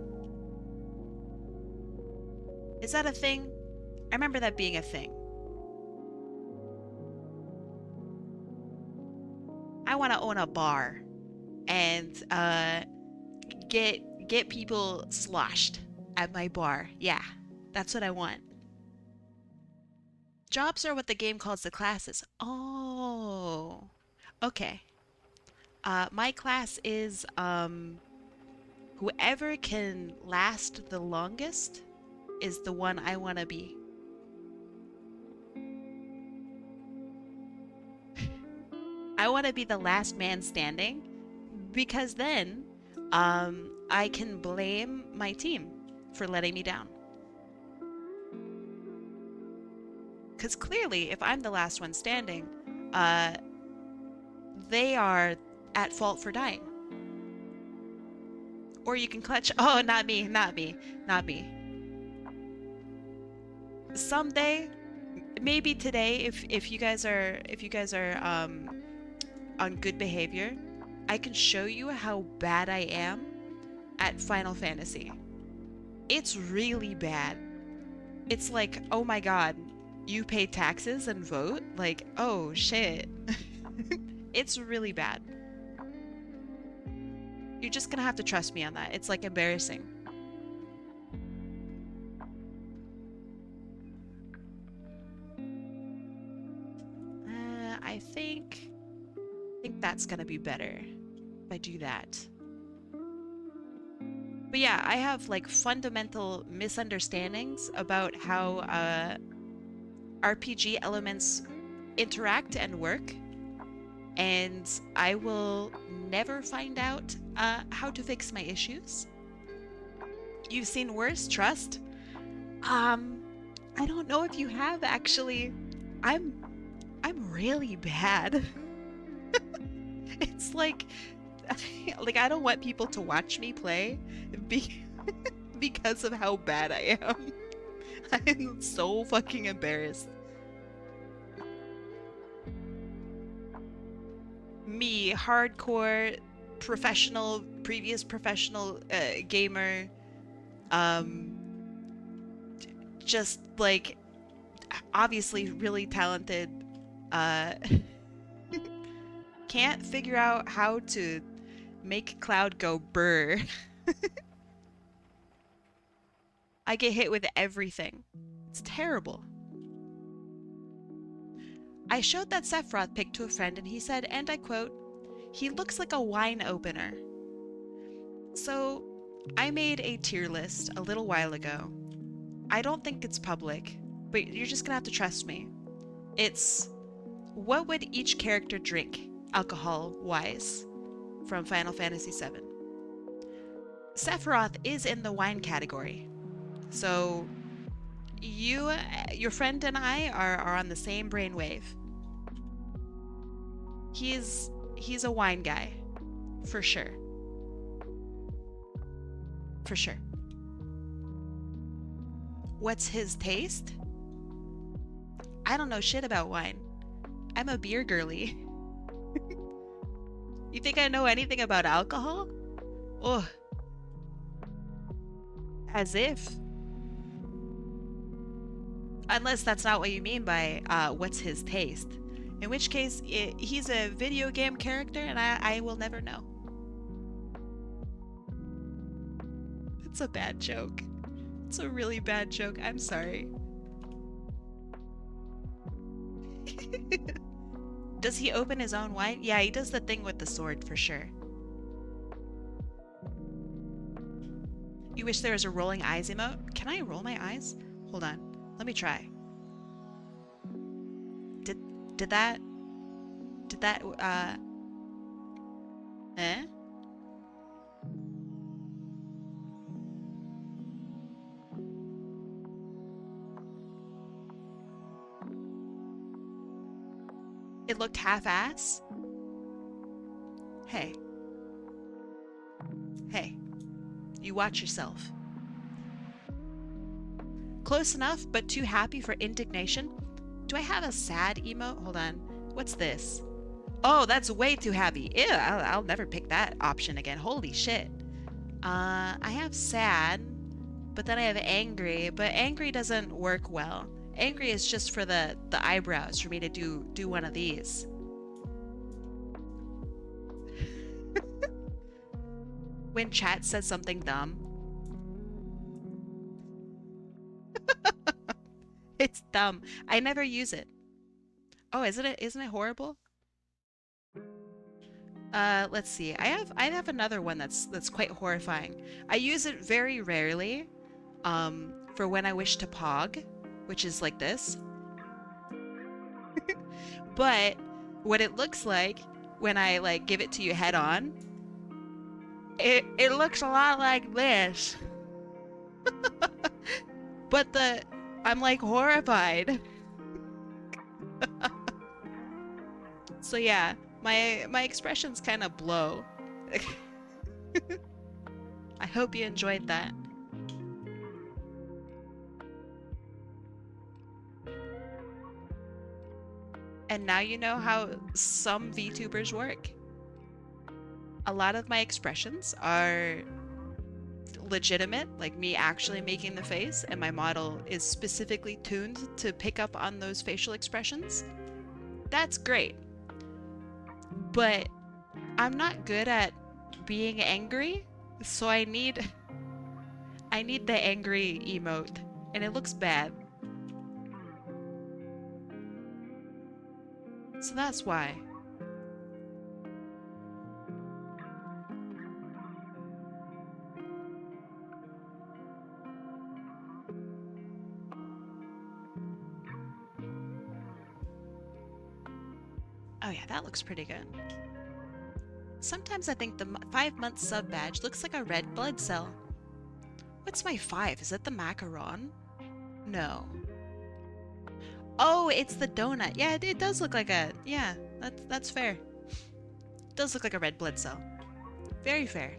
Is that a thing? I remember that being a thing. I want to own a bar and get people sloshed at my bar. Yeah, that's what I want. Jobs are what the game calls the classes. Oh, okay. My class is whoever can last the longest is the one I want to be. I want to be the last man standing because then I can blame my team for letting me down. Because clearly, if I'm the last one standing, they are at fault for dying. Or you can clutch. Oh, not me, not me, not me. Someday, maybe today, if you guys are on good behavior, I can show you how bad I am at Final Fantasy. It's really bad. It's like, oh my god, you pay taxes and vote? Like, oh shit. It's really bad. You're just gonna have to trust me on that. It's like embarrassing. I think that's gonna be better if I do that. But yeah, I have like fundamental misunderstandings about how RPG elements interact and work, and I will never find out how to fix my issues. You've seen worse, trust? Um, I don't know if you have actually. I'm I'm really bad. It's like like I don't want people to watch me play be because of how bad I am. I'm so fucking embarrassed. Me, hardcore, professional, previous professional gamer, um, just like obviously really talented, uh, can't figure out how to make Cloud go brr. I get hit with everything. It's terrible. I showed that Sephiroth pic to a friend and he said, and I quote, "He looks like a wine opener." So, I made a tier list a little while ago. I don't think it's public, but you're just gonna have to trust me. It's what would each character drink, alcohol-wise, from Final Fantasy VII. Sephiroth is in the wine category, so your friend and I are on the same brainwave. He's a wine guy, for sure. For sure. What's his taste? I don't know shit about wine. I'm a beer girly. You think I know anything about alcohol? Ugh. As if. Unless that's not what you mean by what's his taste. In which case, he's a video game character and I will never know. It's a bad joke. It's a really bad joke. I'm sorry. Does he open his own wine? Yeah, he does the thing with the sword for sure. You wish there was a rolling eyes emote? Can I roll my eyes? Hold on. Let me try. Did that eh? It looked half-ass? Hey. Hey. You watch yourself. Close enough, but too happy for indignation? Do I have a sad emote? Hold on. What's this? Oh, that's way too happy. Ew, I'll never pick that option again. Holy shit. I have sad, but then I have angry, but angry doesn't work well. Angry is just for the eyebrows for me to do one of these. When chat says something dumb. It's dumb. I never use it. Oh, isn't it horrible? Let's see. I have another one that's quite horrifying. I use it very rarely, for when I wish to pog, which is like this. But what it looks like when I like give it to you head on, it looks a lot like this. But I'm like horrified. So yeah, my expressions kind of blow. I hope you enjoyed that. And now you know how some VTubers work. A lot of my expressions are legitimate, like me actually making the face, and my model is specifically tuned to pick up on those facial expressions. That's great. But I'm not good at being angry, so I need the angry emote, and it looks bad. So that's why. Oh yeah, that looks pretty good. Sometimes I think the 5-month sub badge looks like a red blood cell. What's my 5? Is that the macaron? No. Oh, it's the donut. Yeah, it does look like a... Yeah, that's fair. It does look like a red blood cell. Very fair.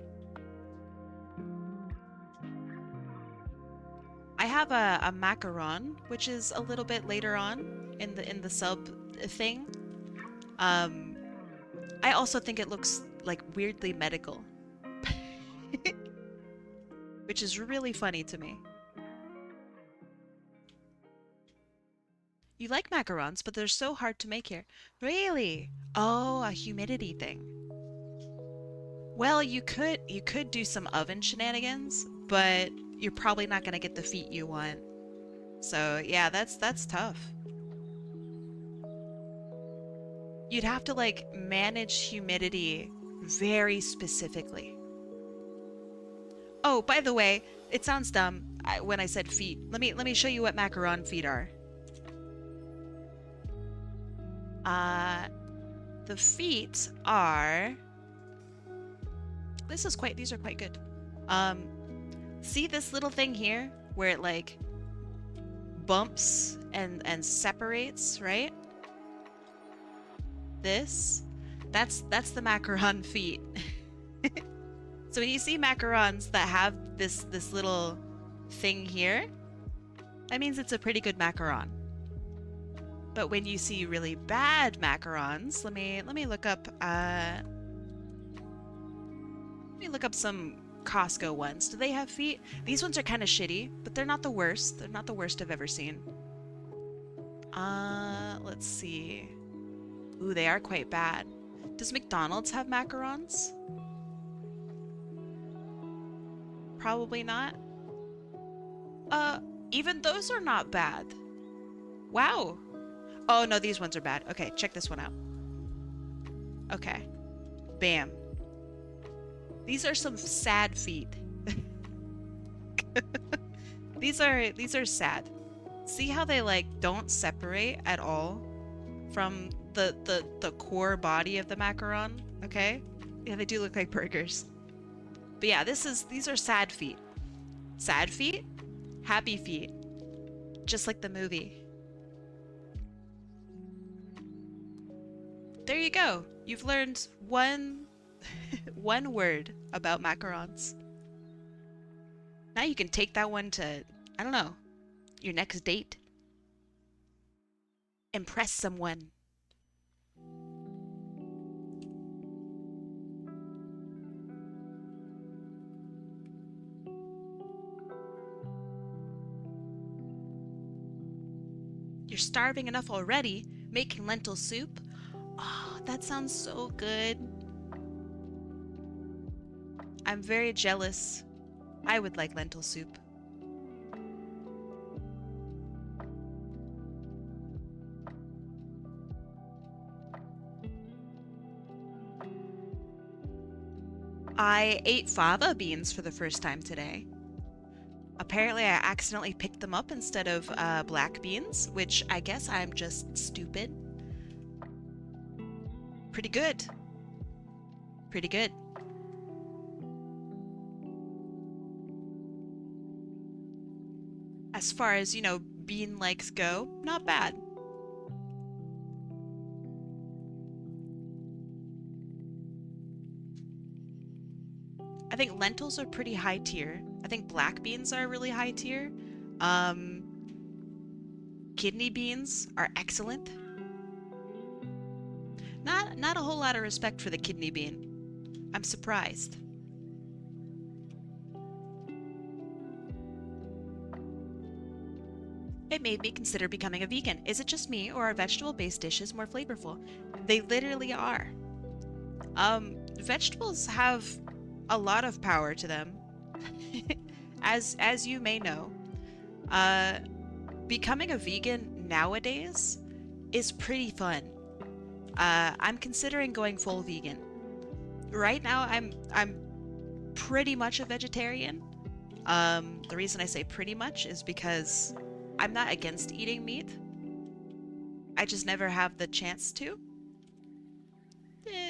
I have a macaron, which is a little bit later on in the sub thing. I also think it looks like weirdly medical. Which is really funny to me. You like macarons, but they're so hard to make here. Really? Oh, a humidity thing. Well, you could do some oven shenanigans, but you're probably not gonna get the feet you want. So yeah, that's tough. You'd have to like manage humidity very specifically. Oh, by the way, it sounds dumb when I said feet. Let me show you what macaron feet are. The feet are... These are quite good. See this little thing here where it like bumps and separates, right? That's the macaron feet. So when you see macarons that have this little thing here, that means it's a pretty good macaron. But when you see really bad macarons, let me look up some Costco ones. Do they have feet? These ones are kind of shitty, but they're not the worst. They're not the worst I've ever seen. Let's see. Ooh, they are quite bad. Does McDonald's have macarons? Probably not. Even those are not bad. Wow. Oh, no, these ones are bad. Okay, check this one out. Okay. Bam. These are some sad feet. These are sad. See how they like don't separate at all from the core body of the macaron, okay? Yeah, they do look like burgers. But yeah, these are sad feet. Sad feet, happy feet. Just like the movie. There you go. You've learned one word about macarons. Now you can take that one to, I don't know, your next date. Impress someone. You're starving enough already, making lentil soup? Oh, that sounds so good. I'm very jealous. I would like lentil soup. I ate fava beans for the first time today. Apparently I accidentally picked them up instead of black beans, which I guess I'm just stupid. Pretty good. Pretty good. As far as, you know, bean likes go, not bad. I think lentils are pretty high tier. I think black beans are really high tier. Kidney beans are excellent. Not a whole lot of respect for the kidney bean. I'm surprised. It made me consider becoming a vegan. Is it just me, or are vegetable-based dishes more flavorful? They literally are. Vegetables have a lot of power to them. As you may know, becoming a vegan nowadays is pretty fun. I'm considering going full vegan. Right now, I'm pretty much a vegetarian. The reason I say pretty much is because I'm not against eating meat. I just never have the chance to.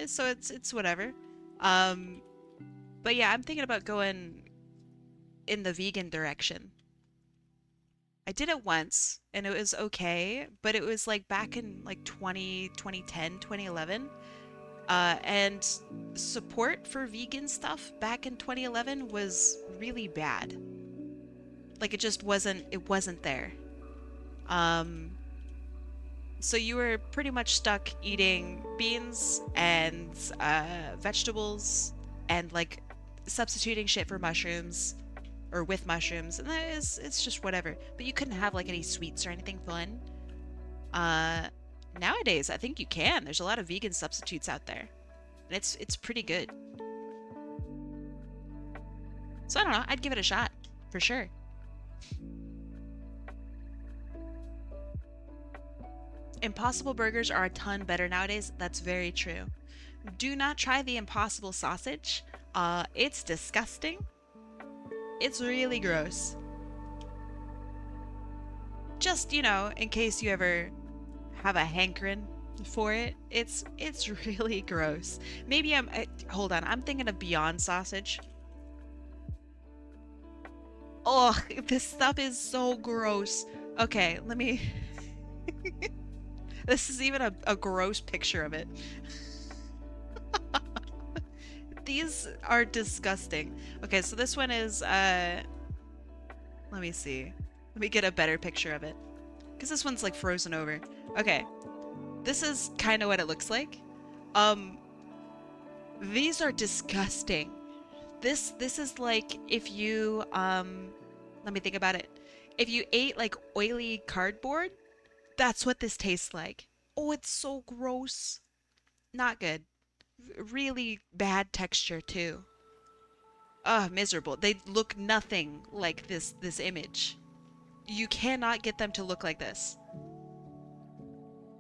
So it's whatever. Um, but yeah, I'm thinking about going in the vegan direction. I did it once and it was okay, but it was like back in like 2010, 2011. And support for vegan stuff back in 2011 was really bad. Like it wasn't there. Um, so you were pretty much stuck eating beans and vegetables and like substituting shit for mushrooms or with mushrooms, and it's just whatever. But you couldn't have like any sweets or anything fun. Uh, Nowadays I think you can. There's a lot of vegan substitutes out there, and it's pretty good. So I don't know. I'd give it a shot for sure. Impossible burgers are a ton better nowadays. That's very true. Do not try the Impossible sausage. It's disgusting. It's really gross. Just, in case you ever have a hankering for it, it's really gross. Maybe hold on. I'm thinking of Beyond Sausage. Oh, this stuff is so gross. Okay, let me This is even a gross picture of it. These are disgusting. Okay, so this one is, let me see. Let me get a better picture of it. Because this one's like frozen over. Okay, this is kind of what it looks like. Um, these are disgusting. This is like if you, let me think about it. If you ate like oily cardboard, that's what this tastes like. Oh, it's so gross. Not good. Really bad texture too. Ugh, miserable. They look nothing like this image. You cannot get them to look like this.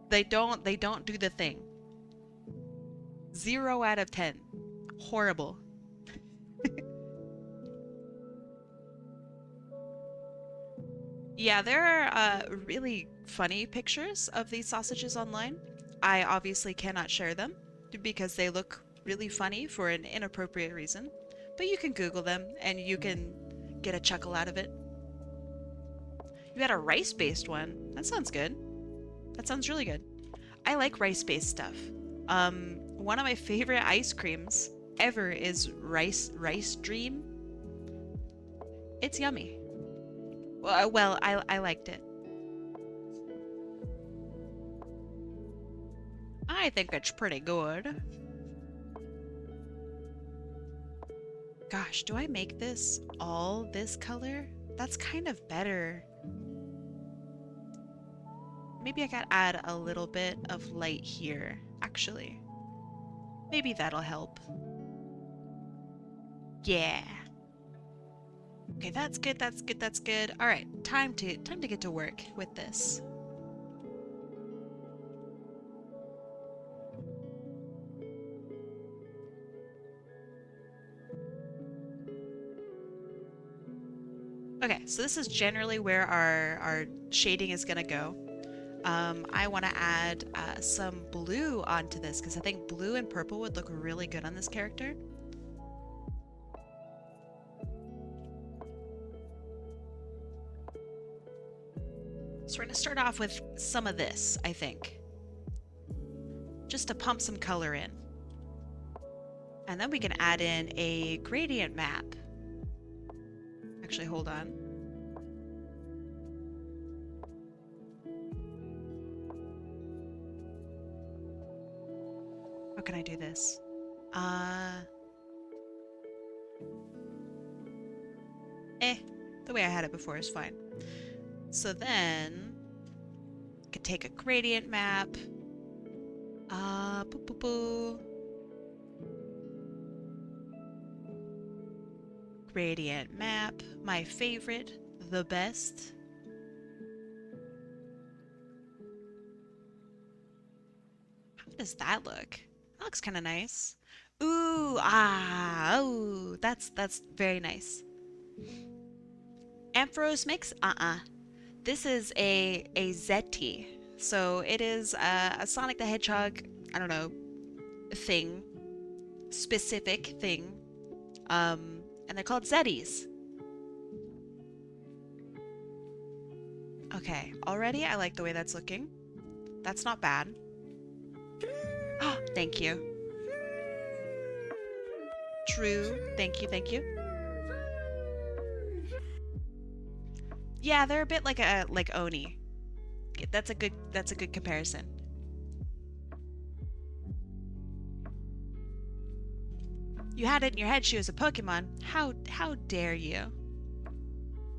They don't do the thing. 0 out of 10. Horrible. Yeah, there are really funny pictures of these sausages online. I obviously cannot share them because they look really funny for an inappropriate reason. But you can Google them and you can get a chuckle out of it. You had a rice-based one. That sounds good. That sounds really good. I like rice-based stuff. One of my favorite ice creams ever is Rice Dream. It's yummy. Well, I liked it. I think it's pretty good. Gosh, do I make this all this color? That's kind of better. Maybe I could add a little bit of light here, actually. Maybe that'll help. Yeah. Okay, that's good, that's good, that's good. All right, time to get to work with this. Okay, so this is generally where our shading is gonna go. I want to add some blue onto this because I think blue and purple would look really good on this character. So we're going to start off with some of this, I think. Just to pump some color in. And then we can add in a gradient map. Actually, hold on. How can I do this? The way I had it before is fine. So then, I could take a gradient map. Boo boo boo. Gradient map, my favorite, the best. How does that look? That looks kind of nice. Ooh, ah, ooh, that's very nice. Ampharos mix? This is a Zeti. So it is a Sonic the Hedgehog, I don't know, thing, specific thing. And they're called Zetis. Okay, already I like the way that's looking. That's not bad. Oh, thank you. True. Thank you, thank you. Yeah, they're a bit like Oni. That's a good comparison. You had it in your head she was a Pokemon. How dare you?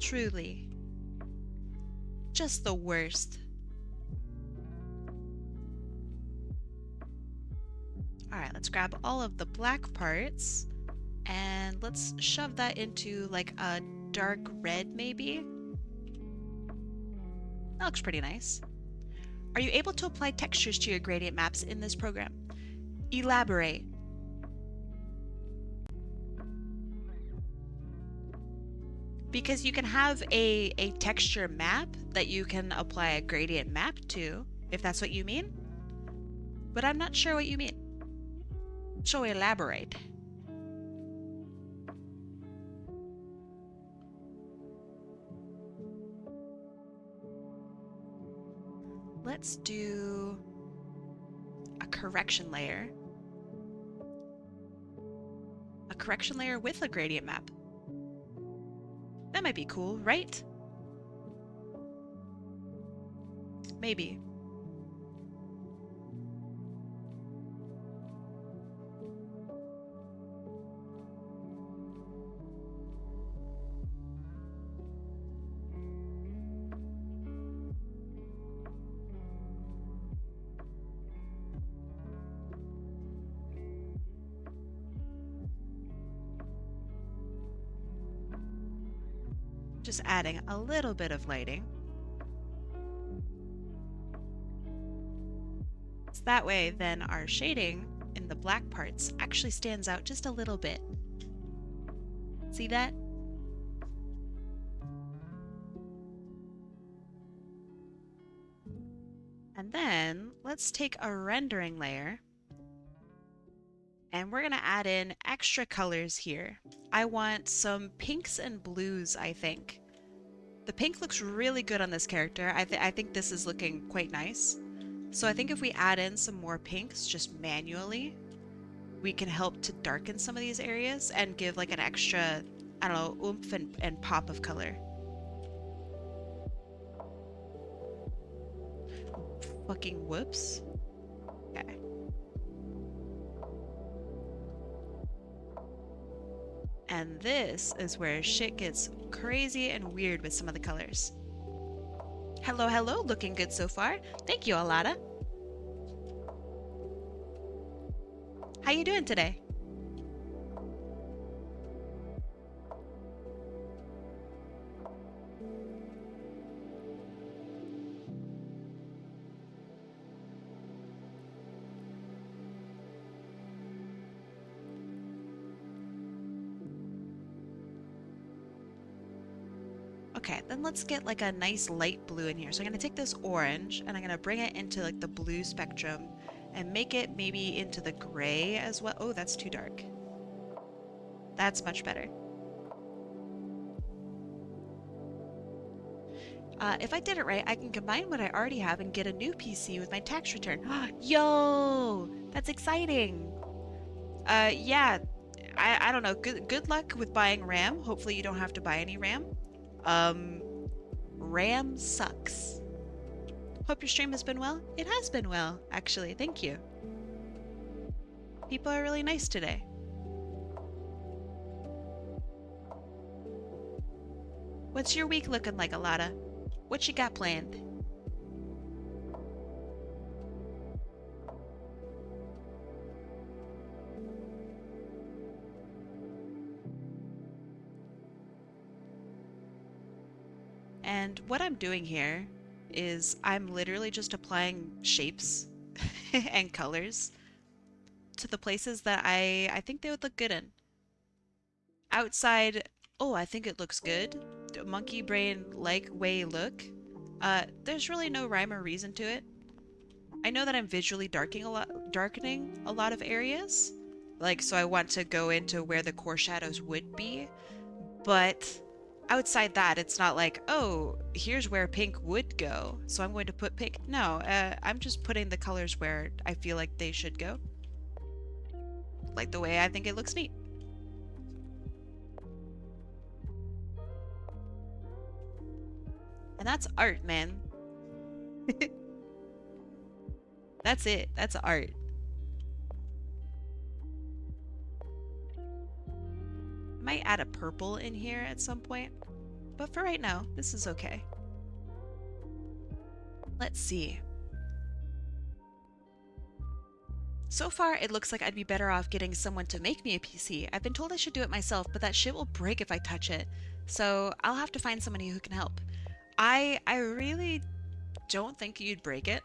Truly. Just the worst. Alright, let's grab all of the black parts and let's shove that into like a dark red maybe. That looks pretty nice. Are you able to apply textures to your gradient maps in this program? Elaborate. Because you can have a texture map that you can apply a gradient map to, if that's what you mean. But I'm not sure what you mean. So elaborate. Let's do a correction layer. A correction layer with a gradient map. That might be cool, right? Maybe. Just adding a little bit of lighting. So that way, then our shading in the black parts actually stands out just a little bit. See that? And then let's take a rendering layer and we're gonna add in extra colors here. I want some pinks and blues, I think. The pink looks really good on this character. I think this is looking quite nice. So I think if we add in some more pinks just manually, we can help to darken some of these areas and give like an extra, I don't know, oomph and pop of color. Fucking whoops. Okay. And this is where shit gets crazy and weird with some of the colors. Hello, hello, looking good so far. Thank you, Alada. How you doing today? Okay, then let's get like a nice light blue in here. So I'm gonna take this orange and I'm gonna bring it into like the blue spectrum and make it maybe into the gray as well. Oh, that's too dark. That's much better. If I did it right, I can combine what I already have and get a new PC with my tax return. Yo, that's exciting. Yeah, I don't know. Good luck with buying RAM. Hopefully you don't have to buy any RAM. Um, RAM sucks. Hope your stream has been well. It has been well, actually. Thank you. People are really nice today. What's your week looking like, Alada? What you got planned? And what I'm doing here is I'm literally just applying shapes and colors to the places that I think they would look good in. Outside, oh, I think it looks good. Monkey brain like way look. There's really no rhyme or reason to it. I know that I'm visually darkening a lot of areas. Like, so I want to go into where the core shadows would be. But outside that, it's not like, oh, here's where pink would go, so I'm going to put pink. No, I'm just putting the colors where I feel like they should go. Like the way I think it looks neat. And that's art, man. That's it. That's art. I might add a purple in here at some point, but for right now, this is okay. Let's see. So far, it looks like I'd be better off getting someone to make me a PC. I've been told I should do it myself, but that shit will break if I touch it. So I'll have to find somebody who can help. I really don't think you'd break it,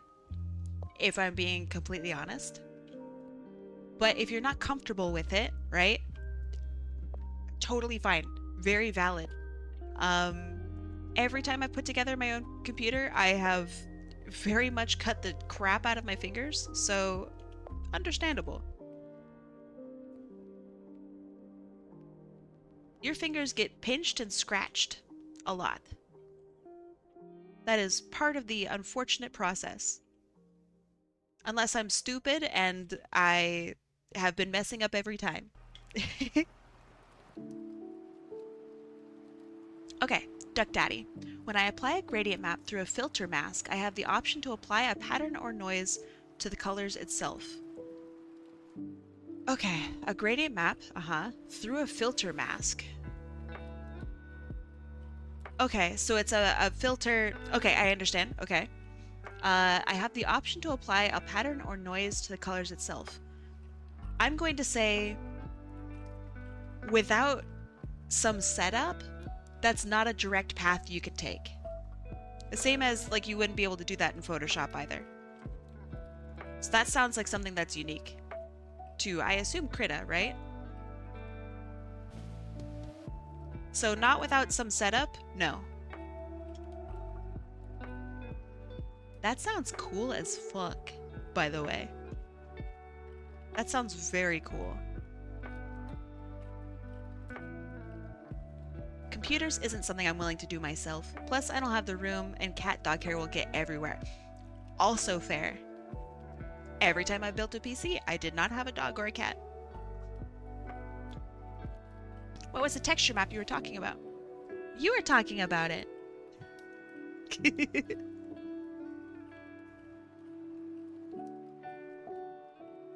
if I'm being completely honest. But if you're not comfortable with it, right? Totally fine. Very valid. Every time I put together my own computer, I have very much cut the crap out of my fingers, so understandable. Your fingers get pinched and scratched a lot. That is part of the unfortunate process. Unless I'm stupid and I have been messing up every time. Okay, Duck Daddy. When I apply a gradient map through a filter mask, I have the option to apply a pattern or noise to the colors itself. Okay, a gradient map, through a filter mask. Okay, so it's a filter. Okay, I understand. Okay. I have the option to apply a pattern or noise to the colors itself. I'm going to say, without some setup, that's not a direct path you could take. The same as, like, you wouldn't be able to do that in Photoshop either. So that sounds like something that's unique to, I assume, Krita, right? So not without some setup? No. That sounds cool as fuck, by the way. That sounds very cool. Computers isn't something I'm willing to do myself. Plus, I don't have the room, and cat dog hair will get everywhere. Also fair. Every time I built a PC, I did not have a dog or a cat. What was the texture map you were talking about? You were talking about it.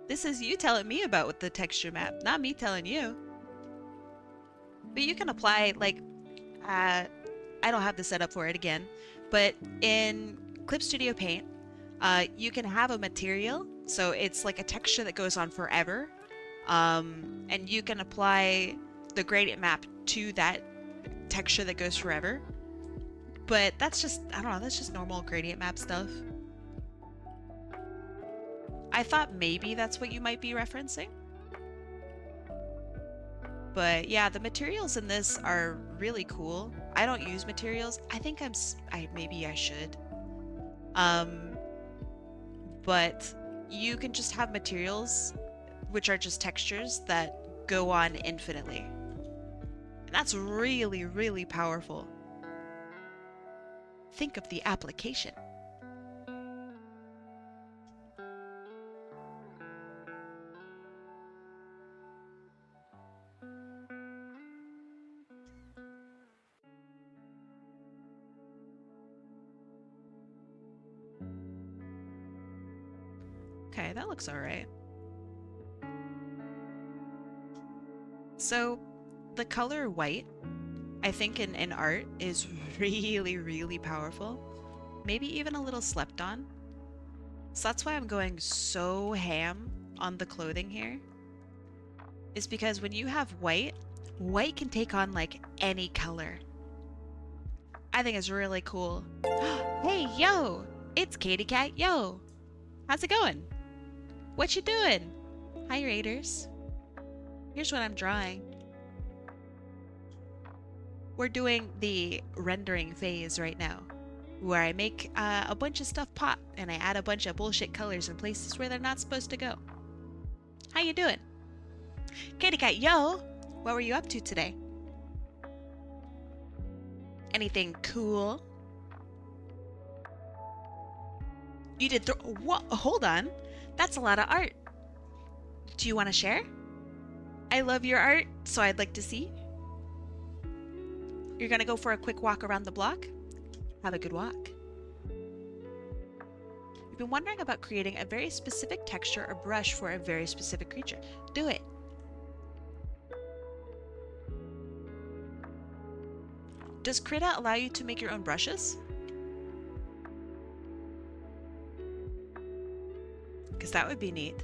This is you telling me about what the texture map, not me telling you. But you can apply, like, I don't have the setup for it again, but in Clip Studio Paint, you can have a material, so it's like a texture that goes on forever, and you can apply the gradient map to that texture that goes forever. But that's just, I don't know, that's just normal gradient map stuff. I thought maybe that's what you might be referencing. But yeah, the materials in this are really cool. I don't use materials. I think maybe I should. But you can just have materials, which are just textures that go on infinitely. And that's really, really powerful. Think of the application. Okay, that looks all right. So the color white, I think in art is really, really powerful. Maybe even a little slept on. So that's why I'm going so ham on the clothing here. Is because when you have white, white can take on like any color. I think it's really cool. Hey, yo! It's Katie Cat Yo! How's it going? What you doing? Hi, Raiders. Here's what I'm drawing. We're doing the rendering phase right now, where I make a bunch of stuff pop and I add a bunch of bullshit colors in places where they're not supposed to go. How you doing? Katie Cat, yo! What were you up to today? Anything cool? You did what? Hold on. That's a lot of art. Do you want to share? I love your art, so I'd like to see. You're gonna go for a quick walk around the block? Have a good walk. You've been wondering about creating a very specific texture or brush for a very specific creature. Do it. Does Krita allow you to make your own brushes? Because that would be neat.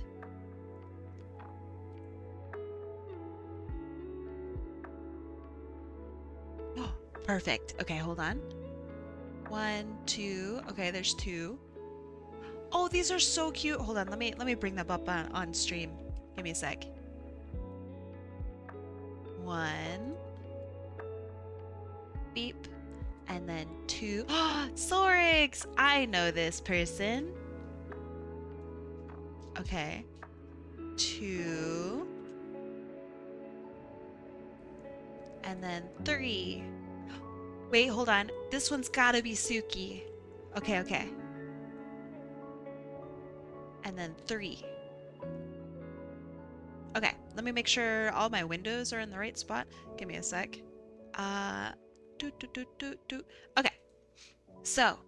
Oh, perfect. Okay, hold on. 1, 2. Okay, there's 2. Oh, these are so cute. Hold on, let me bring them up on stream. Give me a sec. 1. Beep. And then 2. Oh, Sorix! I know this person. Okay. 2. And then 3. Wait, hold on. This one's gotta be Suki. Okay, okay. And then 3. Okay, let me make sure all my windows are in the right spot. Give me a sec. Okay, so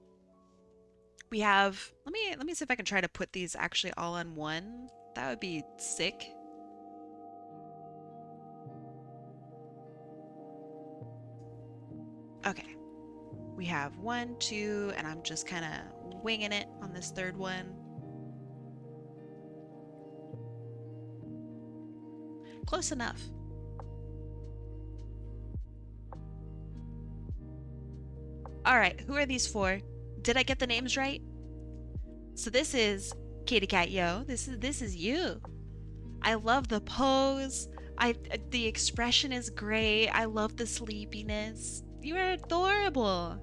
we have. Let me see if I can try to put these actually all on one. That would be sick. Okay, we have 1, 2, and I'm just kind of winging it on this third one. Close enough. All right, who are these for? Did I get the names right? So this is Katie Cat Yo. This is you. I love the pose. The expression is great. I love the sleepiness. You are adorable.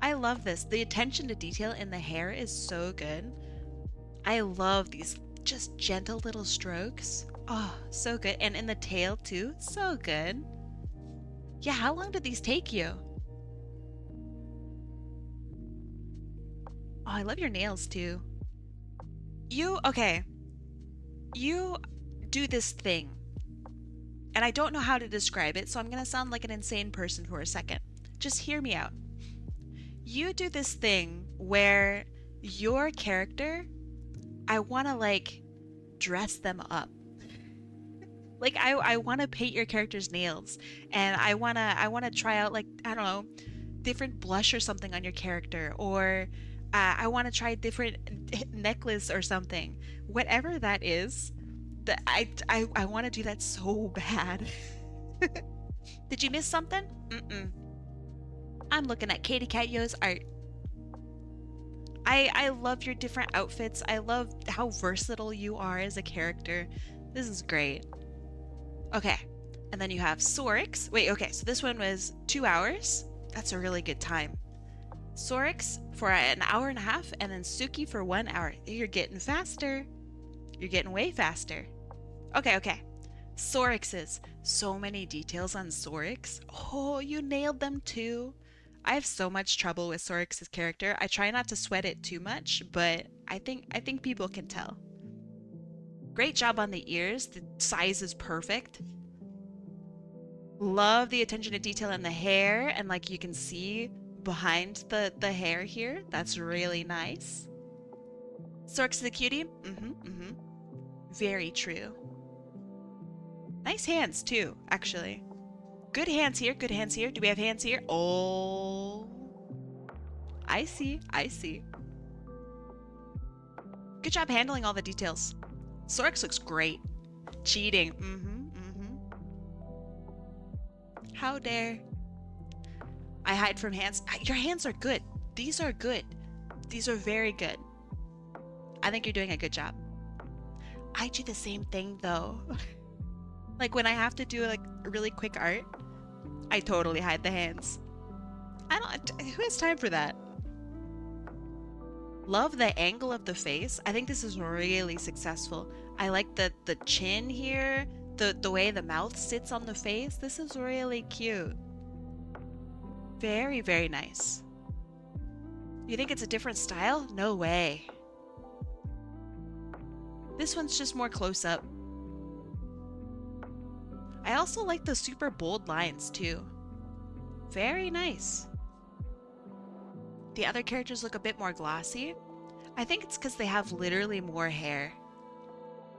I love this. The attention to detail in the hair is so good. I love these just gentle little strokes. Oh, so good. And in the tail too. So good. Yeah, how long did these take you? Oh, I love your nails too. Okay. You do this thing. And I don't know how to describe it, so I'm gonna sound like an insane person for a second. Just hear me out. You do this thing where your character, I wanna like dress them up. Like I wanna paint your character's nails, and I wanna try out like, I don't know, different blush or something on your character, or I want to try different necklace or something. Whatever that is, that I want to do that so bad. Did you miss something? Mm-mm. I'm looking at Katie Cat Yo's art. I love your different outfits. I love how versatile you are as a character. This is great. Okay. And then you have Sorix. Wait, okay, so this one was 2 hours. That's a really good time. Sorix for an hour and a half, and then Suki for 1 hour. You're getting faster. You're getting way faster. Okay, okay. Sorix's. So many details on Sorix. Oh, you nailed them too. I have so much trouble with Sorix's character. I try not to sweat it too much, but I think people can tell. Great job on the ears. The size is perfect. Love the attention to detail in the hair, and like you can see behind the hair here. That's really nice. Sorix is a cutie? Very true. Nice hands too, actually. Good hands here, good hands here. Do we have hands here? Oh. I see, I see. Good job handling all the details. Sorix looks great. Cheating. How dare. I hide from hands. Your hands are good. These are good. These are very good. I think you're doing a good job. I do the same thing though. Like when I have to do like really quick art, I totally hide the hands. I don't, who has time for that? Love the angle of the face. I think this is really successful. I like the chin here, the way the mouth sits on the face. This is really cute. Very, very nice. You think it's a different style? No way. This one's just more close up. I also like the super bold lines too. Very nice. The other characters look a bit more glossy. I think it's because they have literally more hair.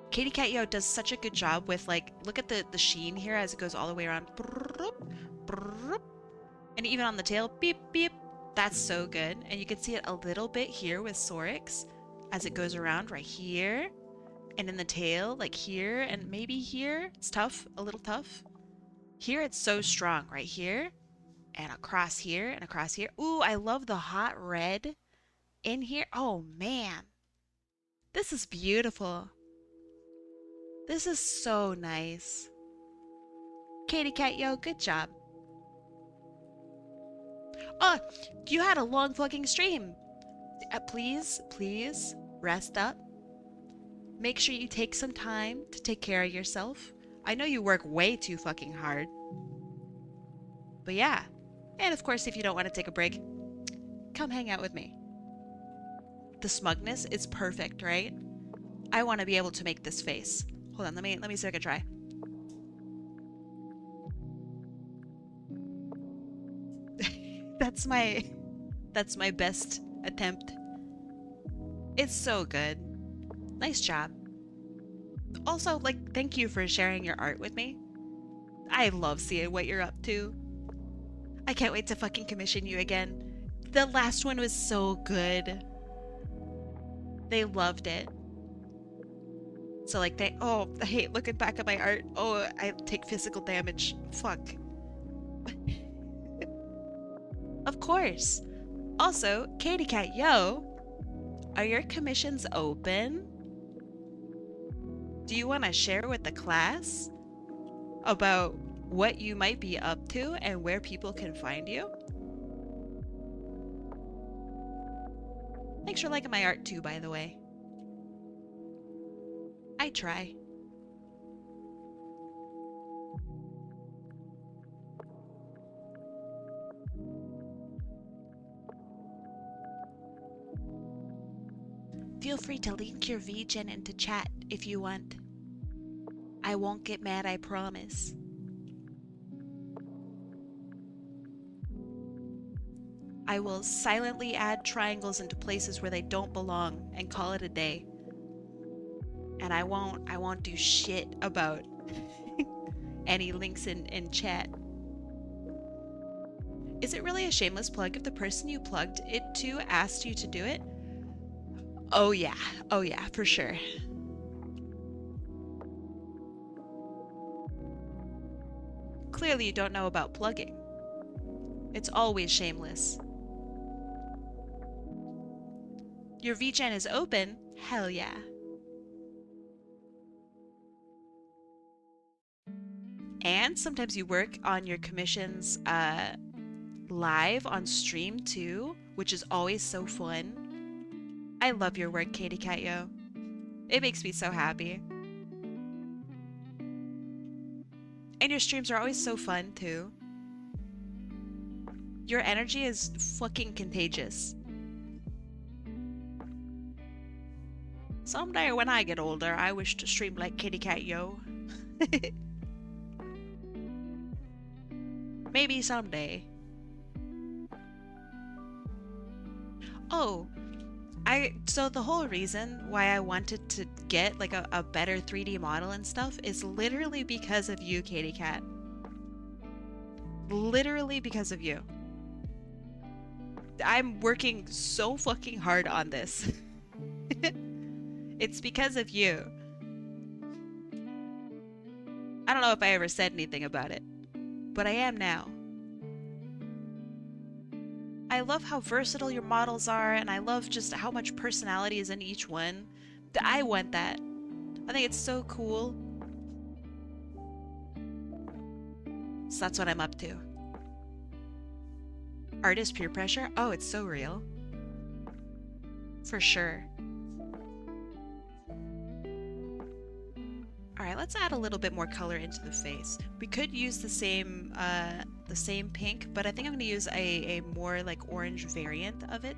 Katie Cat Yo does such a good job with like, look at the sheen here as it goes all the way around. And even on the tail, beep, beep. That's so good. And you can see it a little bit here with Sorix as it goes around right here. And in the tail, like here and maybe here. It's tough, a little tough. Here it's so strong, right here. And across here and across here. Ooh, I love the hot red in here. Oh man. This is beautiful. This is so nice. Katie Cat Yo, good job. Oh, you had a long fucking stream. Please, please, rest up. Make sure you take some time to take care of yourself. I know you work way too fucking hard. But yeah. And of course, if you don't want to take a break, come hang out with me. The smugness is perfect, right? I want to be able to make this face. Hold on, let me see if I can try. That's my best attempt. It's so good. Nice job. Also, like, thank you for sharing your art with me. I love seeing what you're up to. I can't wait to fucking commission you again. The last one was so good. They loved it. So like oh, I hate looking back at my art. Oh, I take physical damage. Fuck. Of course. Also, Katie Cat Yo, are your commissions open? Do you want to share with the class about what you might be up to and where people can find you? Thanks for liking my art too, by the way. I try. Feel free to link your VGen into chat if you want. I won't get mad, I promise. I will silently add triangles into places where they don't belong and call it a day. And I won't do shit about any links in chat. Is it really a shameless plug if the person you plugged it to asked you to do it? Oh yeah, for sure. Clearly you don't know about plugging. It's always shameless. Your VGen is open? Hell yeah. And sometimes you work on your commissions live on stream too, which is always so fun. I love your work, Katie Cat Yo. It makes me so happy. And your streams are always so fun too. Your energy is fucking contagious. Someday when I get older, I wish to stream like Katie Cat Yo. Maybe someday. Oh, so the whole reason why I wanted to get like a better 3D model and stuff is literally because of you, Katie Cat. Literally because of you. I'm working so fucking hard on this. It's because of you. I don't know if I ever said anything about it, but I am now. I love how versatile your models are, and I love just how much personality is in each one. I want that. I think it's so cool. So that's what I'm up to. Artist peer pressure? Oh, it's so real. For sure. Alright, let's add a little bit more color into the face. We could use the same pink, but I think I'm going to use a more like orange variant of it.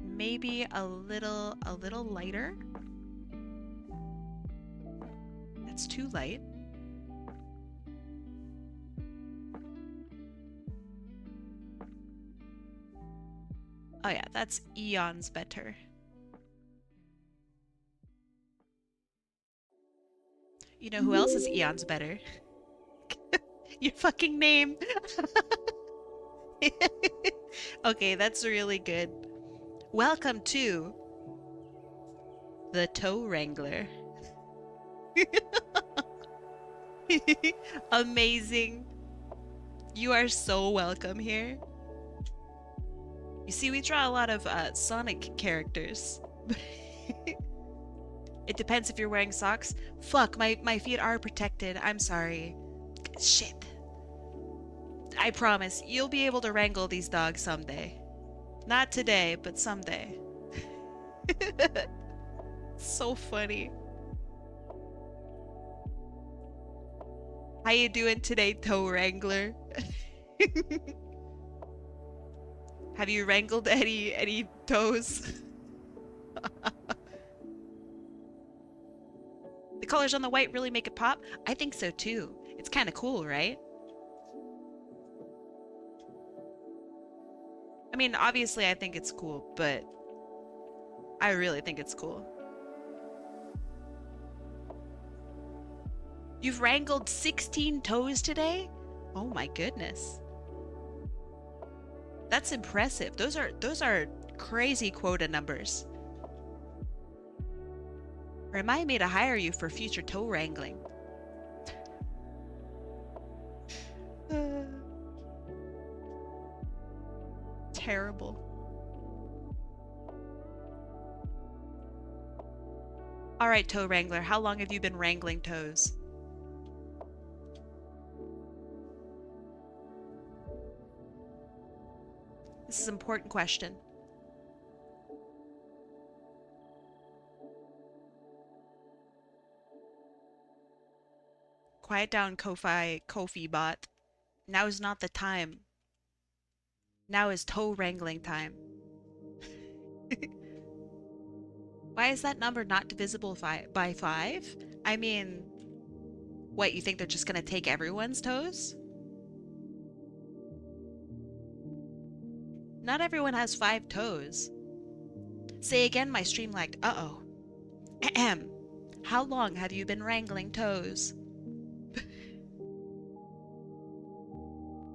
Maybe a little lighter. That's too light. Oh yeah, that's eons better. You know who else is eons better? Your fucking name. Okay, that's really good. Welcome to the Toe Wrangler. Amazing. You are so welcome here. You see, we draw a lot of Sonic characters. It depends if you're wearing socks. Fuck, my feet are protected. I'm sorry. Shit. I promise, you'll be able to wrangle these dogs someday. Not today, but someday. So funny. How you doing today, Toe Wrangler? Have you wrangled any toes? The colors on the white really make it pop? I think so too. It's kind of cool, right? I mean, obviously I think it's cool, but I really think it's cool. You've wrangled 16 toes today? Oh my goodness. That's impressive. Those are crazy quota numbers. Remind me to hire you for future toe wrangling. Terrible. All right, Toe Wrangler, how long have you been wrangling toes? This is an important question. Quiet down, Kofi bot. Now is not the time. Now is toe wrangling time. Why is that number not divisible by 5? I mean, what, you think they're just gonna take everyone's toes? Not everyone has 5 toes. Say again, my stream lagged. Uh-oh. Ahem. How long have you been wrangling toes?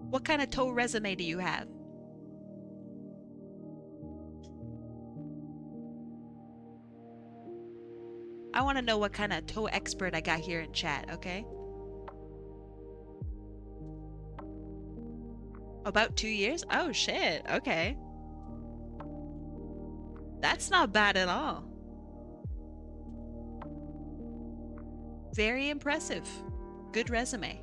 What kind of toe resume do you have? I want to know what kind of toe expert I got here in chat, okay? About 2 years? Oh shit, okay. That's not bad at all. Very impressive. Good resume.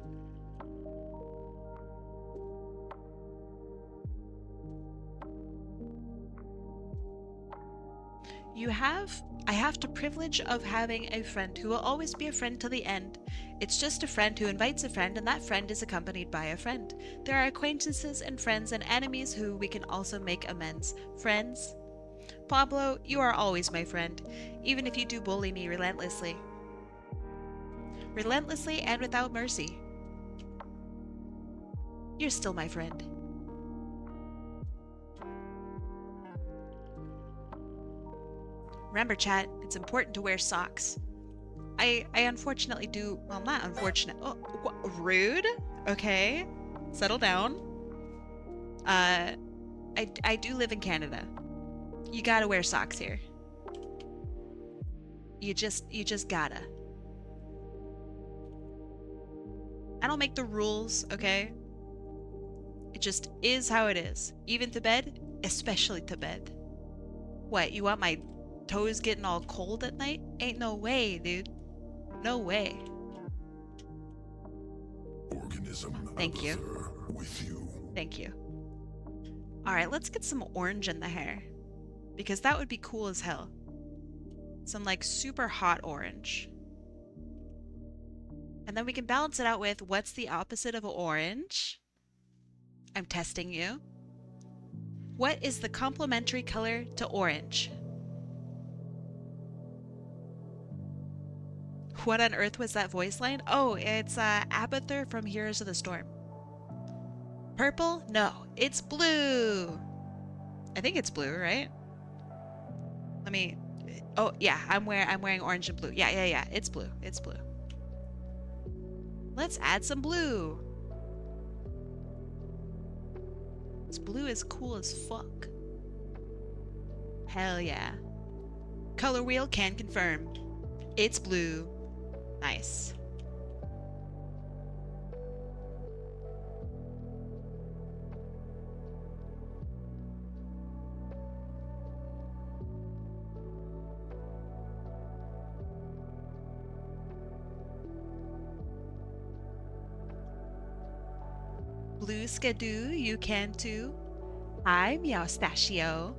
I have the privilege of having a friend who will always be a friend to the end. It's just a friend who invites a friend, and that friend is accompanied by a friend. There are acquaintances and friends and enemies who we can also make amends. Friends? Pablo, you are always my friend, even if you do bully me relentlessly. Relentlessly and without mercy. You're still my friend. Remember, chat, it's important to wear socks. I unfortunately do, well, not unfortunate. Oh, rude? Okay, settle down. I do live in Canada. You gotta wear socks here. You just gotta. I don't make the rules, okay? It just is how it is. Even to bed, especially to bed. What, you want my toes getting all cold at night? Ain't no way, dude. No way. Organism Thank you. with you. Thank you. Alright, let's get some orange in the hair. Because that would be cool as hell. Some like super hot orange. And then we can balance it out with what's the opposite of orange? I'm testing you. What is the complementary color to orange? What on earth was that voice line? Oh, it's Abathur from Heroes of the Storm. Purple? No, it's blue. I think it's blue, right? Let me. Oh yeah, I'm wearing orange and blue. Yeah. It's blue. It's blue. Let's add some blue. This blue is cool as fuck. Hell yeah. Color wheel can confirm. It's blue. Nice. Blue skidoo, you can too. Hi, Meowstachio.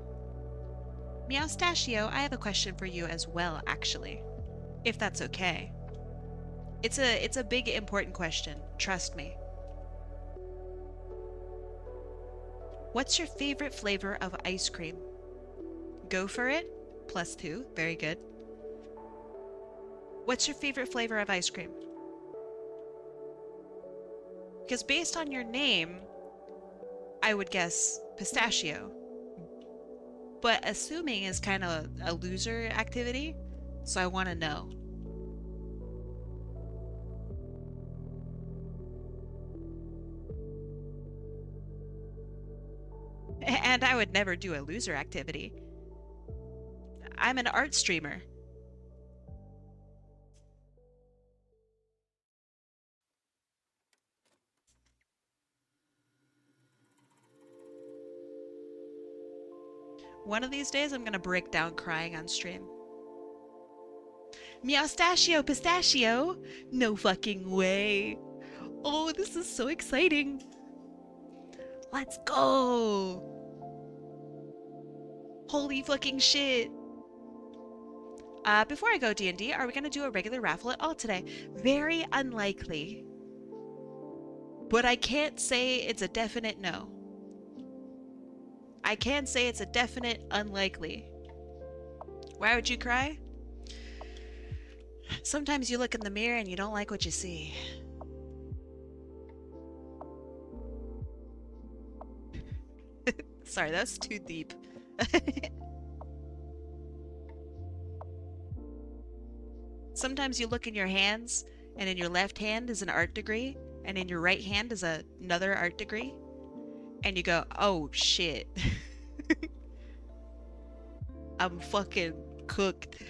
Meowstachio, I have a question for you as well, actually. If that's okay. It's a big important question, trust me. What's your favorite flavor of ice cream? Go for it. +2, very good. What's your favorite flavor of ice cream? Because based on your name, I would guess pistachio. But assuming is kind of a loser activity, so I want to know. And I would never do a loser activity. I'm an art streamer. One of these days I'm gonna break down crying on stream. Meowstachio pistachio? No fucking way. Oh, this is so exciting. Let's go. Holy fucking shit. Before I go D&D, are we gonna do a regular raffle at all today? Very unlikely. But I can't say it's a definite no. I can say it's a definite unlikely. Why would you cry? Sometimes you look in the mirror and you don't like what you see. Sorry, that's too deep. Sometimes you look in your hands, and in your left hand is an art degree, and in your right hand is another art degree, and you go, oh shit. I'm fucking cooked.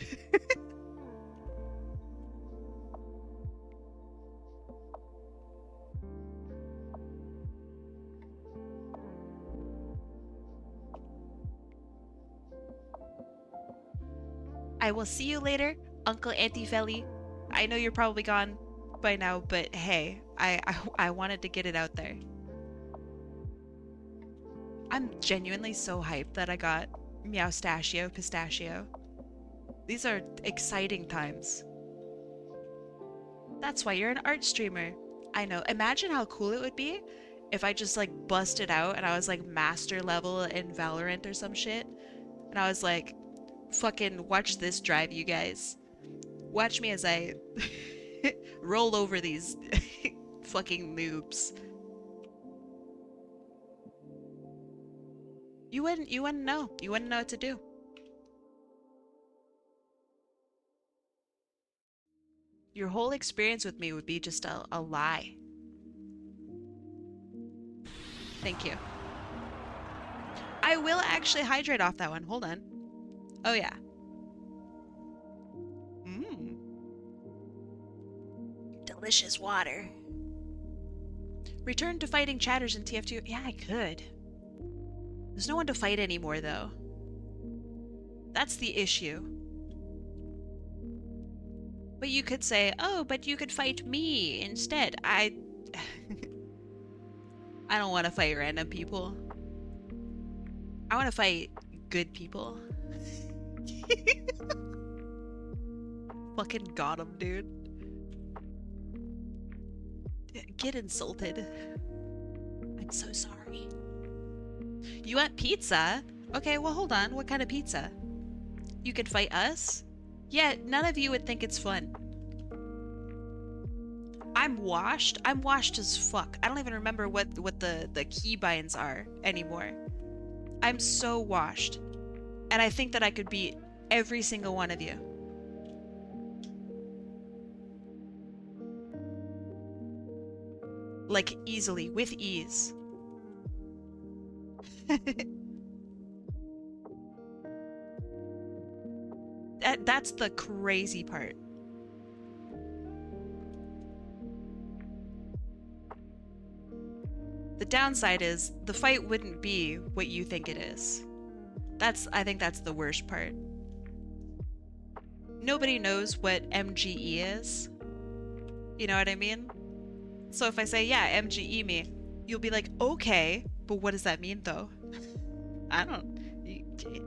I will see you later, Uncle Auntie Felly. I know you're probably gone by now, but hey, I wanted to get it out there. I'm genuinely so hyped that I got Meowstachio pistachio. These are exciting times. That's why you're an art streamer. I know. Imagine how cool it would be if I just like busted out and I was like master level in Valorant or some shit. And I was like, fucking watch this drive, you guys. Watch me as I roll over these fucking noobs. You wouldn't know. You wouldn't know what to do. Your whole experience with me would be just a lie. Thank you. I will actually hydrate off that one. Hold on. Oh yeah. delicious water. Return to fighting chatters in TF2. Yeah, I could. There's no one to fight anymore, though. That's the issue. But you could say, oh, but you could fight me instead. I don't want to fight random people. I want to fight good people. Fucking got him, dude. Get insulted. I'm so sorry. You want pizza? Okay, well, hold on. What kind of pizza? You could fight us? Yeah, none of you would think it's fun. I'm washed. I'm washed as fuck. I don't even remember what the keybinds are anymore. I'm so washed. And I think that I could beat every single one of you. Like, easily, with ease. That's the crazy part. The downside is the fight wouldn't be what you think it is. I think that's the worst part. Nobody knows what MGE is. You know what I mean? So if I say, yeah, MGE me, you'll be like, okay, but what does that mean though? I don't,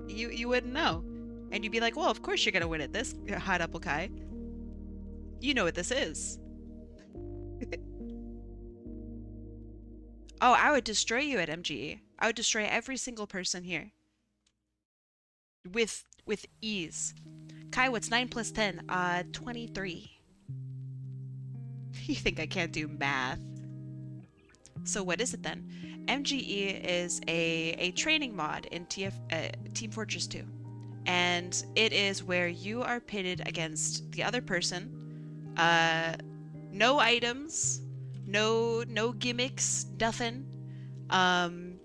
you wouldn't know. And you'd be like, well, of course you're gonna win at this, Hot Apple Kai. You know what this is. Oh, I would destroy you at MGE. I would destroy every single person here. With ease. Kai, what's 9 plus 10? 23. You think I can't do math? So what is it then? MGE is a training mod in Team Fortress 2. And it is where you are pitted against the other person. No items, no gimmicks, nothing. And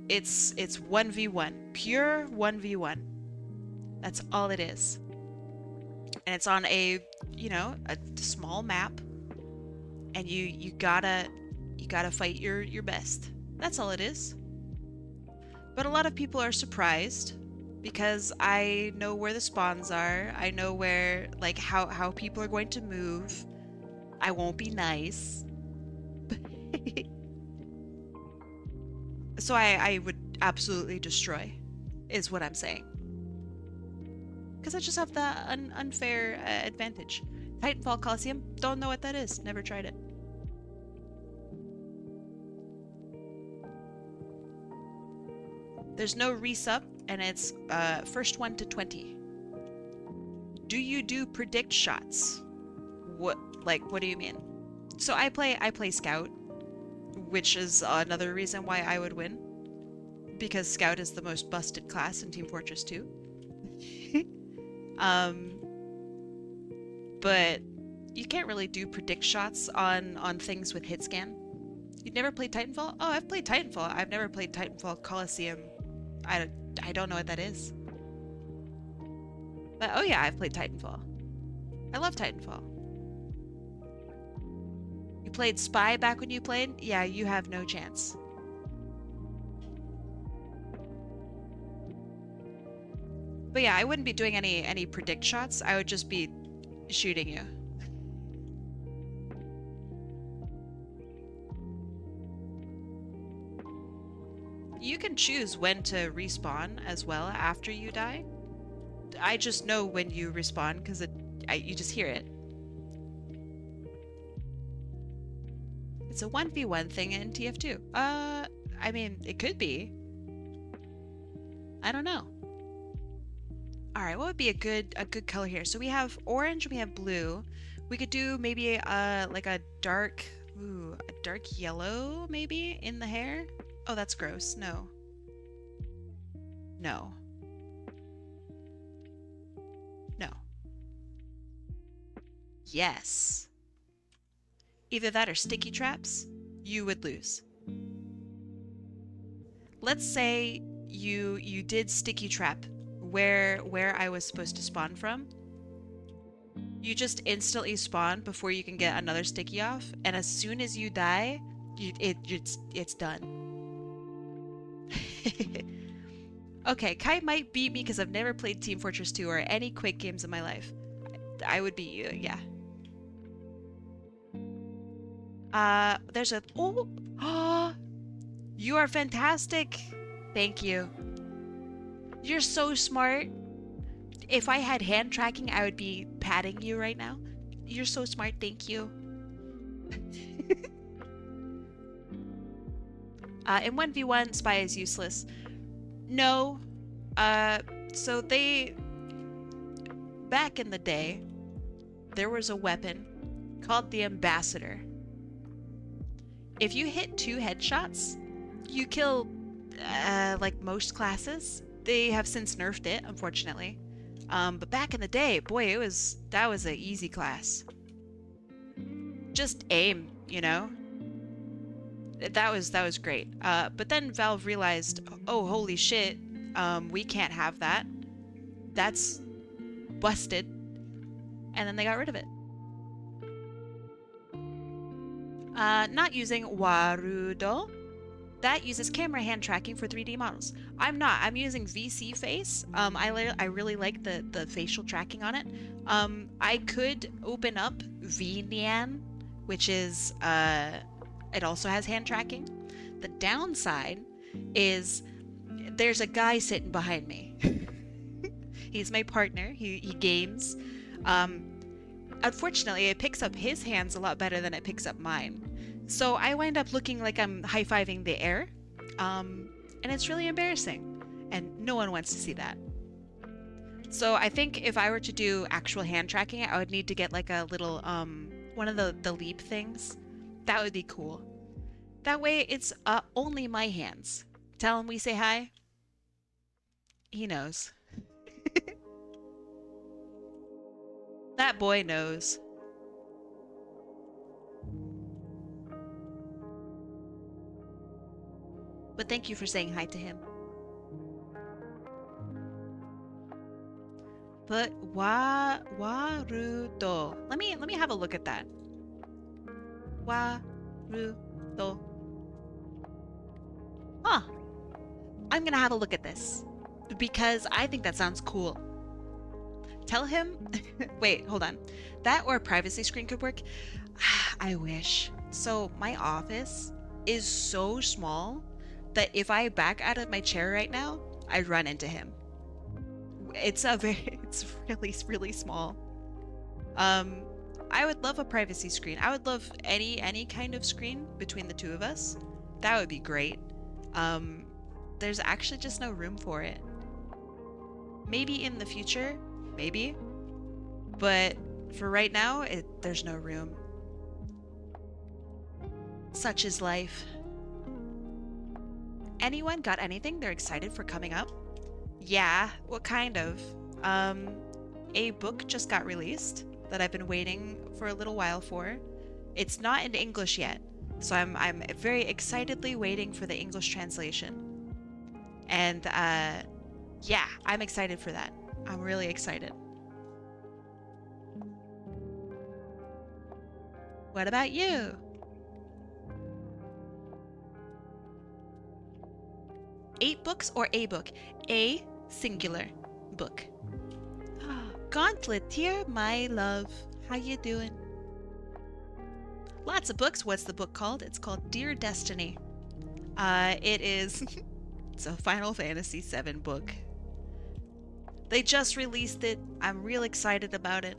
it's 1v1, pure 1v1. That's all it is. And it's on a small map, and you gotta fight your best. That's all it is. But a lot of people are surprised because I know where the spawns are. I know where, like, how people are going to move. I won't be nice. So I would absolutely destroy, is what I'm saying. Because I just have the unfair advantage. Titanfall Coliseum, don't know what that is. Never tried it. There's no resub, and it's first 1 to 20. Do you do predict shots? What do you mean? So I play Scout, which is another reason why I would win. Because Scout is the most busted class in Team Fortress 2. But you can't really do predict shots on things with hit scan. You've never played Titanfall? Oh, I've played Titanfall. I've never played Titanfall Coliseum. I don't know what that is. But oh yeah, I've played Titanfall. I love Titanfall. You played Spy back when you played? Yeah, you have no chance. But yeah, I wouldn't be doing any predict shots. I would just be shooting you. You can choose when to respawn as well after you die. I just know when you respawn because you just hear it. It's a 1v1 thing in TF2. I mean, it could be. I don't know. All right, what would be a good color here? So we have orange, we have blue. We could do maybe like a dark yellow maybe in the hair. Oh, that's gross. No. No. No. Yes. Either that or sticky traps, you would lose. Let's say you did sticky trap where I was supposed to spawn from. You just instantly spawn before you can get another sticky off, and as soon as you die, it's done. Okay, Kai might beat me because I've never played Team Fortress 2 or any Quake games in my life. I would beat you, yeah. There's a... Oh! You are fantastic! Thank you. You're so smart. If I had hand tracking, I would be patting you right now. You're so smart, thank you. In 1v1, Spy is useless. No. So they... Back in the day, there was a weapon called the Ambassador. If you hit 2 headshots, you kill, like most classes. They have since nerfed it, unfortunately. But back in the day, boy, that was an easy class. Just aim, you know? That was great. But then Valve realized, oh, holy shit, we can't have that. That's busted. And then they got rid of it. Not using Warudo. That uses camera hand tracking for 3D models. I'm not. I'm using VC Face. I really like the facial tracking on it. I could open up VNyan, which is it also has hand tracking. The downside is there's a guy sitting behind me. He's my partner. He games. Unfortunately, it picks up his hands a lot better than it picks up mine. So I wind up looking like I'm high-fiving the air. And it's really embarrassing. And no one wants to see that. So I think if I were to do actual hand tracking, I would need to get like a little, one of the leap things. That would be cool. That way it's only my hands. Tell him we say hi. He knows. That boy knows. But thank you for saying hi to him. But Warudo. Let me have a look at that. Warudo. Huh. I'm gonna have a look at this because I think that sounds cool. Tell him. Wait, hold on. That or a privacy screen could work. I wish. So my office is so small that if I back out of my chair right now, I'd run into him. It's really, really small. I would love a privacy screen. I would love any kind of screen between the two of us. That would be great. There's actually just no room for it. Maybe in the future, maybe. But for right now, there's no room. Such is life. Anyone got anything they're excited for coming up? Yeah, what kind of? A book just got released that I've been waiting for a little while for. It's not in English yet, so I'm very excitedly waiting for the English translation. And yeah, I'm excited for that. I'm really excited. What about you? Eight books or a book? A singular book. Gauntlet here, my love. How you doing? Lots of books. What's the book called? It's called Dear Destiny. It is... It's a Final Fantasy VII book. They just released it. I'm real excited about it.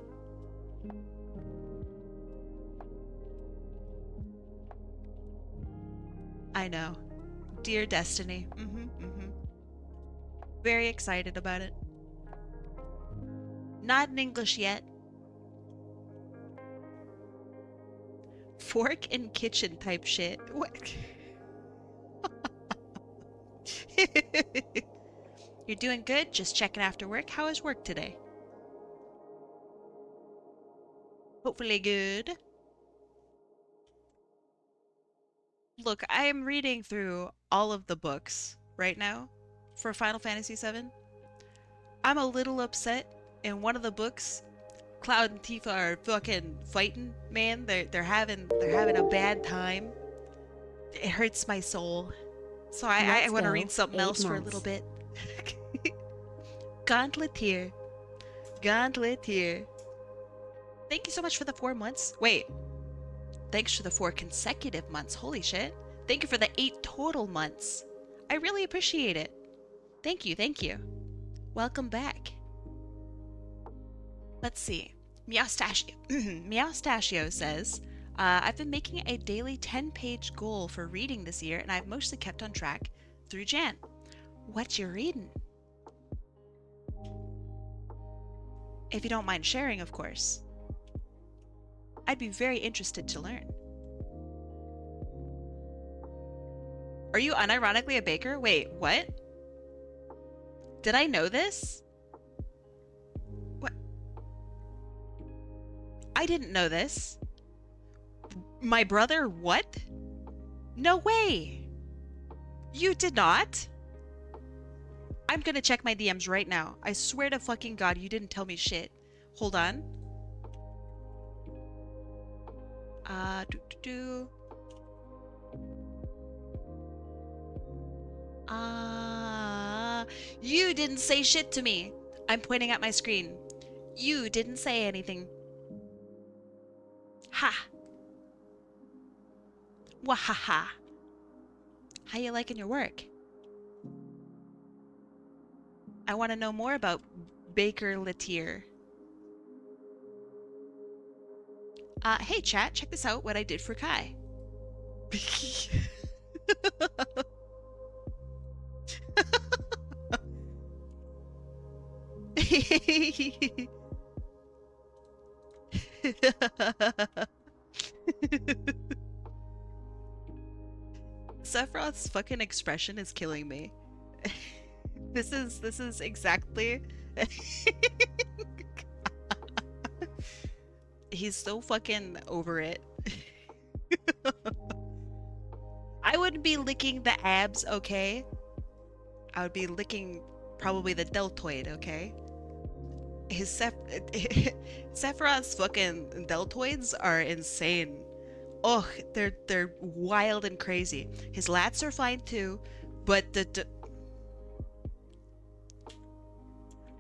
I know. Dear Destiny. Very excited about it. Not in English yet. Fork and kitchen type shit. What? You're doing good? Just checking after work. How is work today? Hopefully good. Look, I am reading through all of the books right now for Final Fantasy VII. I'm a little upset in one of the books. Cloud and Tifa are fucking fighting, man. They're having a bad time. It hurts my soul. So I Let's want to go. read something 8 else for a little months. bit. Gauntleteer. Gauntleteer. Thank you so much for the 4 months. Wait. Thanks for the 4 consecutive months. Holy shit. Thank you for the 8 total months. I really appreciate it. Thank you, thank you. Welcome back. Let's see. Meowstachio. Meowstachio says, I've been making a daily 10-page goal for reading this year, and I've mostly kept on track through Jan. What you reading? If you don't mind sharing, of course. I'd be very interested to learn. Are you unironically a baker? Wait, what? Did I know this? What? I didn't know this. My brother, what? No way! You did not? I'm gonna check my DMs right now. I swear to fucking God, you didn't tell me shit. Hold on. You didn't say shit to me. I'm pointing at my screen. You didn't say anything. Ha. Wahaha. How you liking your work? I want to know more about Baker Latier. Hey chat, check this out, what I did for Kai. Sephiroth's fucking expression is killing me. This is exactly he's so fucking over it. I wouldn't be licking the abs, okay? I would be licking probably the deltoid, okay? His Sephiroth's fucking deltoids are insane. Oh, they're wild and crazy. His lats are fine too, but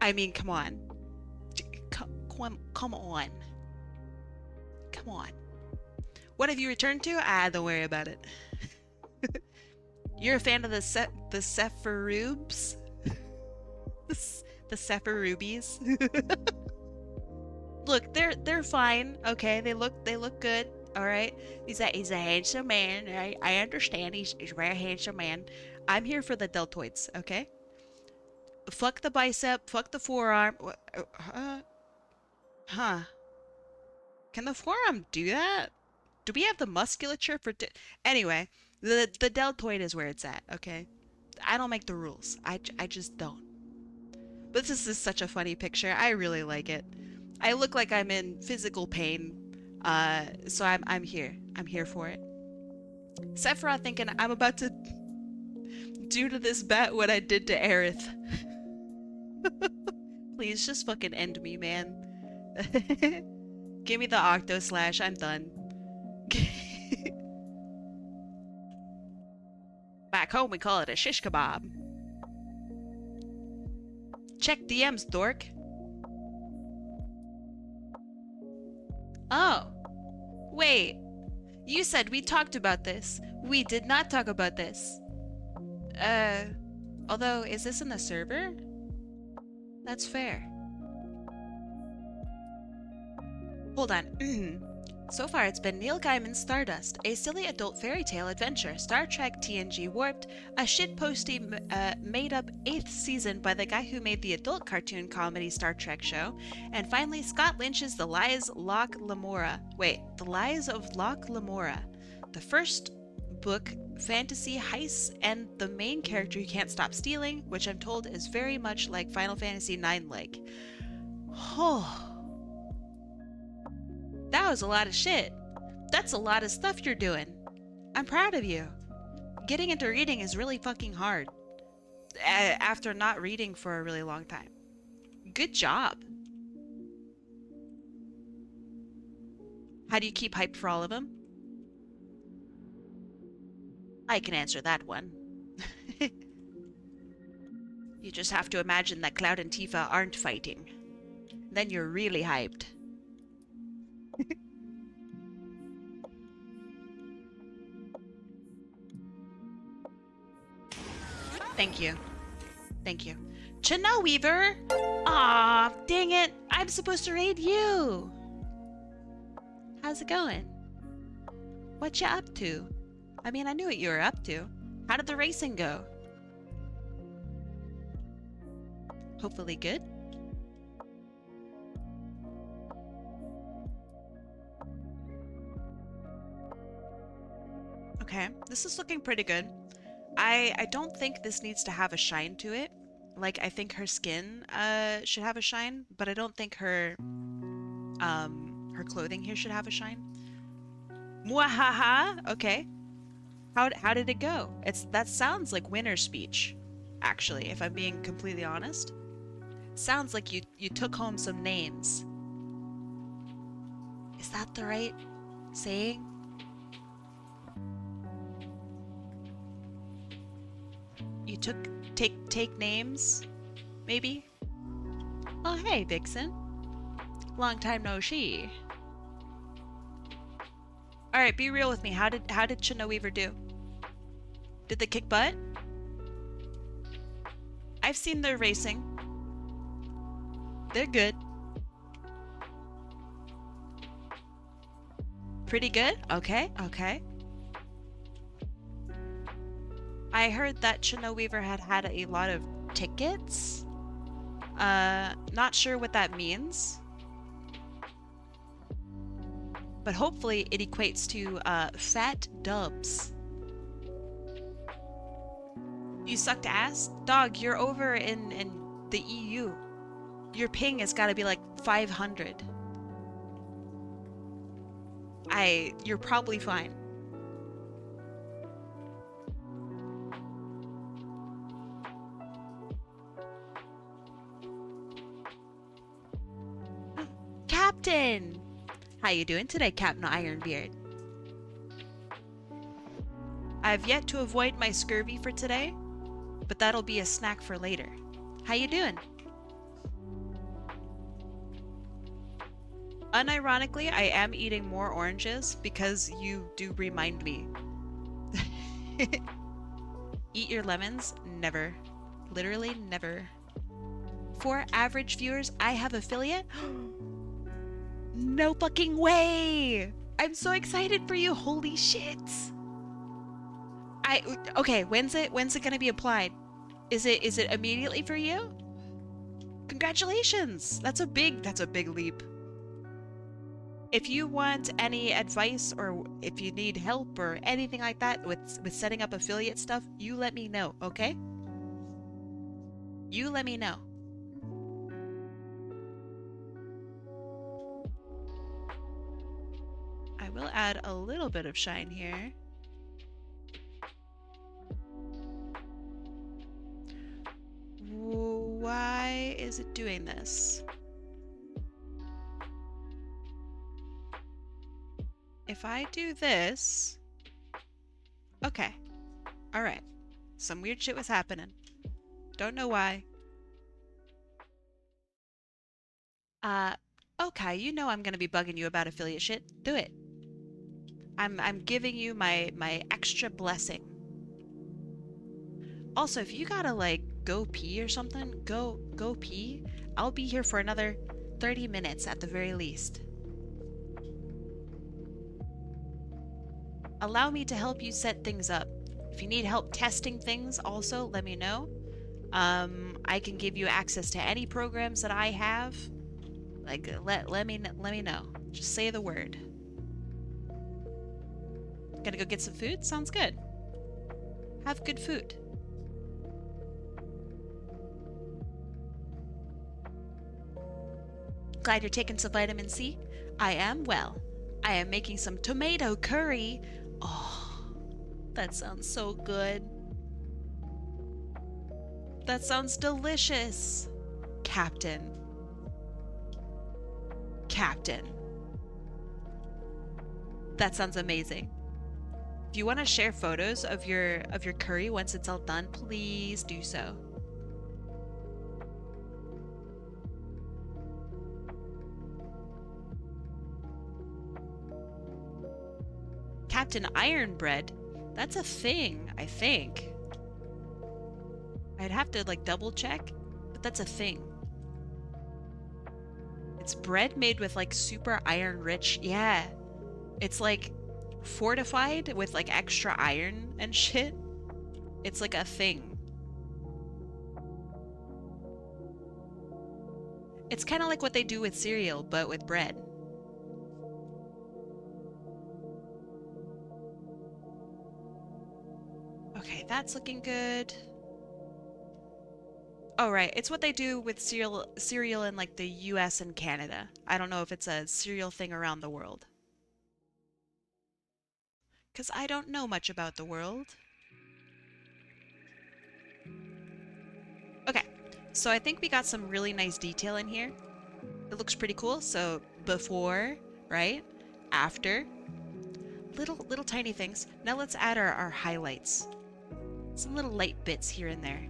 I mean, come on. Come on. Come on. What have you returned to? Don't worry about it. You're a fan of the Sephiroobs? The Sephirubies? Look, they're fine, okay? They look good, all right? He's a handsome man. I understand. He's a very handsome man. I'm here for the deltoids, okay? Fuck the bicep. Fuck the forearm. Huh? Can the forearm do that? Do we have the musculature for? Anyway, the deltoid is where it's at. Okay, I don't make the rules. I just don't. But this is such a funny picture. I really like it. I look like I'm in physical pain. So I'm here. I'm here for it. Sephiroth thinking I'm about to do to this bat what I did to Aerith. Please just fucking end me, man. Give me the Octo Slash. I'm done. Back home we call it a shish kebab. Check DMs, dork. Oh. Wait. You said we talked about this. We did not talk about this. Although, is this in the server? That's fair. Hold on. So far, it's been Neil Gaiman's Stardust, a silly adult fairy tale adventure, Star Trek TNG Warped, a shitposty made-up 8th season by the guy who made the adult cartoon comedy Star Trek show, and finally Scott Lynch's The Lies of Locke Lamora. The Lies of Locke Lamora. The first book, fantasy heists, and the main character you can't stop stealing, which I'm told is very much like Final Fantasy IX-like. Oh. That was a lot of shit. That's a lot of stuff you're doing. I'm proud of you. Getting into reading is really fucking hard. After not reading for a really long time. Good job. How do you keep hyped for all of them? I can answer that one. You just have to imagine that Cloud and Tifa aren't fighting. Then you're really hyped. Thank you. Thank you. Chana Weaver! Aw, dang it! I'm supposed to raid you! How's it going? What you up to? I mean, I knew what you were up to. How did the racing go? Hopefully good. Okay, this is looking pretty good. I don't think this needs to have a shine to it. Like, I think her skin should have a shine, but I don't think her clothing here should have a shine. Mwahaha! Okay. How did it go? That sounds like winner speech, actually, if I'm being completely honest. Sounds like you took home some names. Is that the right saying? You take names, maybe? Oh hey, Vixen. Long time no see. Alright, be real with me. How did Chino Weaver do? Did they kick butt? I've seen their racing. They're good. Pretty good? Okay, okay. I heard that Chino Weaver had a lot of tickets. Not sure what that means. But hopefully it equates to fat dubs. You sucked ass? Dog, you're over in the EU. Your ping has got to be like 500. You're probably fine. Captain! How you doing today, Captain Ironbeard? I've yet to avoid my scurvy for today, but that'll be a snack for later. How you doing? Unironically, I am eating more oranges because you do remind me. Eat your lemons? Never. Literally never. For average viewers, I have affiliate? No fucking way! I'm so excited for you, holy shit! Okay, when's it gonna be applied? Is it immediately for you? Congratulations! That's a big leap. If you want any advice or if you need help or anything like that with setting up affiliate stuff, you let me know, okay? You let me know. I will add a little bit of shine here. Why is it doing this? If I do this... Okay. Alright. Some weird shit was happening. Don't know why. Okay, you know I'm gonna be bugging you about affiliate shit. Do it. I'm giving you my extra blessing. Also, if you gotta like go pee or something, go pee. I'll be here for another 30 minutes at the very least. Allow me to help you set things up. If you need help testing things, also let me know. I can give you access to any programs that I have. Like let me know. Just say the word. Gonna go get some food? Sounds good. Have good food. Glad you're taking some vitamin C. I am well. I am making some tomato curry. Oh, that sounds so good. That sounds delicious. Captain. Captain. That sounds amazing. If you want to share photos of your curry once it's all done, please do so. Captain Ironbread? That's a thing, I think. I'd have to like double check, but that's a thing. It's bread made with like super iron rich. Yeah. It's like fortified with like extra iron and shit. It's like a thing. It's kind of like what they do with cereal, but with bread. Okay, that's looking good. Oh, right. It's what they do with cereal in like the US and Canada. I don't know if it's a cereal thing around the world. Because I don't know much about the world. Okay, so I think we got some really nice detail in here. It looks pretty cool. So before, right? After. Little tiny things. Now let's add our highlights. Some little light bits here and there.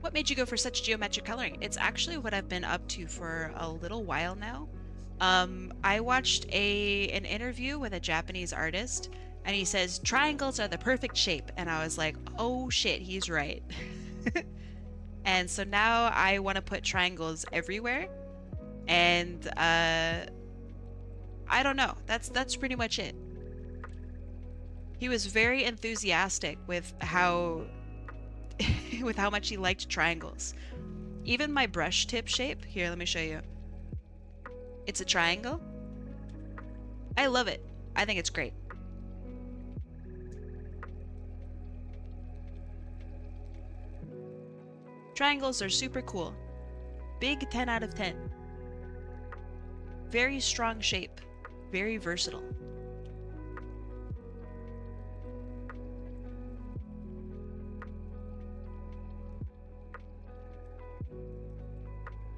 What made you go for such geometric coloring? It's actually what I've been up to for a little while now. I watched an interview with a Japanese artist, and he says triangles are the perfect shape, and I was like, oh shit, he's right. And so now I want to put triangles everywhere, and I don't know. That's pretty much it. He was very enthusiastic with how with how much he liked triangles. Even my brush tip shape, here, let me show you. It's a triangle. I love it. I think it's great. Triangles are super cool. Big 10 out of 10. Very strong shape. Very versatile.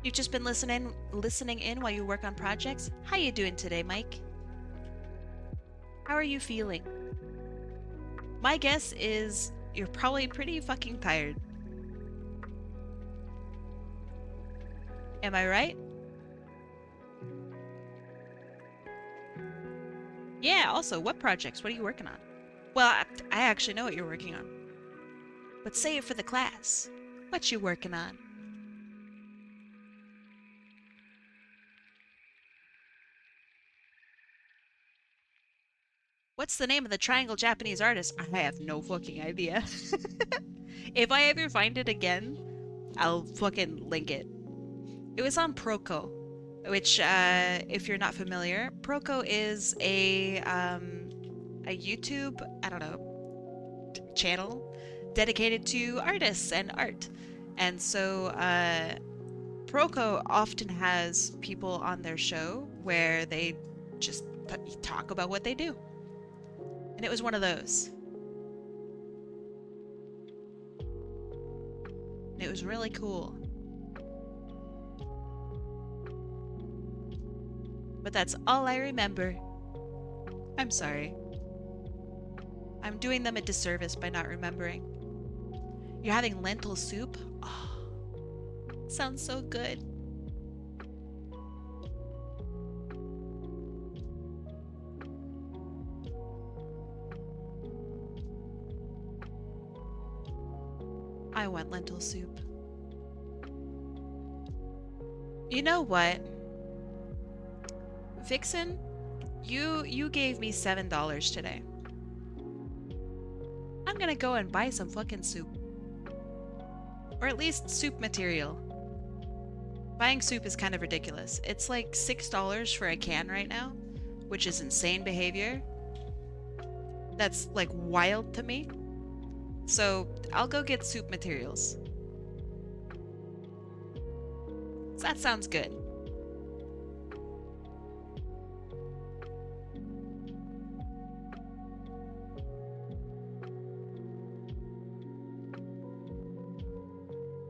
You've just been listening in while you work on projects? How you doing today, Mike? How are you feeling? My guess is you're probably pretty fucking tired. Am I right? Yeah, also, what projects? What are you working on? Well, I actually know what you're working on. But say it for the class. What you working on? What's the name of the triangle Japanese artist? I have no fucking idea. If I ever find it again, I'll fucking link it. It was on Proco, which, if you're not familiar, Proco is a YouTube, I don't know, channel dedicated to artists and art. And so, Proco often has people on their show where they just talk about what they do. And it was one of those. And it was really cool. But that's all I remember. I'm sorry. I'm doing them a disservice by not remembering. You're having lentil soup? Oh, sounds so good. I want lentil soup. You know what? Vixen, you gave me $7 today. I'm gonna go and buy some fucking soup. Or at least soup material. Buying soup is kind of ridiculous. It's like $6 for a can right now, which is insane behavior. That's like wild to me. So I'll go get soup materials. So that sounds good.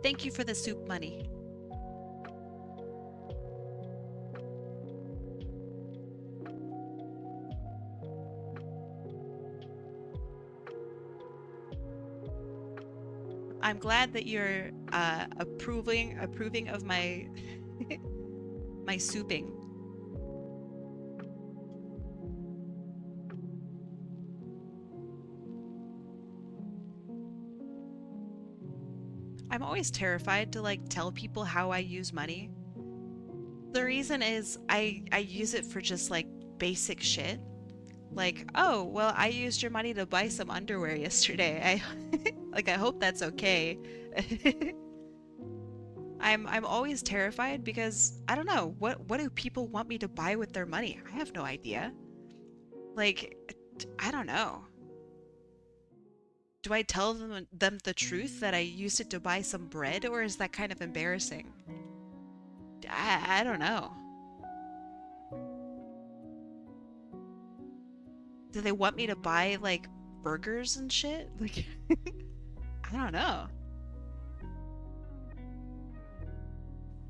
Thank you for the soup money. I'm glad that you're approving of my my souping. I'm always terrified to like tell people how I use money. The reason is I use it for just like basic shit. Like, oh, well, I used your money to buy some underwear yesterday. I hope that's okay. I'm always terrified because I don't know, what do people want me to buy with their money? I have no idea. Like, I don't know. Do I tell them the truth that I used it to buy some bread, or is that kind of embarrassing? I don't know. Do they want me to buy like burgers and shit? Like, I don't know.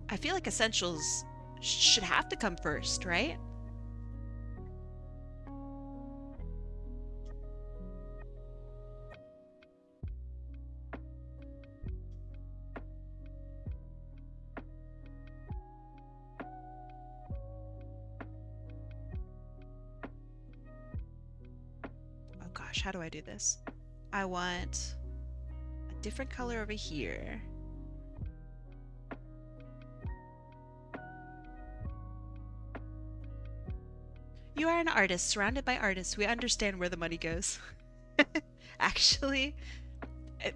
I feel like essentials should have to come first, right? Oh gosh, how do I do this? I want a different color over here. You are an artist, surrounded by artists. We understand where the money goes. Actually,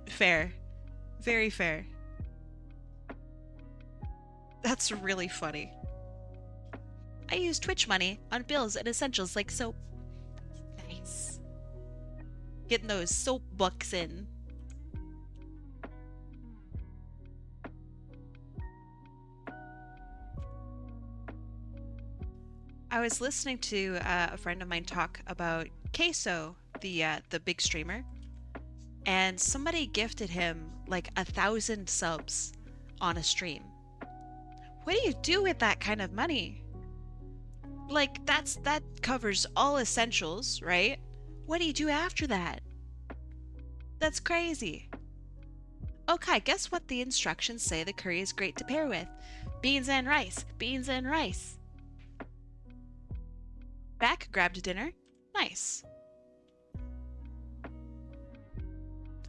fair. Very fair. That's really funny. I use Twitch money on bills and essentials like soap. Nice. Getting those soap bucks in. I was listening to a friend of mine talk about Queso, the big streamer, and somebody gifted him like 1,000 subs on a stream. What do you do with that kind of money? Like that covers all essentials, right? What do you do after that? That's crazy. Okay, guess what the instructions say the curry is great to pair with? Beans and rice. Beans and rice. Back, grabbed dinner. Nice.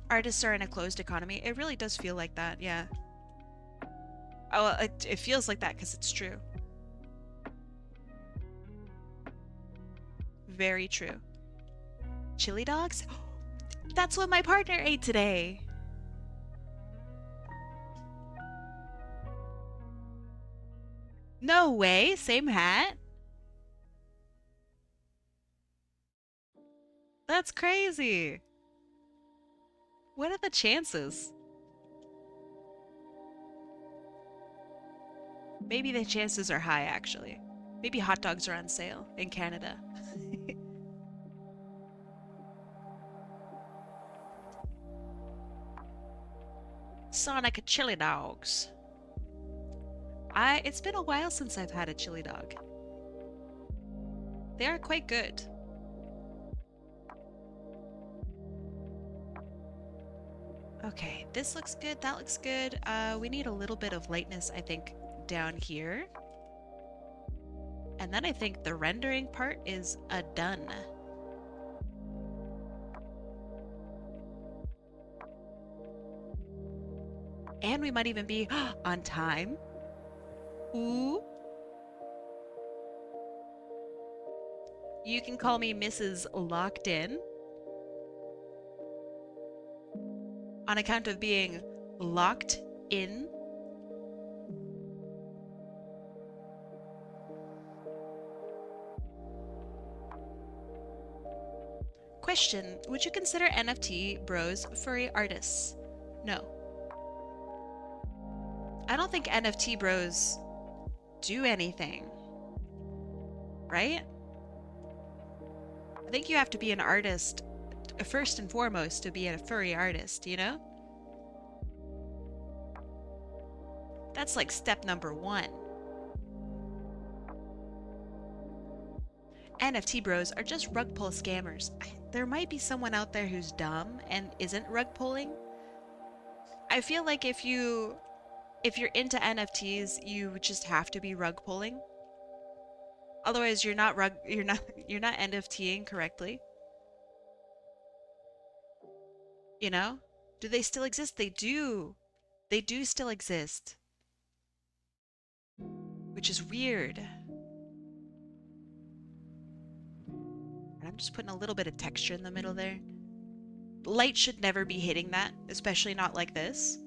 Artists are in a closed economy. It really does feel like that, yeah. Oh, it feels like that because it's true. Very true. Chili dogs? That's what my partner ate today. No way, same hat? That's crazy. What are the chances? Maybe the chances are high, actually. Maybe hot dogs are on sale in Canada. Sonic chili dogs. It's been a while since I've had a chili dog. They are quite good. Okay, this looks good, that looks good. We need a little bit of lightness, I think, down here. And then I think the rendering part is done. And we might even be on time. Ooh. You can call me Mrs. Locked In. On account of being locked in. Question, would you consider NFT bros furry artists? No. I don't think NFT bros do anything. Right? I think you have to be an artist first and foremost to be a furry artist, you know? That's like step number 1. NFT bros are just rug pull scammers. There might be someone out there who's dumb and isn't rug pulling, I feel like if you're into NFTs, you just have to be rug pulling. Otherwise, you're not NFTing correctly. You know? Do they still exist? They do. They do still exist, which is weird. And I'm just putting a little bit of texture in the middle there. Light should never be hitting that, especially not like this.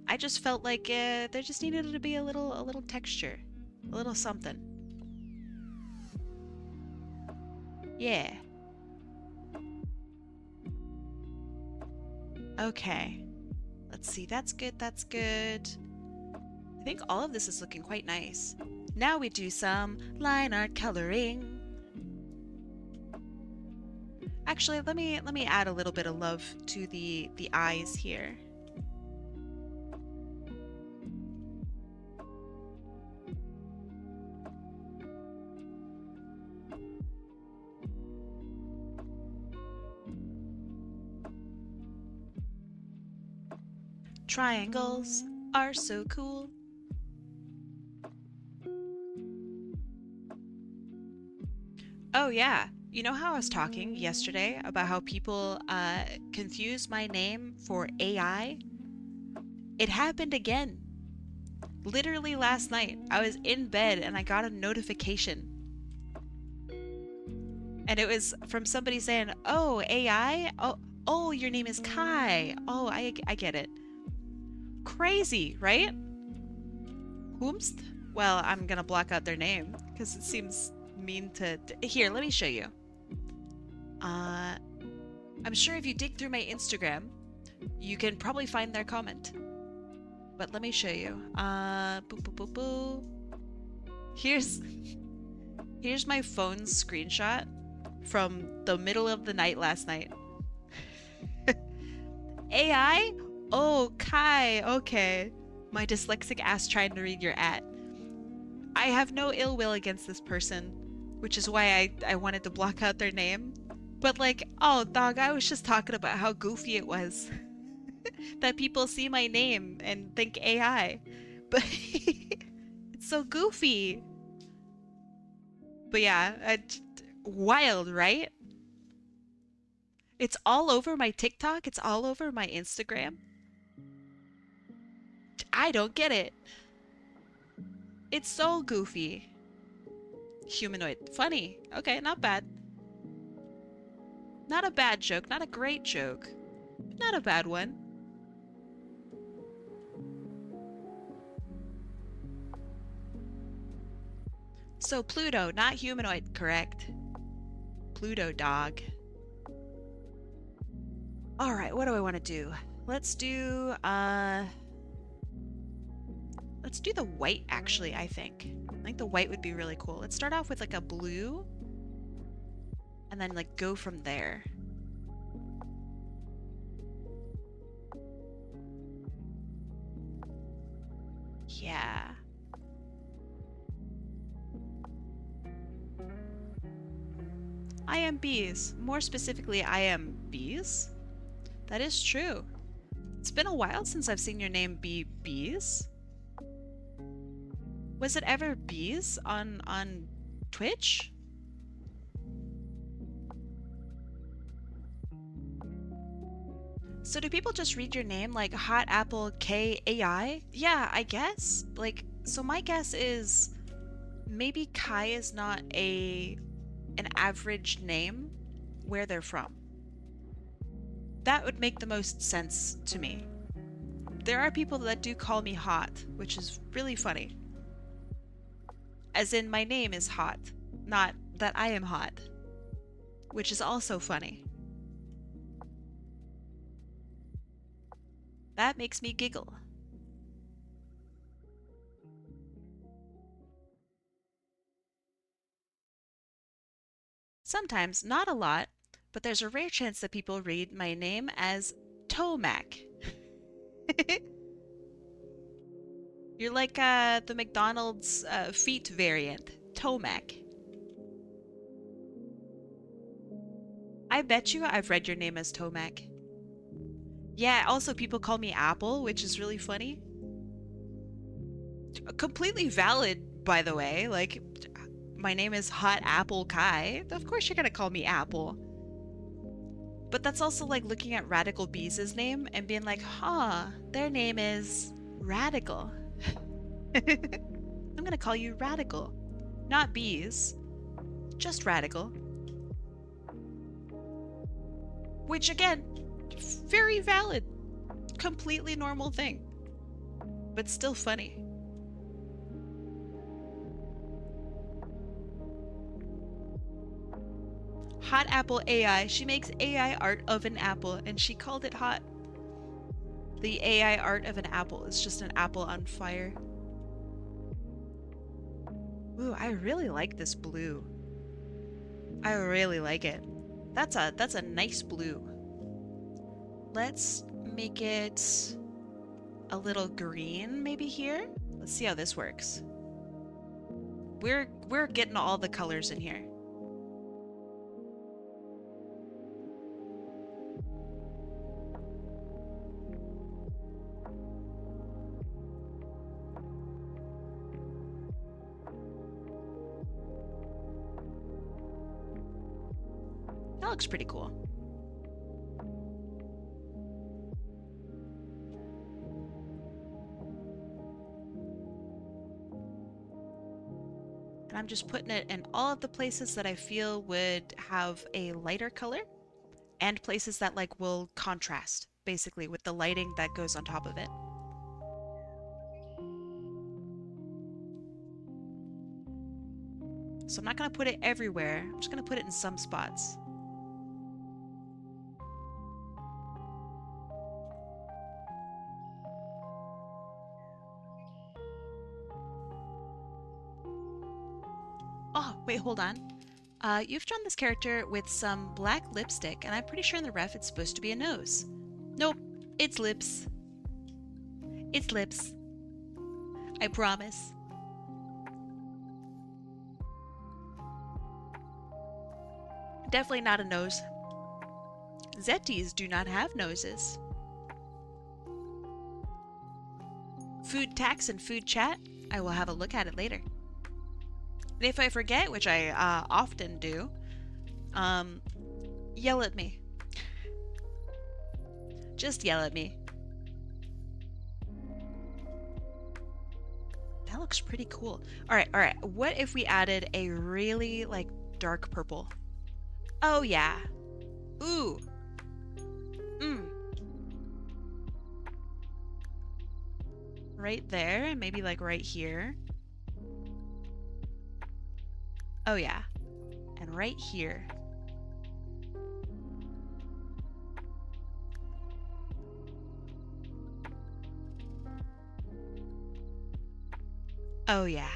I just felt like there just needed to be a little texture, a little something. Yeah. Okay. Let's see. That's good. That's good. I think all of this is looking quite nice. Now we do some line art coloring. Actually, let me add a little bit of love to the eyes here. Triangles are so cool. Oh yeah, you know how I was talking yesterday about how people confuse my name for AI? It happened again. Literally last night, I was in bed and I got a notification. And it was from somebody saying, "Oh, AI? Oh, your name is Kai. Oh, I get it." Crazy, right? Whomst? Well, I'm gonna block out their name because it seems mean to. Here, let me show you. I'm sure if you dig through my Instagram, you can probably find their comment. But let me show you. Boo boo boo boo. Here's my phone's screenshot from the middle of the night last night. AI? Oh, Kai. Okay. My dyslexic ass trying to read your at. I have no ill will against this person, which is why I wanted to block out their name. But like, oh dog, I was just talking about how goofy it was that people see my name and think AI. But it's so goofy. But yeah, wild, right? It's all over my TikTok, it's all over my Instagram. I don't get it. It's so goofy. Humanoid. Funny. Okay, not bad. Not a bad joke, not a great joke. Not a bad one. So Pluto, not humanoid, correct? Pluto dog. Alright, what do I want to do? Let's do the white actually, I think. I think the white would be really cool. Let's start off with like a blue and then like go from there. Yeah. I am bees. More specifically, I am bees. That is true. It's been a while since I've seen your name be bees. Was it ever bees on Twitch? So do people just read your name like Hot Apple K AI? Yeah, I guess. Like, so my guess is maybe Kai is not an average name where they're from. That would make the most sense to me. There are people that do call me Hot, which is really funny. As in, my name is Hot, not that I am hot, which is also funny. That makes me giggle. Sometimes, not a lot, but there's a rare chance that people read my name as Tomac. You're like the McDonald's feet variant, Tomac. I bet you I've read your name as Tomac. Yeah, also people call me Apple, which is really funny. Completely valid, by the way. Like, my name is Hot Apple Kai. Of course you're gonna call me Apple. But that's also like looking at Radical Bees' name and being like, huh, their name is Radical. I'm gonna call you Radical. Not Bees, just Radical. Which again, very valid. Completely normal thing. But still funny. Hot Apple AI. She makes AI art of an apple and she called it hot. The AI art of an apple is just an apple on fire. Ooh, I really like this blue. I really like it. That's a nice blue. Let's make it a little green maybe here. Let's see how this works. We're getting all the colors in here. That looks pretty cool. And I'm just putting it in all of the places that I feel would have a lighter color and places that like will contrast basically with the lighting that goes on top of it. So I'm not going to put it everywhere. I'm just going to put it in some spots. Oh, wait, hold on. You've drawn this character with some black lipstick, and I'm pretty sure in the ref it's supposed to be a nose. Nope, it's lips. It's lips. I promise. Definitely not a nose. Zetis do not have noses. Food tax and food chat. I will have a look at it later. And if I forget, which I often do, yell at me. Just yell at me. That looks pretty cool. All right. What if we added a really like dark purple? Oh yeah. Ooh. Right there, and maybe like right here. Oh yeah. And right here. Oh yeah.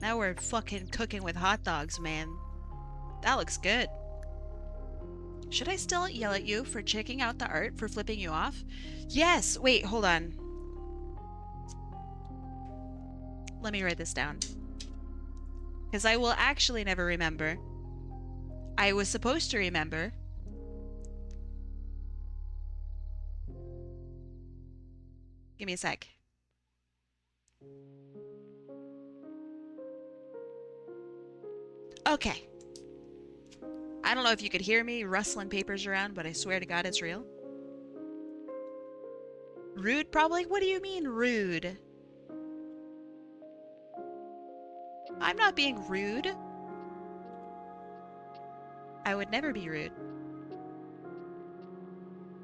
Now we're fucking cooking with hot dogs, man. That looks good. Should I still yell at you for checking out the art, for flipping you off? Yes! Wait, hold on. Let me write this down. Because I will actually never remember. I was supposed to remember. Give me a sec. Okay. I don't know if you could hear me rustling papers around, but I swear to God it's real. Rude, probably? What do you mean, rude? I'm not being rude. I would never be rude.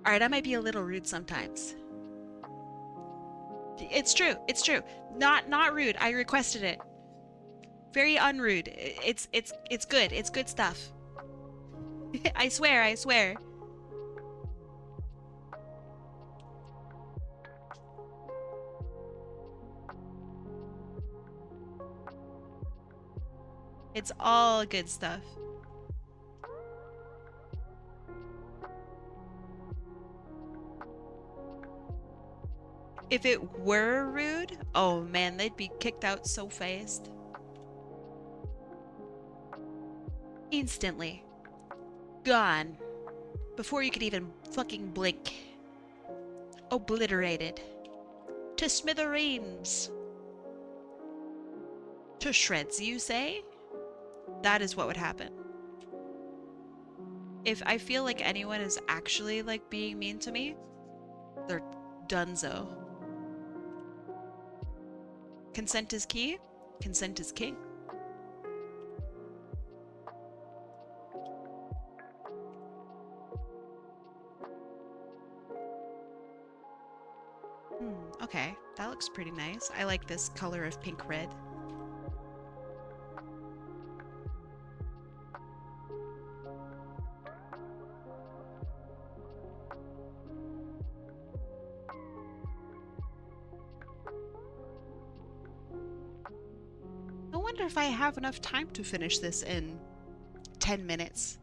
Alright, I might be a little rude sometimes. It's true. It's true. Not rude. I requested it. Very unrude. It's good. It's good stuff. I swear, I swear. It's all good stuff. If it were rude, oh man, they'd be kicked out so fast. Instantly. Gone. before you could even fucking blink. Obliterated. To smithereens. To shreds, you say? That is what would happen. If I feel like anyone is actually, like, being mean to me, they're donezo. Consent is key. Consent is king. Okay, that looks pretty nice. I like this color of pink red. I wonder if I have enough time to finish this in 10 minutes.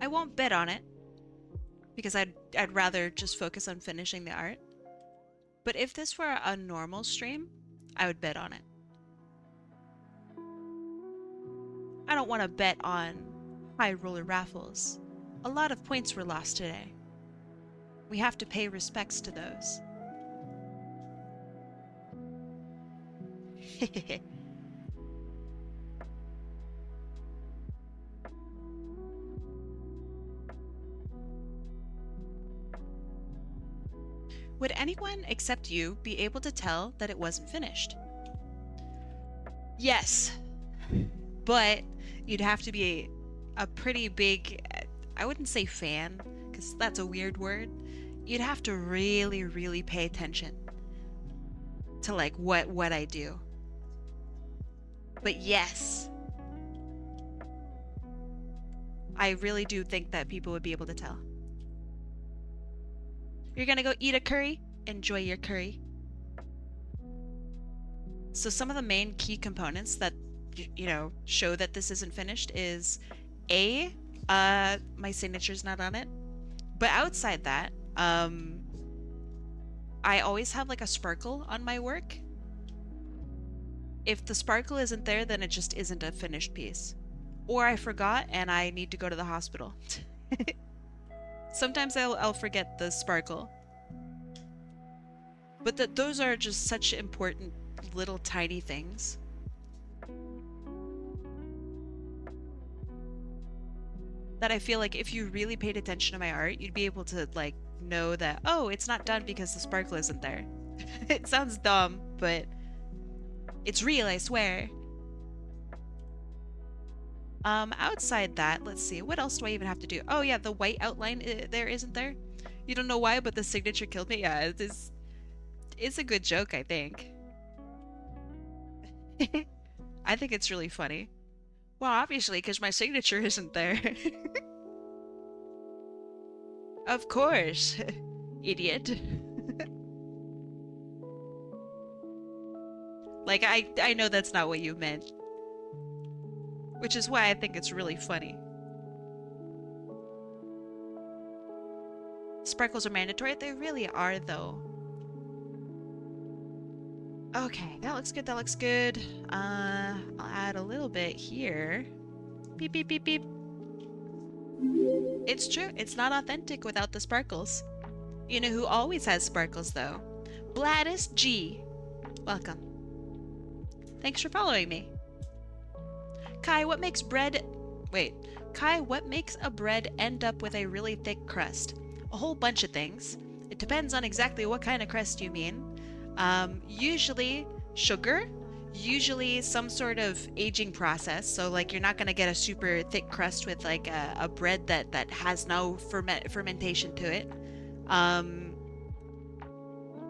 I won't bet on it, because I'd rather just focus on finishing the art. But if this were a normal stream, I would bet on it. I don't want to bet on high roller raffles. A lot of points were lost today. We have to pay respects to those. Would anyone except you be able to tell that it wasn't finished? Yes, but you'd have to be a pretty big, I wouldn't say fan, because that's a weird word. You'd have to really, really pay attention to like what I do. But yes, I really do think that people would be able to tell. You're gonna go eat a curry? Enjoy your curry. So some of the main key components that, you know, show that this isn't finished is A, my signature's not on it. But outside that, I always have like a sparkle on my work. If the sparkle isn't there, then it just isn't a finished piece. Or I forgot and I need to go to the hospital. Sometimes I'll forget the sparkle. But those are just such important little tiny things. That I feel like if you really paid attention to my art, you'd be able to like know that, oh, it's not done because the sparkle isn't there. It sounds dumb, but it's real, I swear. Outside that, let's see, what else do I even have to do? Oh yeah, the white outline there isn't there. You don't know why, but the signature killed me. Yeah, it's a good joke, I think. I think it's really funny. Well, obviously, because my signature isn't there. Of course, idiot. Like, I know that's not what you meant. Which is why I think it's really funny. Sparkles are mandatory? They really are, though. Okay, that looks good, that looks good. I'll add a little bit here. Beep, beep, beep, beep. It's true, it's not authentic without the sparkles. You know who always has sparkles, though? Gladys G. Welcome. Thanks for following me. Kai, what makes bread... Wait. Kai, what makes a bread end up with a really thick crust? A whole bunch of things. It depends on exactly what kind of crust you mean. Usually sugar. Usually some sort of aging process. So, like, you're not going to get a super thick crust with, like, a bread that has no fermentation to it. And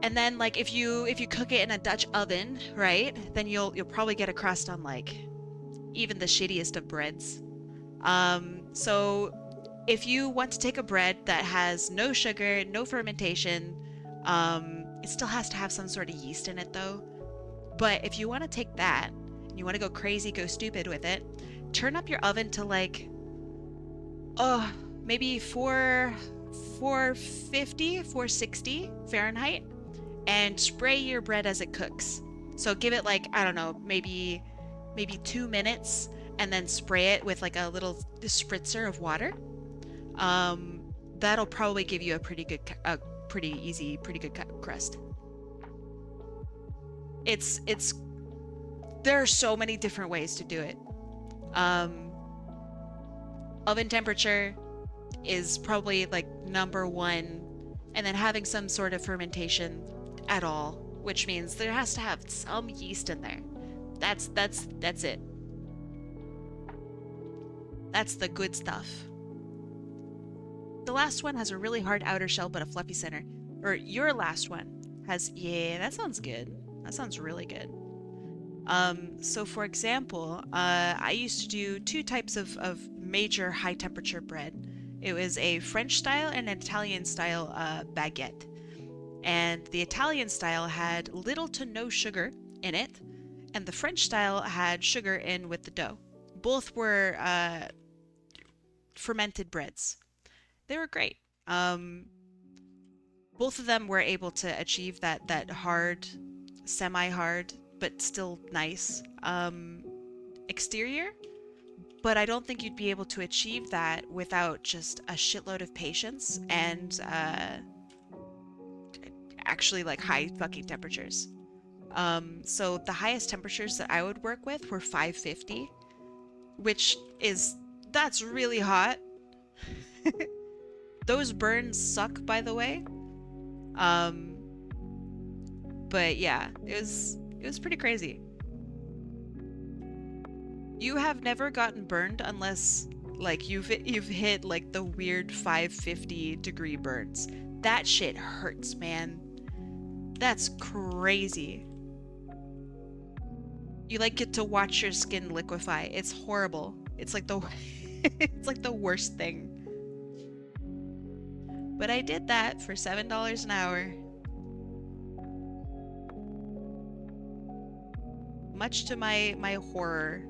then, like, if you cook it in a Dutch oven, right, then you'll probably get a crust on, like... even the shittiest of breads. So if you want to take a bread that has no sugar, no fermentation, it still has to have some sort of yeast in it though. But if you want to take that, and you want to go crazy, go stupid with it, turn up your oven to like, maybe 450, 460 Fahrenheit, and spray your bread as it cooks. So give it like, I don't know, maybe 2 minutes, and then spray it with like a little spritzer of water, that'll probably give you a pretty good, pretty easy, pretty good crust. It's there are so many different ways to do it. Oven temperature is probably like number one, and then having some sort of fermentation at all, which means there has to have some yeast in there. That's it. That's the good stuff. The last one has a really hard outer shell but a fluffy center. Or your last one has, yeah, that sounds good. That sounds really good. So for example, I used to do two types of major high temperature bread. It was a French style and an Italian style baguette. And the Italian style had little to no sugar in it, and the French style had sugar in with the dough. Both were fermented breads. They were great. Both of them were able to achieve that hard, semi-hard, but still nice exterior. But I don't think you'd be able to achieve that without just a shitload of patience and actually like high fucking temperatures. So the highest temperatures that I would work with were 550, which that's really hot. Those burns suck, by the way. But yeah, it was pretty crazy. You have never gotten burned unless like you've hit like the weird 550 degree burns. That shit hurts, man. That's crazy. You like get to watch your skin liquefy. It's horrible. It's like the it's like the worst thing. But I did that for $7 an hour. Much to my horror.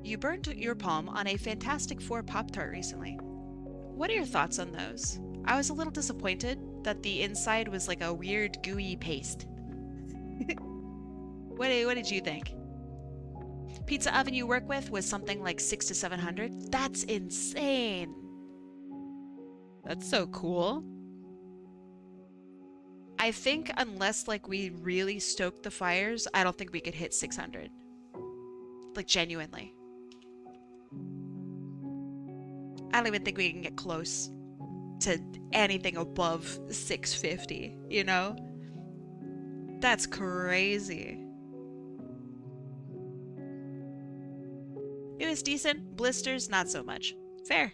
You burnt your palm on a Fantastic Four Pop-Tart recently. What are your thoughts on those? I was a little disappointed that the inside was like a weird gooey paste. What did you think? Pizza oven you work with was something like 600 to 700. That's insane. That's so cool. I think unless like we really stoked the fires, I don't think we could hit 600. Like genuinely. I don't even think we can get close to anything above 650, you know? That's crazy. It was decent. Blisters, not so much. Fair.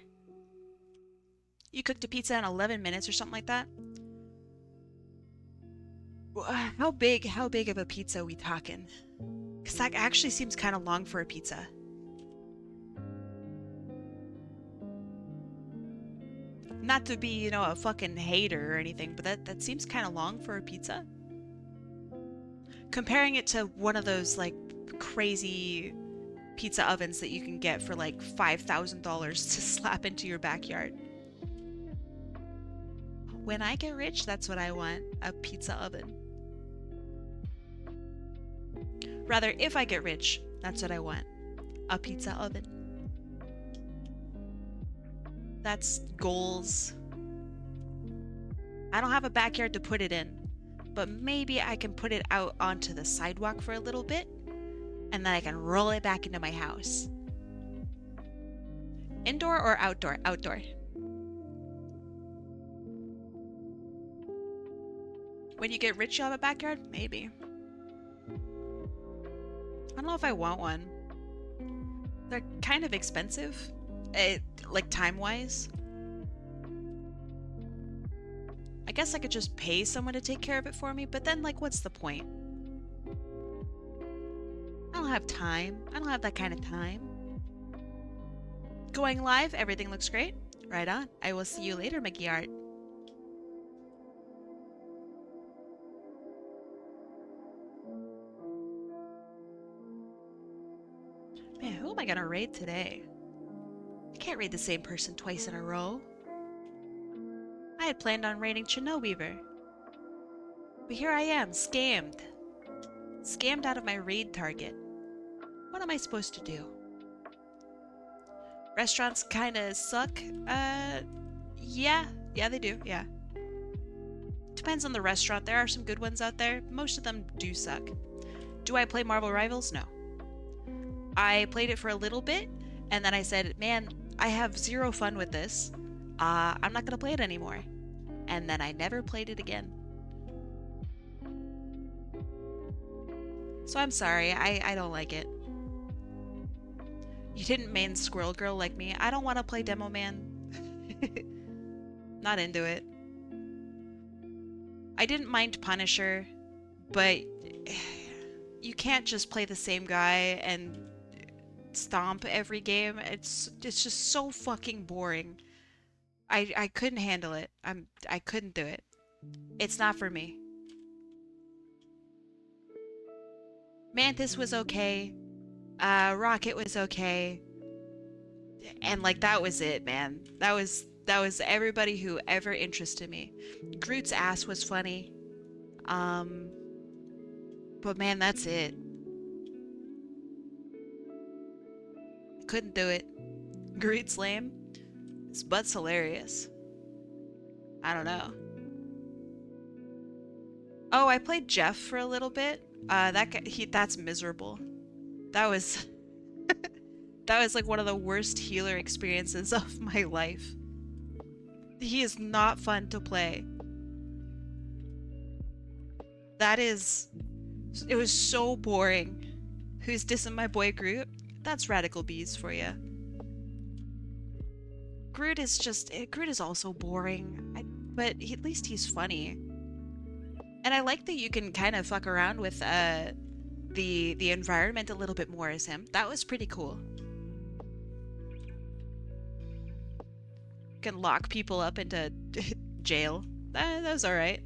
You cooked a pizza in 11 minutes or something like that? How big of a pizza are we talking? Because that actually seems kind of long for a pizza. Not to be, you know, a fucking hater or anything, but that seems kind of long for a pizza. Comparing it to one of those, like, crazy pizza ovens that you can get for, like, $5,000 to slap into your backyard. When I get rich, that's what I want, a pizza oven. Rather, if I get rich, that's what I want, a pizza oven. That's goals. I don't have a backyard to put it in, but maybe I can put it out onto the sidewalk for a little bit, and then I can roll it back into my house. Indoor or outdoor? Outdoor. When you get rich, you'll have a backyard? Maybe. I don't know if I want one. They're kind of expensive. Like time-wise. I guess I could just pay someone to take care of it for me, but then, like, what's the point? I don't have time. I don't have that kind of time. Going live, everything looks great. Right on. I will see you later, Mickey Art. Man, who am I gonna raid today? I can't raid the same person twice in a row. I had planned on raiding Chino Weaver. But here I am, scammed. Scammed out of my raid target. What am I supposed to do? Restaurants kinda suck. Yeah. Yeah, they do, yeah. Depends on the restaurant. There are some good ones out there. Most of them do suck. Do I play Marvel Rivals? No. I played it for a little bit, and then I said, man, I have zero fun with this. I'm not gonna play it anymore. And then I never played it again. So I'm sorry, I don't like it. You didn't main Squirrel Girl like me. I don't want to play Demo Man. Not into it. I didn't mind Punisher, but you can't just play the same guy and stomp every game. It's just so fucking boring. I couldn't handle it. I couldn't do it. It's not for me. Mantis was okay. Rocket was okay. And like that was it, man. That was everybody who ever interested me. Groot's ass was funny. But man, that's it. Couldn't do it. Groot's lame. His butt's hilarious. I don't know. Oh, I played Jeff for a little bit. That guy, that's miserable. That was that was like one of the worst healer experiences of my life. He is not fun to play. It was so boring. Who's dissing my boy Groot? That's Radical Bees for you. Groot is also boring, but at least he's funny. And I like that you can kind of fuck around with the environment a little bit more as him. That was pretty cool. You can lock people up into jail. That was alright.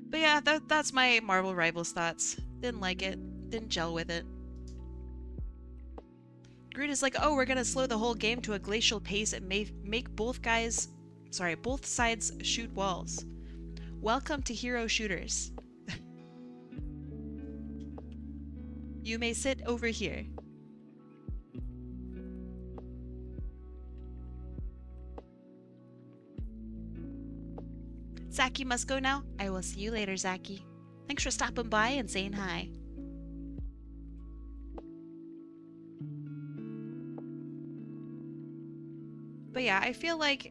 But yeah, that's my Marvel Rivals thoughts. Didn't like it. Didn't gel with it. Groot is like, oh, we're gonna slow the whole game to a glacial pace and make both sides shoot walls. Welcome to hero shooters. You may sit over here. Zaki must go now. I will see you later, Zaki. Thanks for stopping by and saying hi. But yeah, I feel like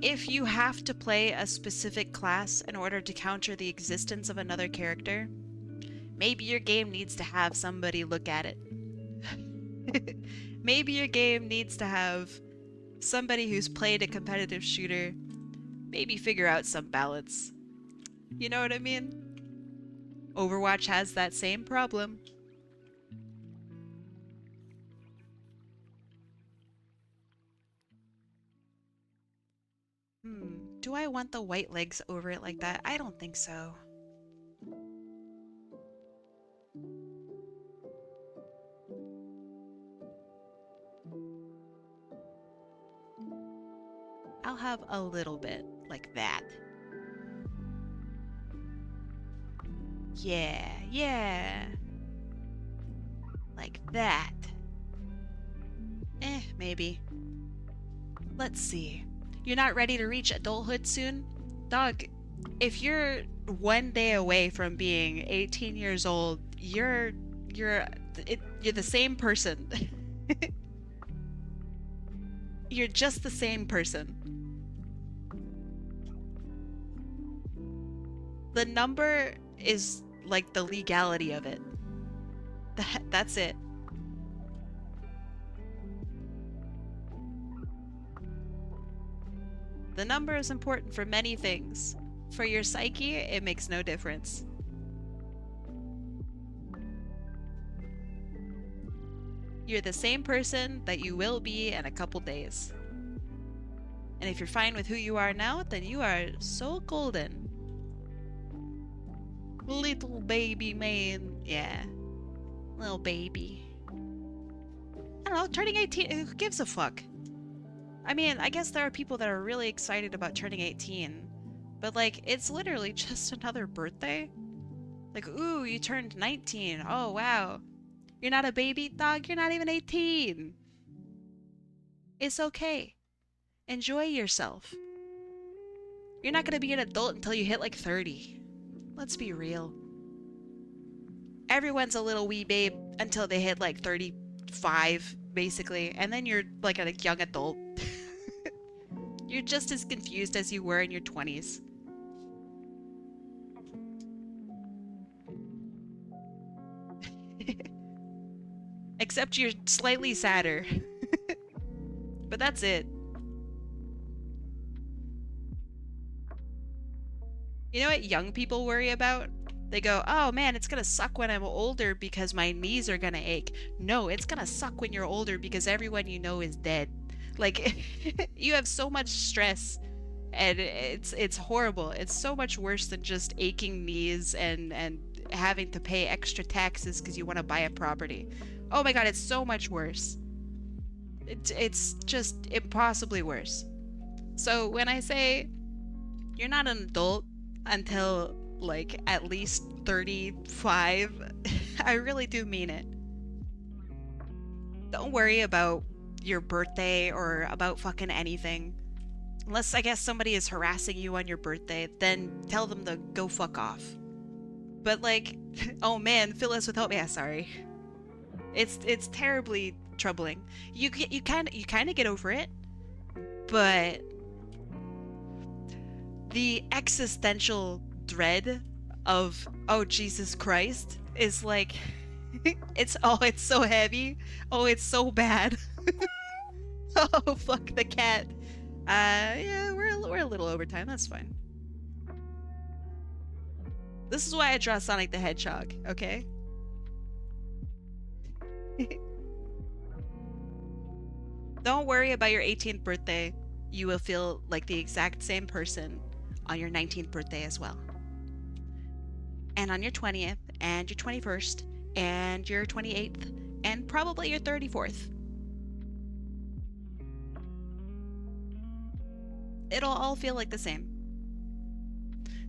if you have to play a specific class in order to counter the existence of another character, maybe your game needs to have somebody look at it. Maybe your game needs to have somebody who's played a competitive shooter maybe figure out some balance. You know what I mean? Overwatch has that same problem. Do I want the white legs over it like that? I don't think so. I'll have a little bit like that. Yeah. Like that. Maybe. Let's see. You're not ready to reach adulthood soon? Dog, if you're one day away from being 18 years old, you're the same person. You're just the same person. The number is like the legality of it. That's it. The number is important for many things. For your psyche, it makes no difference. You're the same person that you will be in a couple days. And if you're fine with who you are now, then you are so golden. Little baby man. Yeah. Little baby. I don't know, turning 18, who gives a fuck? I mean, I guess there are people that are really excited about turning 18, But like, it's literally just another birthday. Like, ooh, you turned 19. Oh, wow. You're not a baby dog. You're not even 18. It's okay. Enjoy yourself. You're not gonna be an adult until you hit like 30. Let's be real. Everyone's a little wee babe until they hit like 35, basically. And then you're like a young adult. You're just as confused as you were in your 20s. Except you're slightly sadder. But that's it. You know what young people worry about? They go, oh man, it's gonna suck when I'm older because my knees are gonna ache. No, it's gonna suck when you're older because everyone you know is dead. Like, you have so much stress and it's horrible. It's so much worse than just aching knees and having to pay extra taxes because you want to buy a property. Oh my god, it's so much worse. It's just impossibly worse. So when I say you're not an adult until like at least 35, I really do mean it. Don't worry about your birthday or about fucking anything. Unless I guess somebody is harassing you on your birthday, then tell them to go fuck off. But like, oh man, fill us with hope. Yeah, sorry. It's terribly troubling. You kind of get over it, but the existential dread of oh Jesus Christ is like it's so heavy. Oh, it's so bad. Oh fuck the cat. Yeah, we're a little over time. That's fine. This is why I draw Sonic the Hedgehog, okay? Don't worry about your 18th birthday. You will feel like the exact same person on your 19th birthday as well. And on your 20th, and your 21st, and your 28th, and probably your 34th. It'll all feel like the same.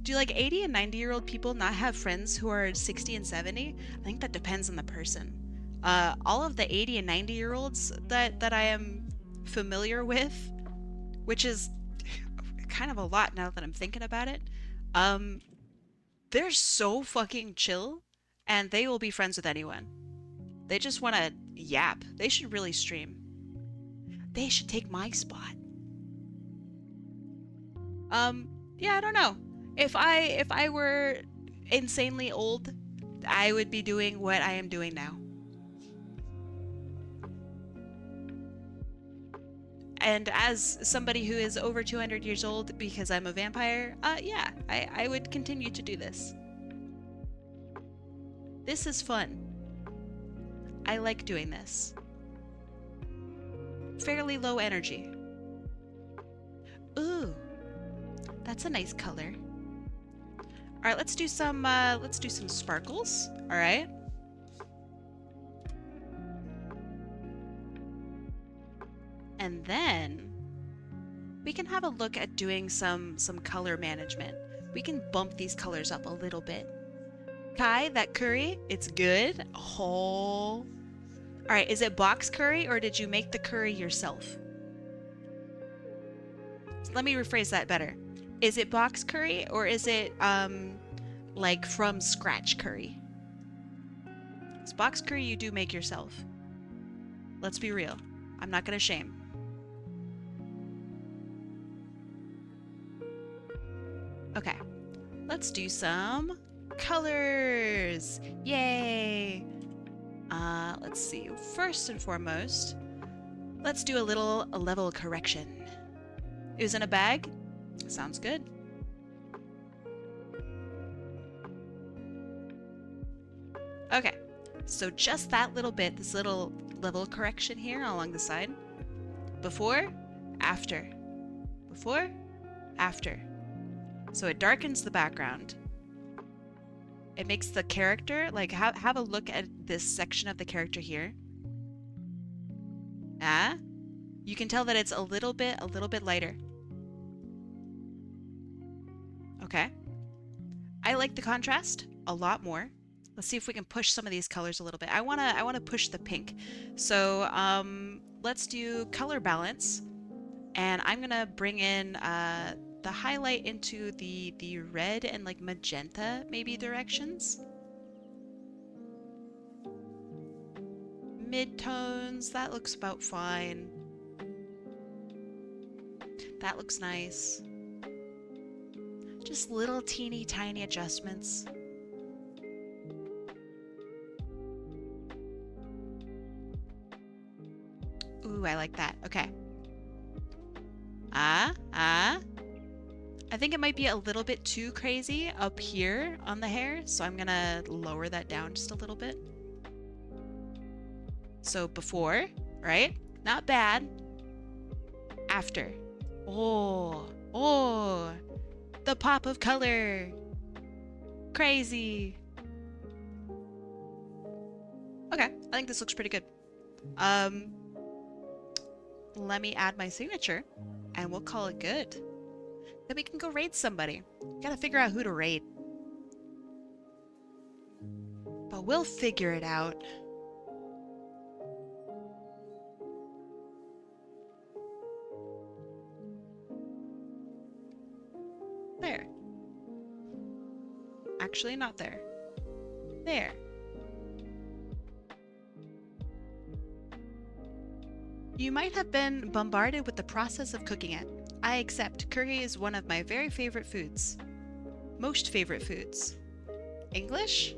Do like 80 and 90-year-old people not have friends who are 60 and 70? I think that depends on the person. All of the 80 and 90-year-olds that I am familiar with, which is kind of a lot now that I'm thinking about it, they're so fucking chill, and they will be friends with anyone. They just want to yap. They should really stream. They should take my spot. Yeah, I don't know. If I were insanely old, I would be doing what I am doing now. And as somebody who is over 200 years old because I'm a vampire, yeah, I would continue to do this. This is fun. I like doing this. Fairly low energy. Ooh, that's a nice color. All right, let's do some sparkles. All right. And then we can have a look at doing some color management. We can bump these colors up a little bit. Kai, that curry, it's good. Oh. All right, is it box curry or did you make the curry yourself? Let me rephrase that better. Is it box curry or is it like from scratch curry? It's box curry you do make yourself. Let's be real. I'm not gonna shame. Okay, let's do some colors. Yay! Let's see. First and foremost, let's do a level correction. It was in a bag. Sounds good. Okay, so just that little bit, this little level correction here along the side. Before, after. Before, after. So it darkens the background. It makes the character, like, have a look at this section of the character here. Ah, you can tell that it's a little bit lighter. Okay. I like the contrast a lot more. Let's see if we can push some of these colors a little bit. I wanna push the pink. So let's do color balance, and I'm gonna bring in the highlight into the red and like magenta maybe directions. Mid-tones, that looks about fine. That looks nice. Just little teeny tiny adjustments. Ooh, I like that. Okay. I think it might be a little bit too crazy up here on the hair, so I'm gonna lower that down just a little bit. So before, right? Not bad. After. Oh, the pop of color. Crazy. Okay, I think this looks pretty good. Let me add my signature and we'll call it good. Then we can go raid somebody. Gotta figure out who to raid. But we'll figure it out. There. Actually, not there. There. You might have been bombarded with the process of cooking it. I accept. Curry is one of my very favorite foods. Most favorite foods. English?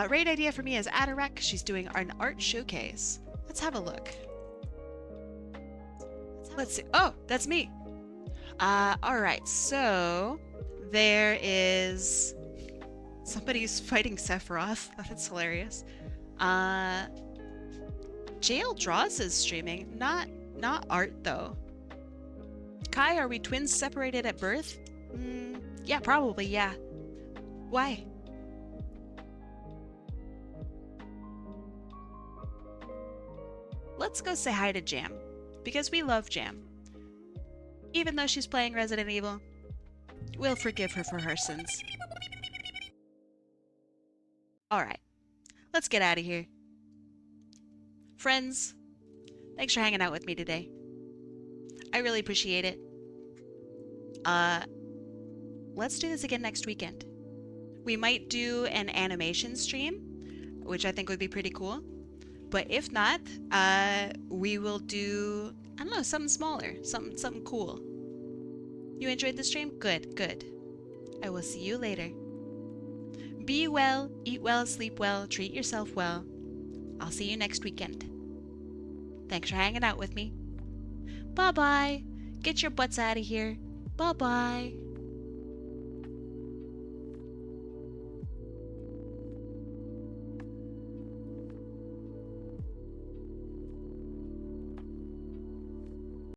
Raid idea for me is Adarek. She's doing an art showcase. Let's have a look. Let's see. Oh, that's me. Alright, so there is somebody's fighting Sephiroth. That's hilarious. Jail Draws is streaming. Not art though. Kai, are we twins separated at birth? Yeah, probably, yeah. Why? Let's go say hi to Jam, because we love Jam. Even though she's playing Resident Evil, we'll forgive her for her sins. Alright, let's get out of here. Friends, thanks for hanging out with me today. I really appreciate it. Let's do this again next weekend. We might do an animation stream, which I think would be pretty cool. But if not, we will do, I don't know, something smaller, something cool. You enjoyed the stream? Good, good. I will see you later. Be well, eat well, sleep well, treat yourself well. I'll see you next weekend. Thanks for hanging out with me. Bye-bye. Get your butts out of here. Bye-bye.